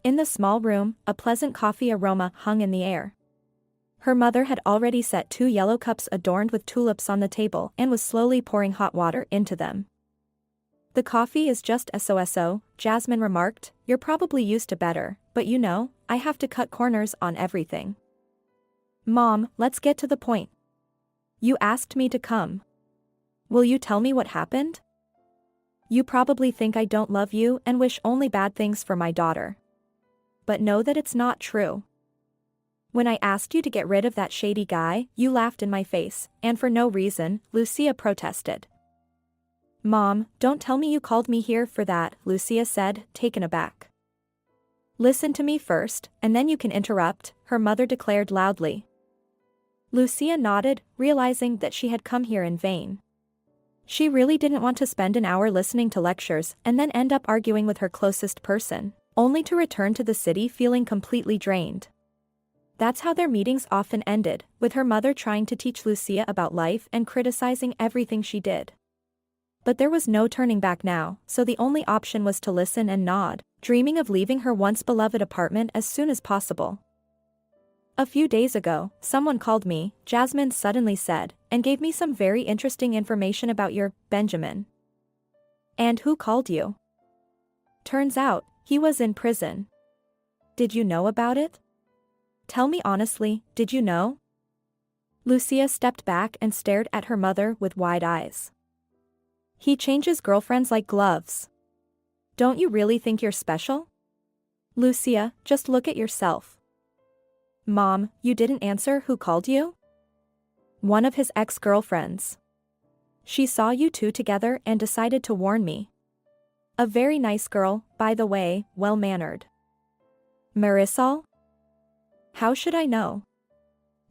In the small room, a pleasant coffee aroma hung in the air. Her mother had already set 2 yellow cups adorned with tulips on the table and was slowly pouring hot water into them. The coffee is just so, Jasmine remarked. You're probably used to better, but you know, I have to cut corners on everything. Mom, let's get to the point. You asked me to come. Will you tell me what happened? You probably think I don't love you and wish only bad things for my daughter. But know that it's not true. When I asked you to get rid of that shady guy, you laughed in my face, and for no reason, Lucia protested. Mom, don't tell me you called me here for that, Lucia said, taken aback. Listen to me first, and then you can interrupt, her mother declared loudly. Lucia nodded, realizing that she had come here in vain. She really didn't want to spend an hour listening to lectures and then end up arguing with her closest person, only to return to the city feeling completely drained. That's how their meetings often ended, with her mother trying to teach Lucia about life and criticizing everything she did. But there was no turning back now, so the only option was to listen and nod, dreaming of leaving her once beloved apartment as soon as possible. A few days ago, someone called me, Jasmine suddenly said, and gave me some very interesting information about your Benjamin. And who called you? Turns out, he was in prison. Did you know about it? Tell me honestly, did you know? Lucia stepped back and stared at her mother with wide eyes. He changes girlfriends like gloves. Don't you really think you're special? Lucia, just look at yourself. Mom, you didn't answer who called you? One of his ex-girlfriends. She saw you two together and decided to warn me. A very nice girl, by the way, well-mannered. Marisol? How should I know?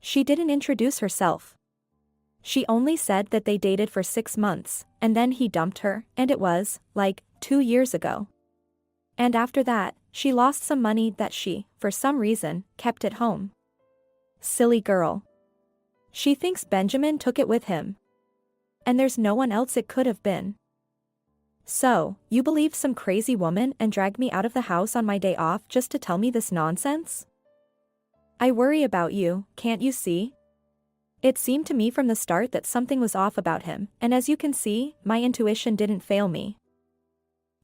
She didn't introduce herself. She only said that they dated for 6 months, and then he dumped her, and it was, 2 years ago. And after that, she lost some money that she, for some reason, kept at home. Silly girl. She thinks Benjamin took it with him. And there's no one else it could have been. So, you believed some crazy woman and dragged me out of the house on my day off just to tell me this nonsense? I worry about you, can't you see? It seemed to me from the start that something was off about him, and as you can see, my intuition didn't fail me.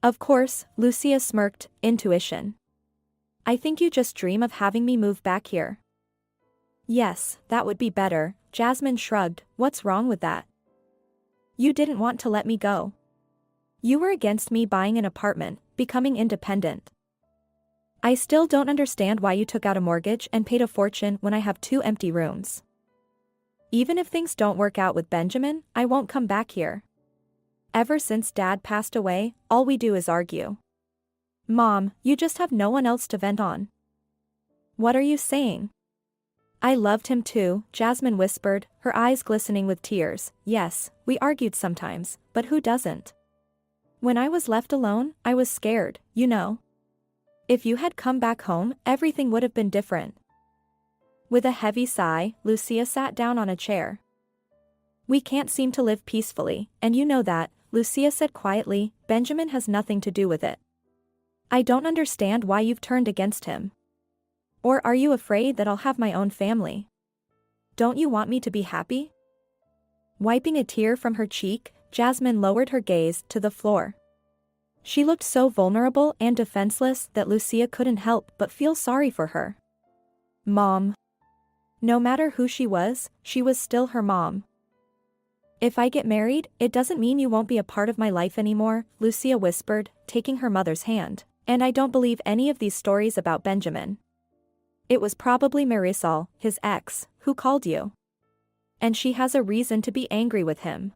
Of course, Lucia smirked, intuition. I think you just dream of having me move back here. Yes, that would be better, Jasmine shrugged, what's wrong with that? You didn't want to let me go. You were against me buying an apartment, becoming independent. I still don't understand why you took out a mortgage and paid a fortune when I have 2 empty rooms. Even if things don't work out with Benjamin, I won't come back here. Ever since Dad passed away, all we do is argue. Mom, you just have no one else to vent on. What are you saying? I loved him too, Jasmine whispered, her eyes glistening with tears. Yes, we argued sometimes, but who doesn't? When I was left alone, I was scared, you know. If you had come back home, everything would have been different. With a heavy sigh, Lucia sat down on a chair. We can't seem to live peacefully, and you know that, Lucia said quietly. Benjamin has nothing to do with it. I don't understand why you've turned against him. Or are you afraid that I'll have my own family? Don't you want me to be happy? Wiping a tear from her cheek, Jasmine lowered her gaze to the floor. She looked so vulnerable and defenseless that Lucia couldn't help but feel sorry for her. Mom. No matter who she was still her mom. If I get married, it doesn't mean you won't be a part of my life anymore, Lucia whispered, taking her mother's hand. And I don't believe any of these stories about Benjamin. It was probably Marisol, his ex, who called you. And she has a reason to be angry with him.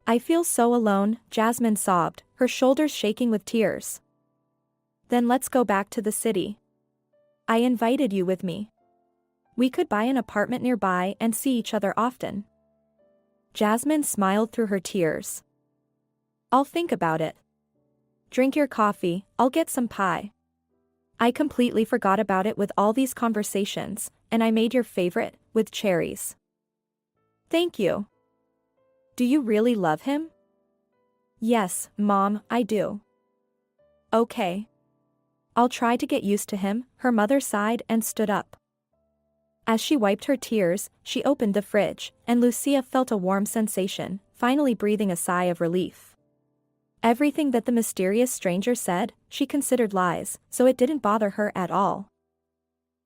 I feel so alone, Jasmine sobbed, her shoulders shaking with tears. Then let's go back to the city. I invited you with me. We could buy an apartment nearby and see each other often. Jasmine smiled through her tears. I'll think about it. Drink your coffee, I'll get some pie. I completely forgot about it with all these conversations, and I made your favorite, with cherries. Thank you. Do you really love him? Yes, Mom, I do. Okay. I'll try to get used to him, her mother sighed and stood up. As she wiped her tears, she opened the fridge, and Lucia felt a warm sensation, finally breathing a sigh of relief. Everything that the mysterious stranger said, she considered lies, so it didn't bother her at all.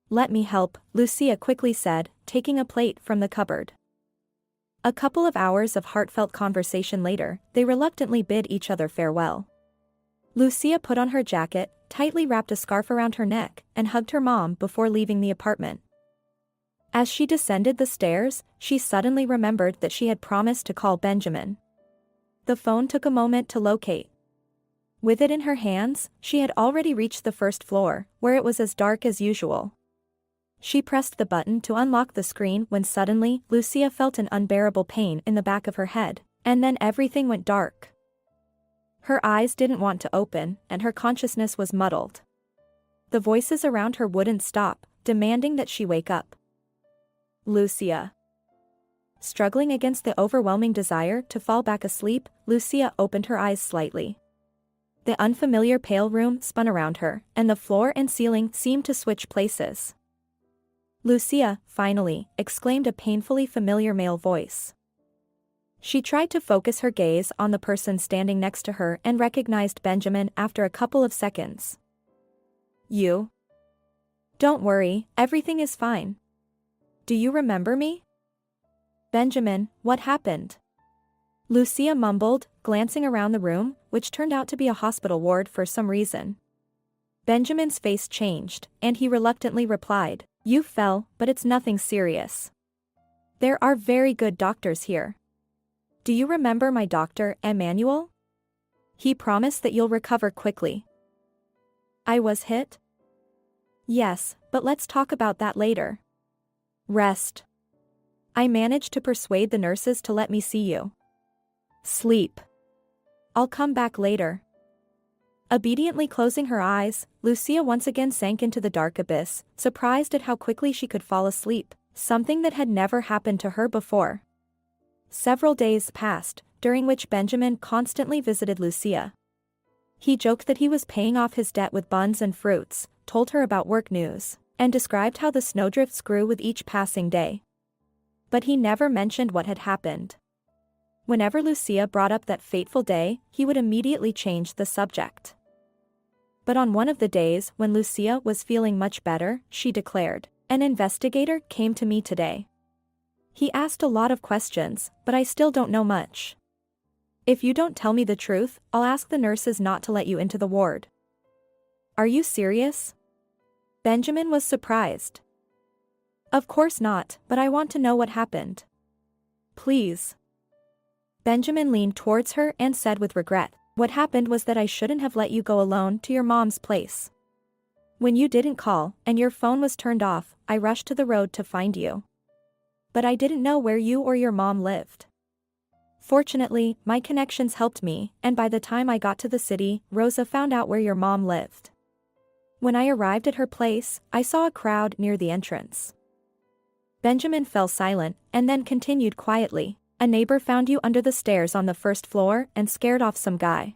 Let me help, Lucia quickly said, taking a plate from the cupboard. A couple of hours of heartfelt conversation later, they reluctantly bid each other farewell. Lucia put on her jacket, tightly wrapped a scarf around her neck, and hugged her mom before leaving the apartment. As she descended the stairs, she suddenly remembered that she had promised to call Benjamin. The phone took a moment to locate. With it in her hands, she had already reached the first floor, where it was as dark as usual. She pressed the button to unlock the screen when suddenly, Lucia felt an unbearable pain in the back of her head, and then everything went dark. Her eyes didn't want to open, and her consciousness was muddled. The voices around her wouldn't stop, demanding that she wake up. Lucia. Struggling against the overwhelming desire to fall back asleep, Lucia opened her eyes slightly. The unfamiliar pale room spun around her, and the floor and ceiling seemed to switch places. Lucia, finally, exclaimed a painfully familiar male voice. She tried to focus her gaze on the person standing next to her and recognized Benjamin after a couple of seconds. You? Don't worry, everything is fine. Do you remember me? Benjamin, what happened? Lucia mumbled, glancing around the room, which turned out to be a hospital ward for some reason. Benjamin's face changed, and he reluctantly replied, You fell, but it's nothing serious. There are very good doctors here. Do you remember my doctor, Emmanuel? He promised that you'll recover quickly. I was hit? Yes, but let's talk about that later. Rest. I managed to persuade the nurses to let me see you. Sleep. I'll come back later. Obediently closing her eyes, Lucia once again sank into the dark abyss, surprised at how quickly she could fall asleep, something that had never happened to her before. Several days passed, during which Benjamin constantly visited Lucia. He joked that he was paying off his debt with buns and fruits, told her about work news, and described how the snowdrifts grew with each passing day. But he never mentioned what had happened. Whenever Lucia brought up that fateful day, he would immediately change the subject. But on one of the days when Lucia was feeling much better, she declared, An investigator came to me today. He asked a lot of questions, but I still don't know much. If you don't tell me the truth, I'll ask the nurses not to let you into the ward. Are you serious? Benjamin was surprised. Of course not, but I want to know what happened. Please. Benjamin leaned towards her and said with regret, What happened was that I shouldn't have let you go alone to your mom's place. When you didn't call, and your phone was turned off, I rushed to the road to find you. But I didn't know where you or your mom lived. Fortunately, my connections helped me, and by the time I got to the city, Rosa found out where your mom lived. When I arrived at her place, I saw a crowd near the entrance. Benjamin fell silent, and then continued quietly, A neighbor found you under the stairs on the first floor and scared off some guy.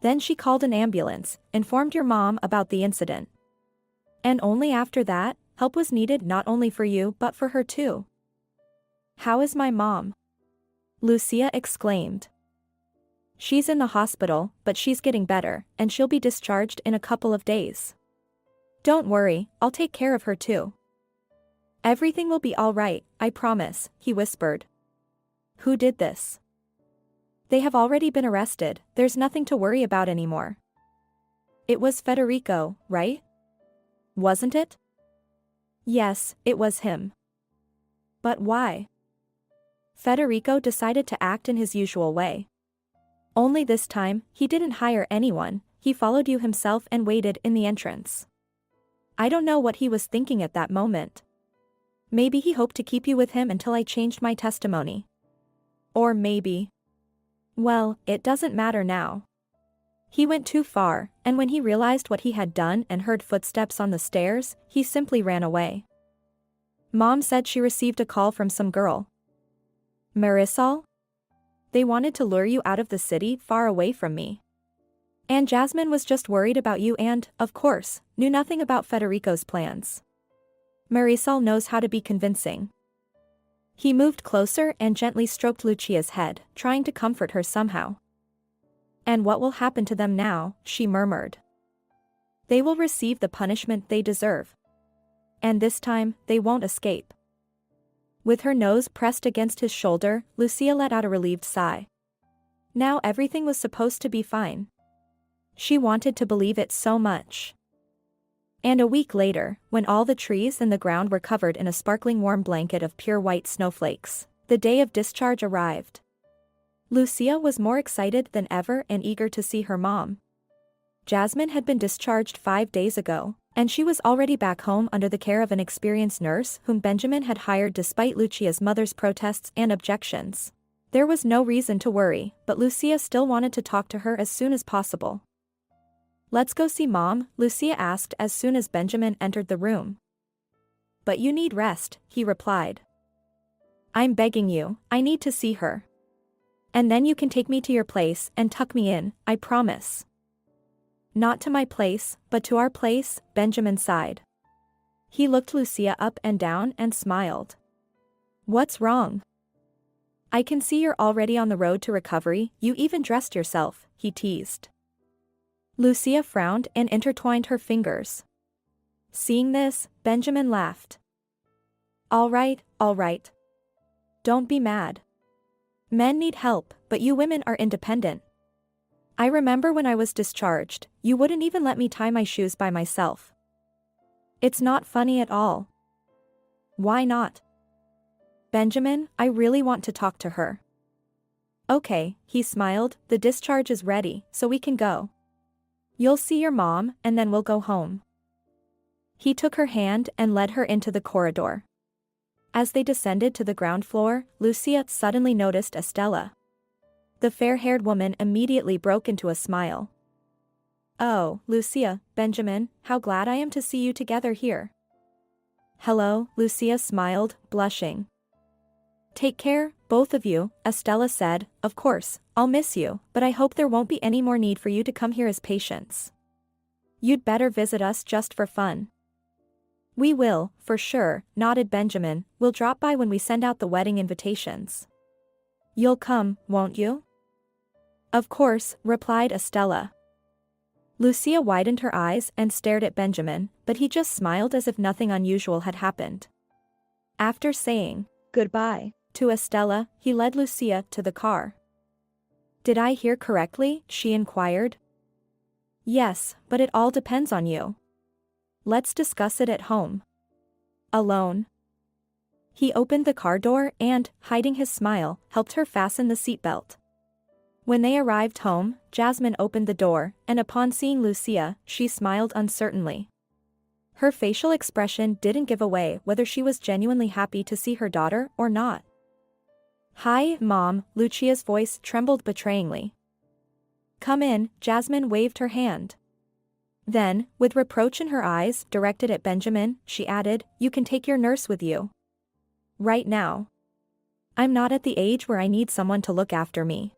Then she called an ambulance, informed your mom about the incident. And only after that, help was needed not only for you but for her too. How is my mom? Lucia exclaimed. She's in the hospital, but she's getting better, and she'll be discharged in a couple of days. Don't worry, I'll take care of her too. Everything will be all right, I promise, he whispered. Who did this? They have already been arrested, there's nothing to worry about anymore. It was Federico, right? Wasn't it? Yes, it was him. But why? Federico decided to act in his usual way. Only this time, he didn't hire anyone, he followed you himself and waited in the entrance. I don't know what he was thinking at that moment. Maybe he hoped to keep you with him until I changed my testimony. Or maybe. Well, it doesn't matter now. He went too far, and when he realized what he had done and heard footsteps on the stairs, he simply ran away. Mom said she received a call from some girl. Marisol? They wanted to lure you out of the city far away from me. And Jasmine was just worried about you and, of course, knew nothing about Federico's plans. Marisol knows how to be convincing. He moved closer and gently stroked Lucia's head, trying to comfort her somehow. And what will happen to them now, she murmured. They will receive the punishment they deserve. And this time, they won't escape. With her nose pressed against his shoulder, Lucia let out a relieved sigh. Now everything was supposed to be fine. She wanted to believe it so much. And a week later, when all the trees and the ground were covered in a sparkling warm blanket of pure white snowflakes, the day of discharge arrived. Lucia was more excited than ever and eager to see her mom. Jasmine had been discharged 5 days ago, and she was already back home under the care of an experienced nurse whom Benjamin had hired despite Lucia's mother's protests and objections. There was no reason to worry, but Lucia still wanted to talk to her as soon as possible. Let's go see Mom, Lucia asked as soon as Benjamin entered the room. But you need rest, he replied. I'm begging you, I need to see her. And then you can take me to your place and tuck me in, I promise. Not to my place, but to our place, Benjamin sighed. He looked Lucia up and down and smiled. What's wrong? I can see you're already on the road to recovery, you even dressed yourself, he teased. Lucia frowned and intertwined her fingers. Seeing this, Benjamin laughed. All right. Don't be mad. Men need help, but you women are independent. I remember when I was discharged, you wouldn't even let me tie my shoes by myself. It's not funny at all. Why not? Benjamin, I really want to talk to her. Okay, he smiled, the discharge is ready, so we can go. You'll see your mom, and then we'll go home. He took her hand and led her into the corridor. As they descended to the ground floor, Lucia suddenly noticed Estella. The fair-haired woman immediately broke into a smile. Oh, Lucia, Benjamin, how glad I am to see you together here. Hello, Lucia smiled, blushing. Take care, both of you, Estella said, of course, I'll miss you, but I hope there won't be any more need for you to come here as patients. You'd better visit us just for fun. We will, for sure, nodded Benjamin, we'll drop by when we send out the wedding invitations. You'll come, won't you? Of course, replied Estella. Lucia widened her eyes and stared at Benjamin, but he just smiled as if nothing unusual had happened. After saying goodbye to Estella, he led Lucia to the car. Did I hear correctly? She inquired. Yes, but it all depends on you. Let's discuss it at home. Alone. He opened the car door and, hiding his smile, helped her fasten the seatbelt. When they arrived home, Jasmine opened the door, and upon seeing Lucia, she smiled uncertainly. Her facial expression didn't give away whether she was genuinely happy to see her daughter or not. Hi, Mom, Lucia's voice trembled betrayingly. Come in, Jasmine waved her hand. Then, with reproach in her eyes directed at Benjamin, she added, you can take your nurse with you. Right now. I'm not at the age where I need someone to look after me.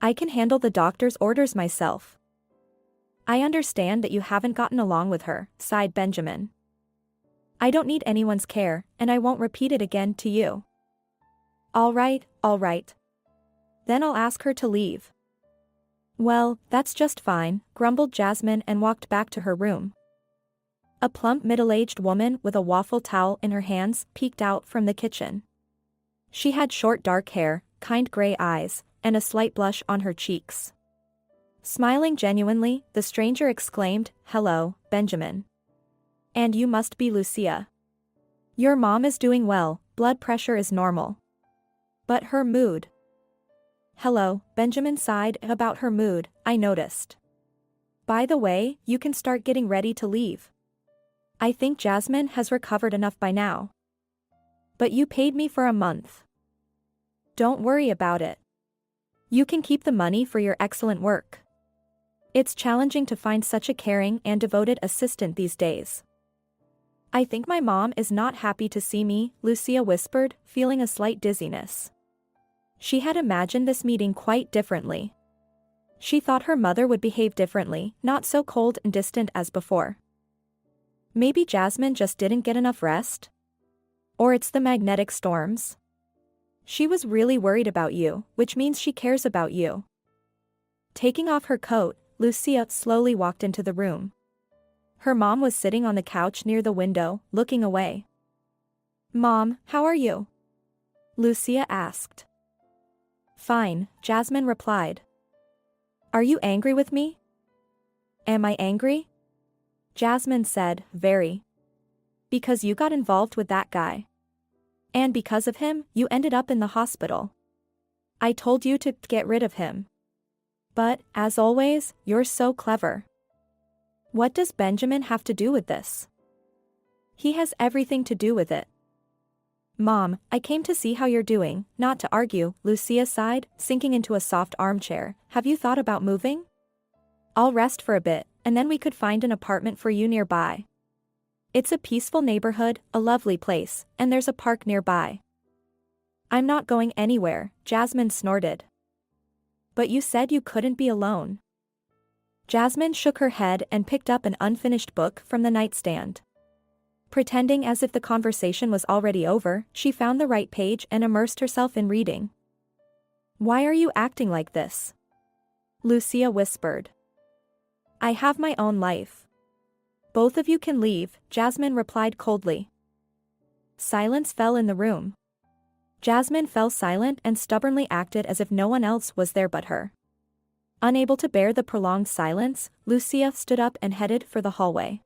I can handle the doctor's orders myself. I understand that you haven't gotten along with her, sighed Benjamin. I don't need anyone's care, and I won't repeat it again to you. All right. Then I'll ask her to leave. Well, that's just fine, grumbled Jasmine and walked back to her room. A plump middle-aged woman with a waffle towel in her hands peeked out from the kitchen. She had short dark hair, kind gray eyes, and a slight blush on her cheeks. Smiling genuinely, the stranger exclaimed, Hello, Benjamin. And you must be Lucia. Your mom is doing well, blood pressure is normal. But her mood. Hello, Benjamin sighed. About her mood, I noticed. By the way, you can start getting ready to leave. I think Jasmine has recovered enough by now. But you paid me for a month. Don't worry about it. You can keep the money for your excellent work. It's challenging to find such a caring and devoted assistant these days. I think my mom is not happy to see me, Lucia whispered, feeling a slight dizziness. She had imagined this meeting quite differently. She thought her mother would behave differently, not so cold and distant as before. Maybe Jasmine just didn't get enough rest? Or it's the magnetic storms? She was really worried about you, which means she cares about you. Taking off her coat, Lucia slowly walked into the room. Her mom was sitting on the couch near the window, looking away. Mom, how are you? Lucia asked. Fine, Jasmine replied. Are you angry with me? Am I angry? Jasmine said, very. Because you got involved with that guy. And because of him, you ended up in the hospital. I told you to get rid of him. But, as always, you're so clever. What does Benjamin have to do with this? He has everything to do with it. Mom, I came to see how you're doing, not to argue, Lucia sighed, sinking into a soft armchair. Have you thought about moving? I'll rest for a bit, and then we could find an apartment for you nearby. It's a peaceful neighborhood, a lovely place, and there's a park nearby. I'm not going anywhere, Jasmine snorted. But you said you couldn't be alone. Jasmine shook her head and picked up an unfinished book from the nightstand. Pretending as if the conversation was already over, she found the right page and immersed herself in reading. Why are you acting like this? Lucia whispered. I have my own life. Both of you can leave, Jasmine replied coldly. Silence fell in the room. Jasmine fell silent and stubbornly acted as if no one else was there but her. Unable to bear the prolonged silence, Lucia stood up and headed for the hallway.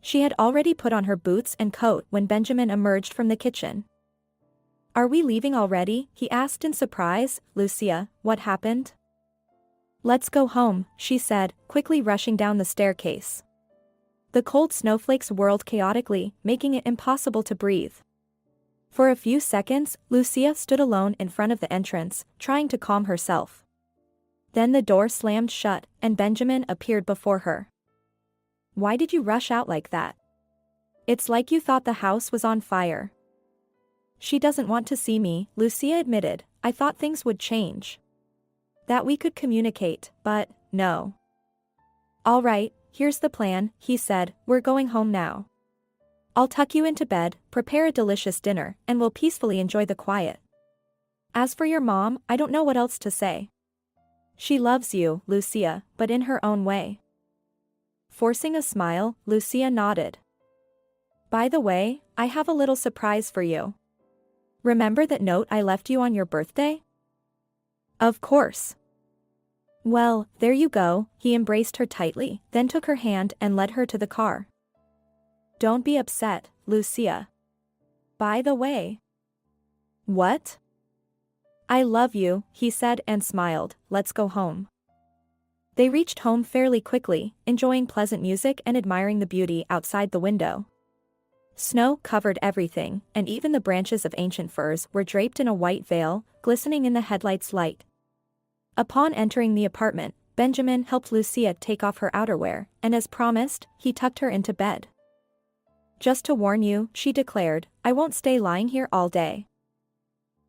She had already put on her boots and coat when Benjamin emerged from the kitchen. Are we leaving already? He asked in surprise. Lucia, what happened? Let's go home, she said, quickly rushing down the staircase. The cold snowflakes whirled chaotically, making it impossible to breathe. For a few seconds, Lucia stood alone in front of the entrance, trying to calm herself. Then the door slammed shut, and Benjamin appeared before her. Why did you rush out like that? It's like you thought the house was on fire. She doesn't want to see me, Lucia admitted. I thought things would change. That we could communicate, but, no. All right, here's the plan, he said, we're going home now. I'll tuck you into bed, prepare a delicious dinner, and we'll peacefully enjoy the quiet. As for your mom, I don't know what else to say. She loves you, Lucia, but in her own way. Forcing a smile, Lucia nodded. By the way, I have a little surprise for you. Remember that note I left you on your birthday? Of course. Well, there you go, he embraced her tightly, then took her hand and led her to the car. Don't be upset, Lucia. By the way. What? I love you, he said and smiled. Let's go home. They reached home fairly quickly, enjoying pleasant music and admiring the beauty outside the window. Snow covered everything, and even the branches of ancient firs were draped in a white veil, glistening in the headlights' light. Upon entering the apartment, Benjamin helped Lucia take off her outerwear, and as promised, he tucked her into bed. Just to warn you, she declared, I won't stay lying here all day.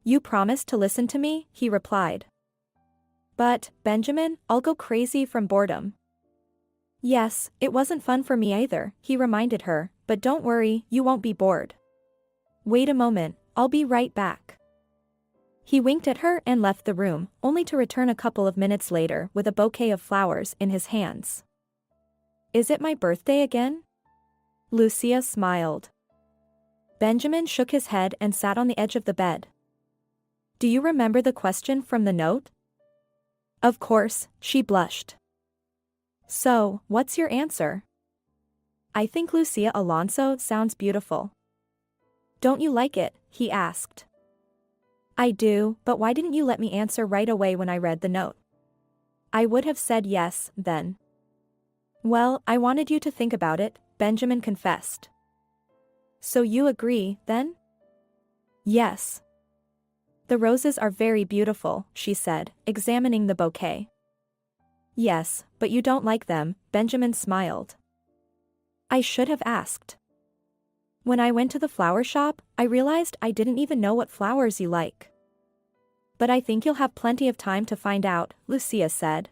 You promised to listen to me, he replied. But, Benjamin, I'll go crazy from boredom. Yes, it wasn't fun for me either, he reminded her, but don't worry, you won't be bored. Wait a moment, I'll be right back. He winked at her and left the room, only to return a couple of minutes later with a bouquet of flowers in his hands. Is it my birthday again? Lucia smiled. Benjamin shook his head and sat on the edge of the bed. Do you remember the question from the note? Of course, she blushed. So, what's your answer? I think Lucia Alonso sounds beautiful. Don't you like it? He asked. I do, but why didn't you let me answer right away when I read the note? I would have said yes, then. Well, I wanted you to think about it, Benjamin confessed. So you agree, then? Yes. The roses are very beautiful, she said, examining the bouquet. Yes, but you don't like them, Benjamin smiled. I should have asked. When I went to the flower shop, I realized I didn't even know what flowers you like. But I think you'll have plenty of time to find out, Lucia said.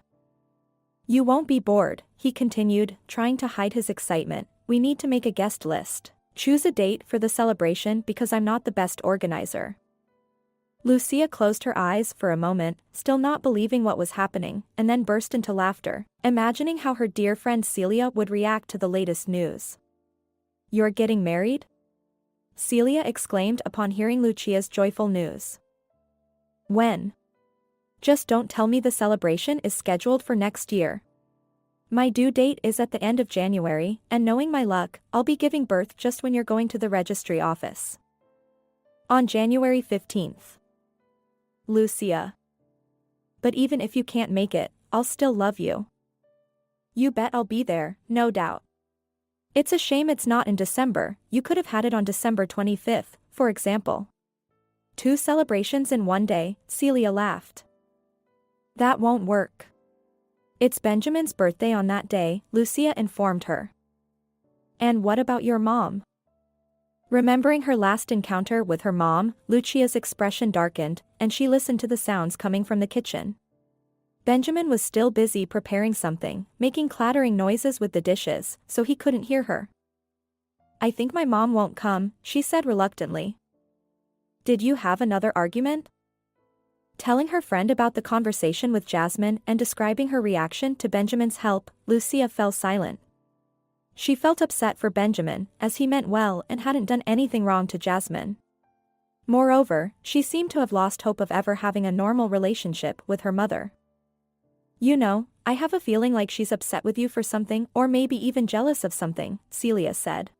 You won't be bored, he continued, trying to hide his excitement. We need to make a guest list. Choose a date for the celebration because I'm not the best organizer. Lucia closed her eyes for a moment, still not believing what was happening, and then burst into laughter, imagining how her dear friend Celia would react to the latest news. You're getting married? Celia exclaimed upon hearing Lucia's joyful news. When? Just don't tell me the celebration is scheduled for next year. My due date is at the end of January, and knowing my luck, I'll be giving birth just when you're going to the registry office. On January 15th. Lucia. But even if you can't make it, I'll still love you. You bet I'll be there, no doubt. It's a shame it's not in December. You could have had it on December 25th, for example. 2 celebrations in one day, Celia laughed. That won't work. It's Benjamin's birthday on that day, Lucia informed her. And what about your mom? Remembering her last encounter with her mom, Lucia's expression darkened, and she listened to the sounds coming from the kitchen. Benjamin was still busy preparing something, making clattering noises with the dishes, so he couldn't hear her. I think my mom won't come, she said reluctantly. Did you have another argument? Telling her friend about the conversation with Jasmine and describing her reaction to Benjamin's help, Lucia fell silent. She felt upset for Benjamin, as he meant well and hadn't done anything wrong to Jasmine. Moreover, she seemed to have lost hope of ever having a normal relationship with her mother. You know, I have a feeling like she's upset with you for something or maybe even jealous of something, Celia said.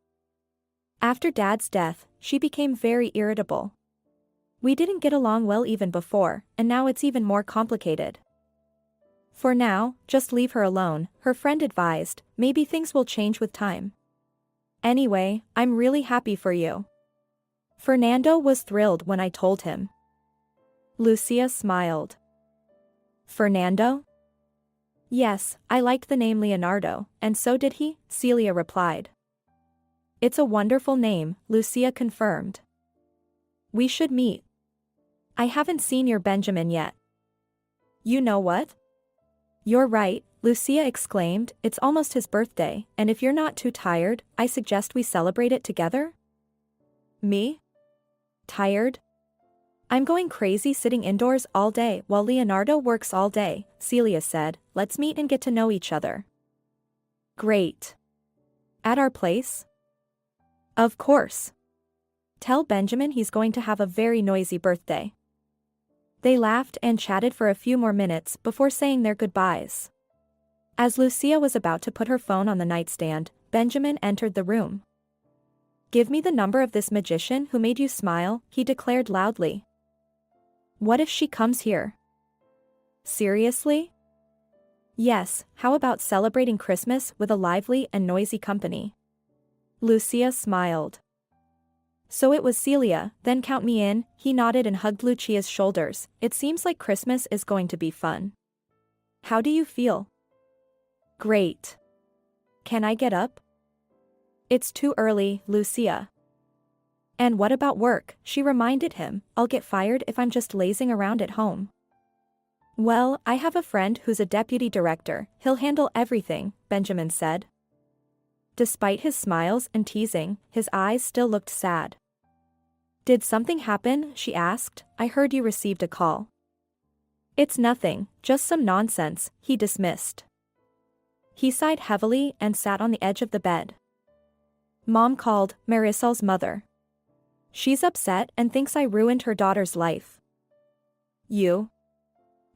After Dad's death, she became very irritable. We didn't get along well even before, and now it's even more complicated. For now, just leave her alone, her friend advised, maybe things will change with time. Anyway, I'm really happy for you. Fernando was thrilled when I told him. Lucia smiled. Fernando? Yes, I liked the name Leonardo, and so did he, Celia replied. It's a wonderful name, Lucia confirmed. We should meet. I haven't seen your Benjamin yet. You know what? You're right, Lucia exclaimed, it's almost his birthday, and if you're not too tired, I suggest we celebrate it together? Me? Tired? I'm going crazy sitting indoors all day while Leonardo works all day, Celia said, let's meet and get to know each other. Great. At our place? Of course. Tell Benjamin he's going to have a very noisy birthday. They laughed and chatted for a few more minutes before saying their goodbyes. As Lucia was about to put her phone on the nightstand, Benjamin entered the room. Give me the number of this magician who made you smile, he declared loudly. What if she comes here? Seriously? Yes, how about celebrating Christmas with a lively and noisy company? Lucia smiled. So it was Celia, then count me in, he nodded and hugged Lucia's shoulders. It seems like Christmas is going to be fun. How do you feel? Great. Can I get up? It's too early, Lucia. And what about work? She reminded him, I'll get fired if I'm just lazing around at home. Well, I have a friend who's a deputy director, he'll handle everything, Benjamin said. Despite his smiles and teasing, his eyes still looked sad. Did something happen? She asked. I heard you received a call. It's nothing, just some nonsense, he dismissed. He sighed heavily and sat on the edge of the bed. Mom called, Marisol's mother. She's upset and thinks I ruined her daughter's life. You?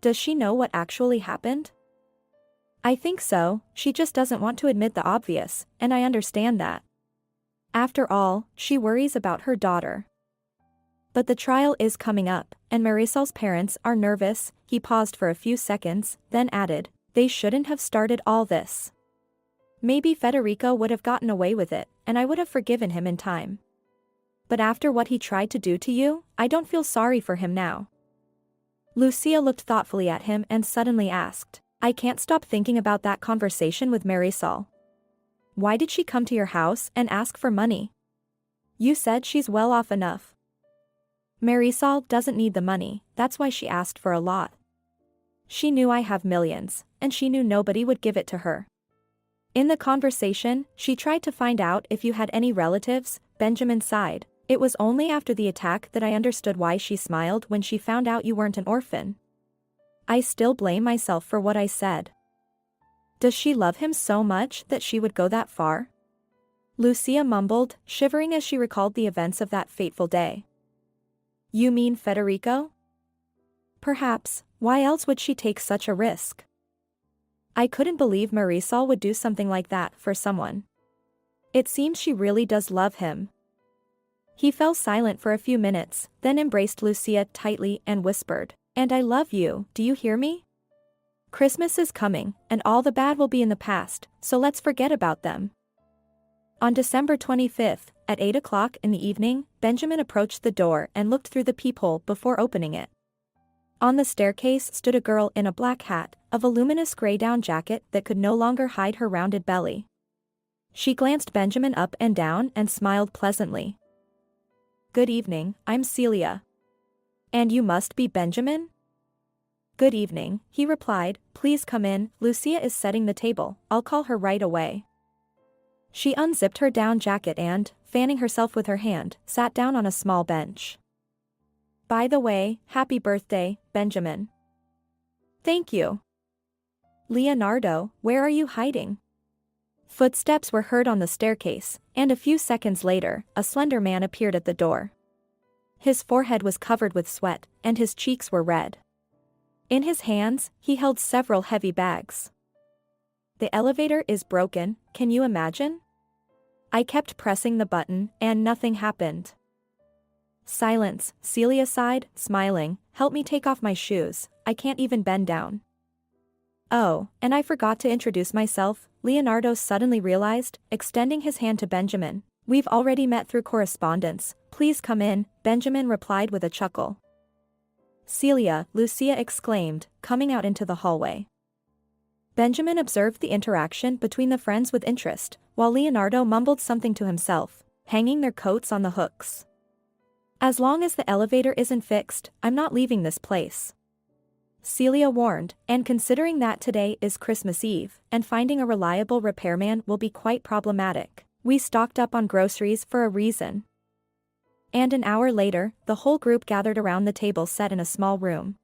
Does she know what actually happened? I think so, she just doesn't want to admit the obvious, and I understand that. After all, she worries about her daughter. But the trial is coming up, and Marisol's parents are nervous. He paused for a few seconds, then added, they shouldn't have started all this. Maybe Federico would have gotten away with it, and I would have forgiven him in time. But after what he tried to do to you, I don't feel sorry for him now. Lucia looked thoughtfully at him and suddenly asked, I can't stop thinking about that conversation with Marisol. Why did she come to your house and ask for money? You said she's well off enough. Marisol doesn't need the money, that's why she asked for a lot. She knew I have millions, and she knew nobody would give it to her. In the conversation, she tried to find out if you had any relatives. Benjamin sighed. It was only after the attack that I understood why she smiled when she found out you weren't an orphan. I still blame myself for what I said. Does she love him so much that she would go that far? Lucia mumbled, shivering as she recalled the events of that fateful day. You mean Federico? Perhaps. Why else would she take such a risk? I couldn't believe Marisol would do something like that for someone. It seems she really does love him. He fell silent for a few minutes, then embraced Lucia tightly and whispered, and I love you, do you hear me? Christmas is coming, and all the bad will be in the past, so let's forget about them. On December 25th, at 8 o'clock in the evening, Benjamin approached the door and looked through the peephole before opening it. On the staircase stood a girl in a black hat, a voluminous gray down jacket that could no longer hide her rounded belly. She glanced Benjamin up and down and smiled pleasantly. Good evening, I'm Celia. And you must be Benjamin? Good evening, he replied, please come in, Lucia is setting the table, I'll call her right away. She unzipped her down jacket and, fanning herself with her hand, sat down on a small bench. By the way, happy birthday, Benjamin. Thank you. Leonardo, where are you hiding? Footsteps were heard on the staircase, and a few seconds later, a slender man appeared at the door. His forehead was covered with sweat, and his cheeks were red. In his hands, he held several heavy bags. The elevator is broken, can you imagine? I kept pressing the button, and nothing happened. Silence, Celia sighed, smiling, help me take off my shoes, I can't even bend down. Oh, and I forgot to introduce myself, Leonardo suddenly realized, extending his hand to Benjamin. We've already met through correspondence, please come in, Benjamin replied with a chuckle. Celia, Lucia exclaimed, coming out into the hallway. Benjamin observed the interaction between the friends with interest, while Leonardo mumbled something to himself, hanging their coats on the hooks. As long as the elevator isn't fixed, I'm not leaving this place. Celia warned, and considering that today is Christmas Eve, and finding a reliable repairman will be quite problematic, we stocked up on groceries for a reason. And an hour later, the whole group gathered around the table set in a small room.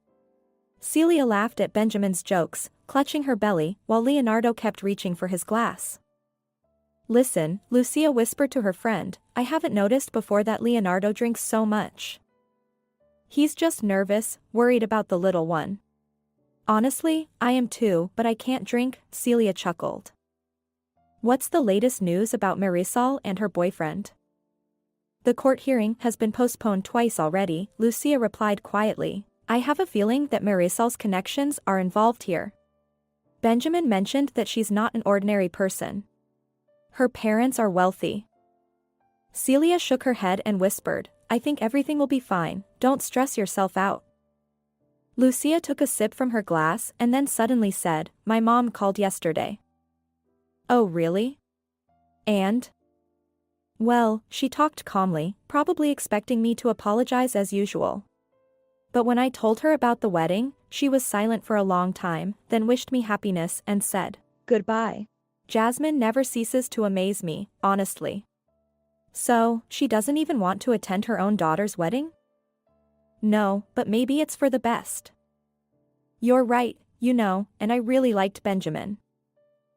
Celia laughed at Benjamin's jokes, clutching her belly, while Leonardo kept reaching for his glass. Listen, Lucia whispered to her friend, I haven't noticed before that Leonardo drinks so much. He's just nervous, worried about the little one. Honestly, I am too, but I can't drink, Celia chuckled. What's the latest news about Marisol and her boyfriend? The court hearing has been postponed twice already, Lucia replied quietly. I have a feeling that Marisol's connections are involved here. Benjamin mentioned that she's not an ordinary person. Her parents are wealthy. Celia shook her head and whispered, I think everything will be fine, don't stress yourself out. Lucia took a sip from her glass and then suddenly said, my mom called yesterday. Oh really? And? Well, she talked calmly, probably expecting me to apologize as usual. But when I told her about the wedding, she was silent for a long time, then wished me happiness and said, goodbye. Jasmine never ceases to amaze me, honestly. So, she doesn't even want to attend her own daughter's wedding? No, but maybe it's for the best. You're right, you know, and I really liked Benjamin.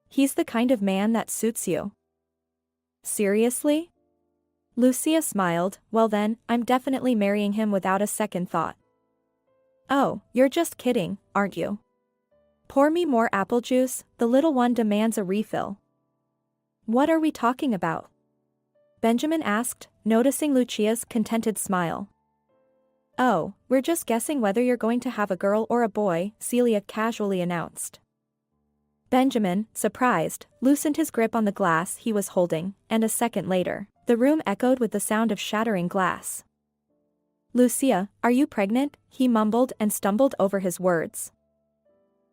He's the kind of man that suits you. Seriously? Lucia smiled, well then, I'm definitely marrying him without a second thought. Oh, you're just kidding, aren't you? Pour me more apple juice, the little one demands a refill. What are we talking about? Benjamin asked, noticing Lucia's contented smile. Oh, we're just guessing whether you're going to have a girl or a boy, Celia casually announced. Benjamin, surprised, loosened his grip on the glass he was holding, and a second later, the room echoed with the sound of shattering glass. Lucia, are you pregnant? He mumbled and stumbled over his words.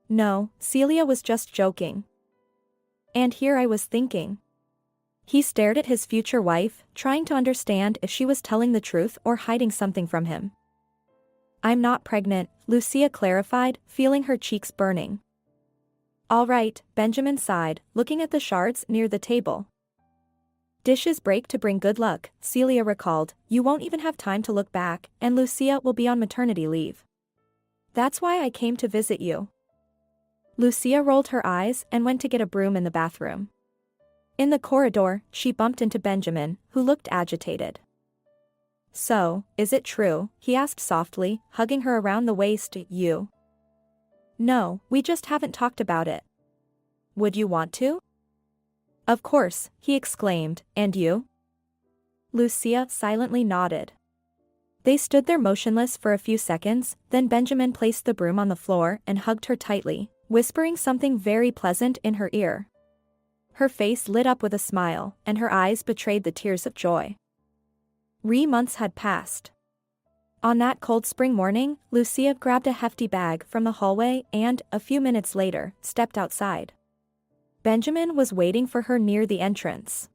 No, Celia was just joking. And here I was thinking. He stared at his future wife, trying to understand if she was telling the truth or hiding something from him. I'm not pregnant, Lucia clarified, feeling her cheeks burning. All right, Benjamin sighed, looking at the shards near the table. Dishes break to bring good luck, Celia recalled. You won't even have time to look back, and Lucia will be on maternity leave. That's why I came to visit you. Lucia rolled her eyes and went to get a broom in the bathroom. In the corridor, she bumped into Benjamin, who looked agitated. So, is it true? He asked softly, hugging her around the waist. You? No, we just haven't talked about it. Would you want to? Of course, he exclaimed, and you? Lucia silently nodded. They stood there motionless for a few seconds, then Benjamin placed the broom on the floor and hugged her tightly, whispering something very pleasant in her ear. Her face lit up with a smile, and her eyes betrayed the tears of joy. 3 months had passed. On that cold spring morning, Lucia grabbed a hefty bag from the hallway and, a few minutes later, stepped outside. Benjamin was waiting for her near the entrance.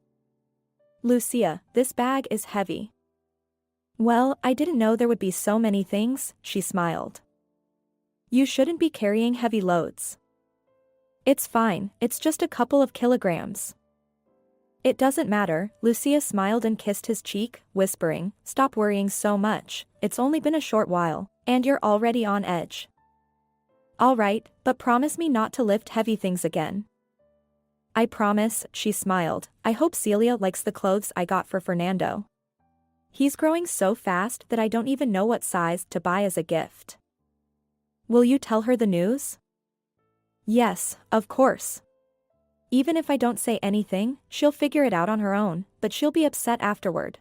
Lucia, this bag is heavy. Well, I didn't know there would be so many things, she smiled. You shouldn't be carrying heavy loads. It's fine, it's just a couple of kilograms. It doesn't matter, Lucia smiled and kissed his cheek, whispering, stop worrying so much, it's only been a short while, and you're already on edge. All right, but promise me not to lift heavy things again. I promise, she smiled. I hope Celia likes the clothes I got for Fernando. He's growing so fast that I don't even know what size to buy as a gift. Will you tell her the news? Yes, of course. Even if I don't say anything, she'll figure it out on her own, but she'll be upset afterward.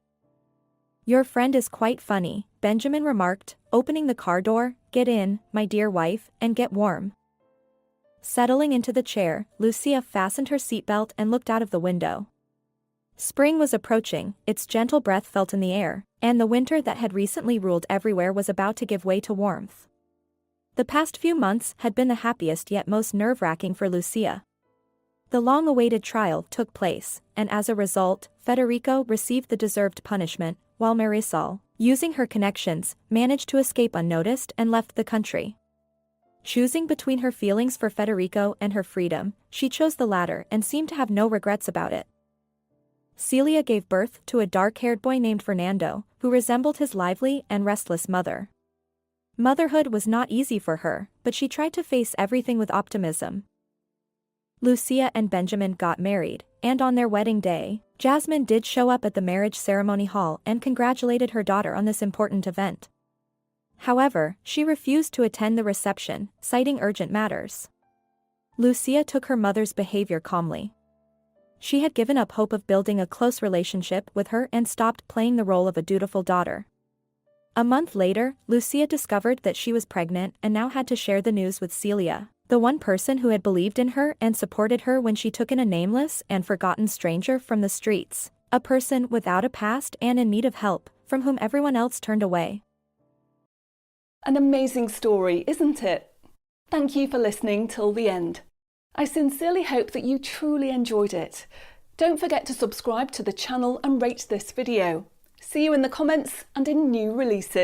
Your friend is quite funny, Benjamin remarked, opening the car door. Get in, my dear wife, and get warm. Settling into the chair, Lucia fastened her seatbelt and looked out of the window. Spring was approaching, its gentle breath felt in the air, and the winter that had recently ruled everywhere was about to give way to warmth. The past few months had been the happiest yet most nerve-wracking for Lucia. The long-awaited trial took place, and as a result, Federico received the deserved punishment, while Marisol, using her connections, managed to escape unnoticed and left the country. Choosing between her feelings for Federico and her freedom, she chose the latter and seemed to have no regrets about it. Celia gave birth to a dark-haired boy named Fernando, who resembled his lively and restless mother. Motherhood was not easy for her, but she tried to face everything with optimism. Lucia and Benjamin got married, and on their wedding day, Jasmine did show up at the marriage ceremony hall and congratulated her daughter on this important event. However, she refused to attend the reception, citing urgent matters. Lucia took her mother's behavior calmly. She had given up hope of building a close relationship with her and stopped playing the role of a dutiful daughter. A month later, Lucia discovered that she was pregnant and now had to share the news with Celia, the one person who had believed in her and supported her when she took in a nameless and forgotten stranger from the streets, a person without a past and in need of help, from whom everyone else turned away. An amazing story, isn't it? Thank you for listening till the end. I sincerely hope that you truly enjoyed it. Don't forget to subscribe to the channel and rate this video. See you in the comments and in new releases.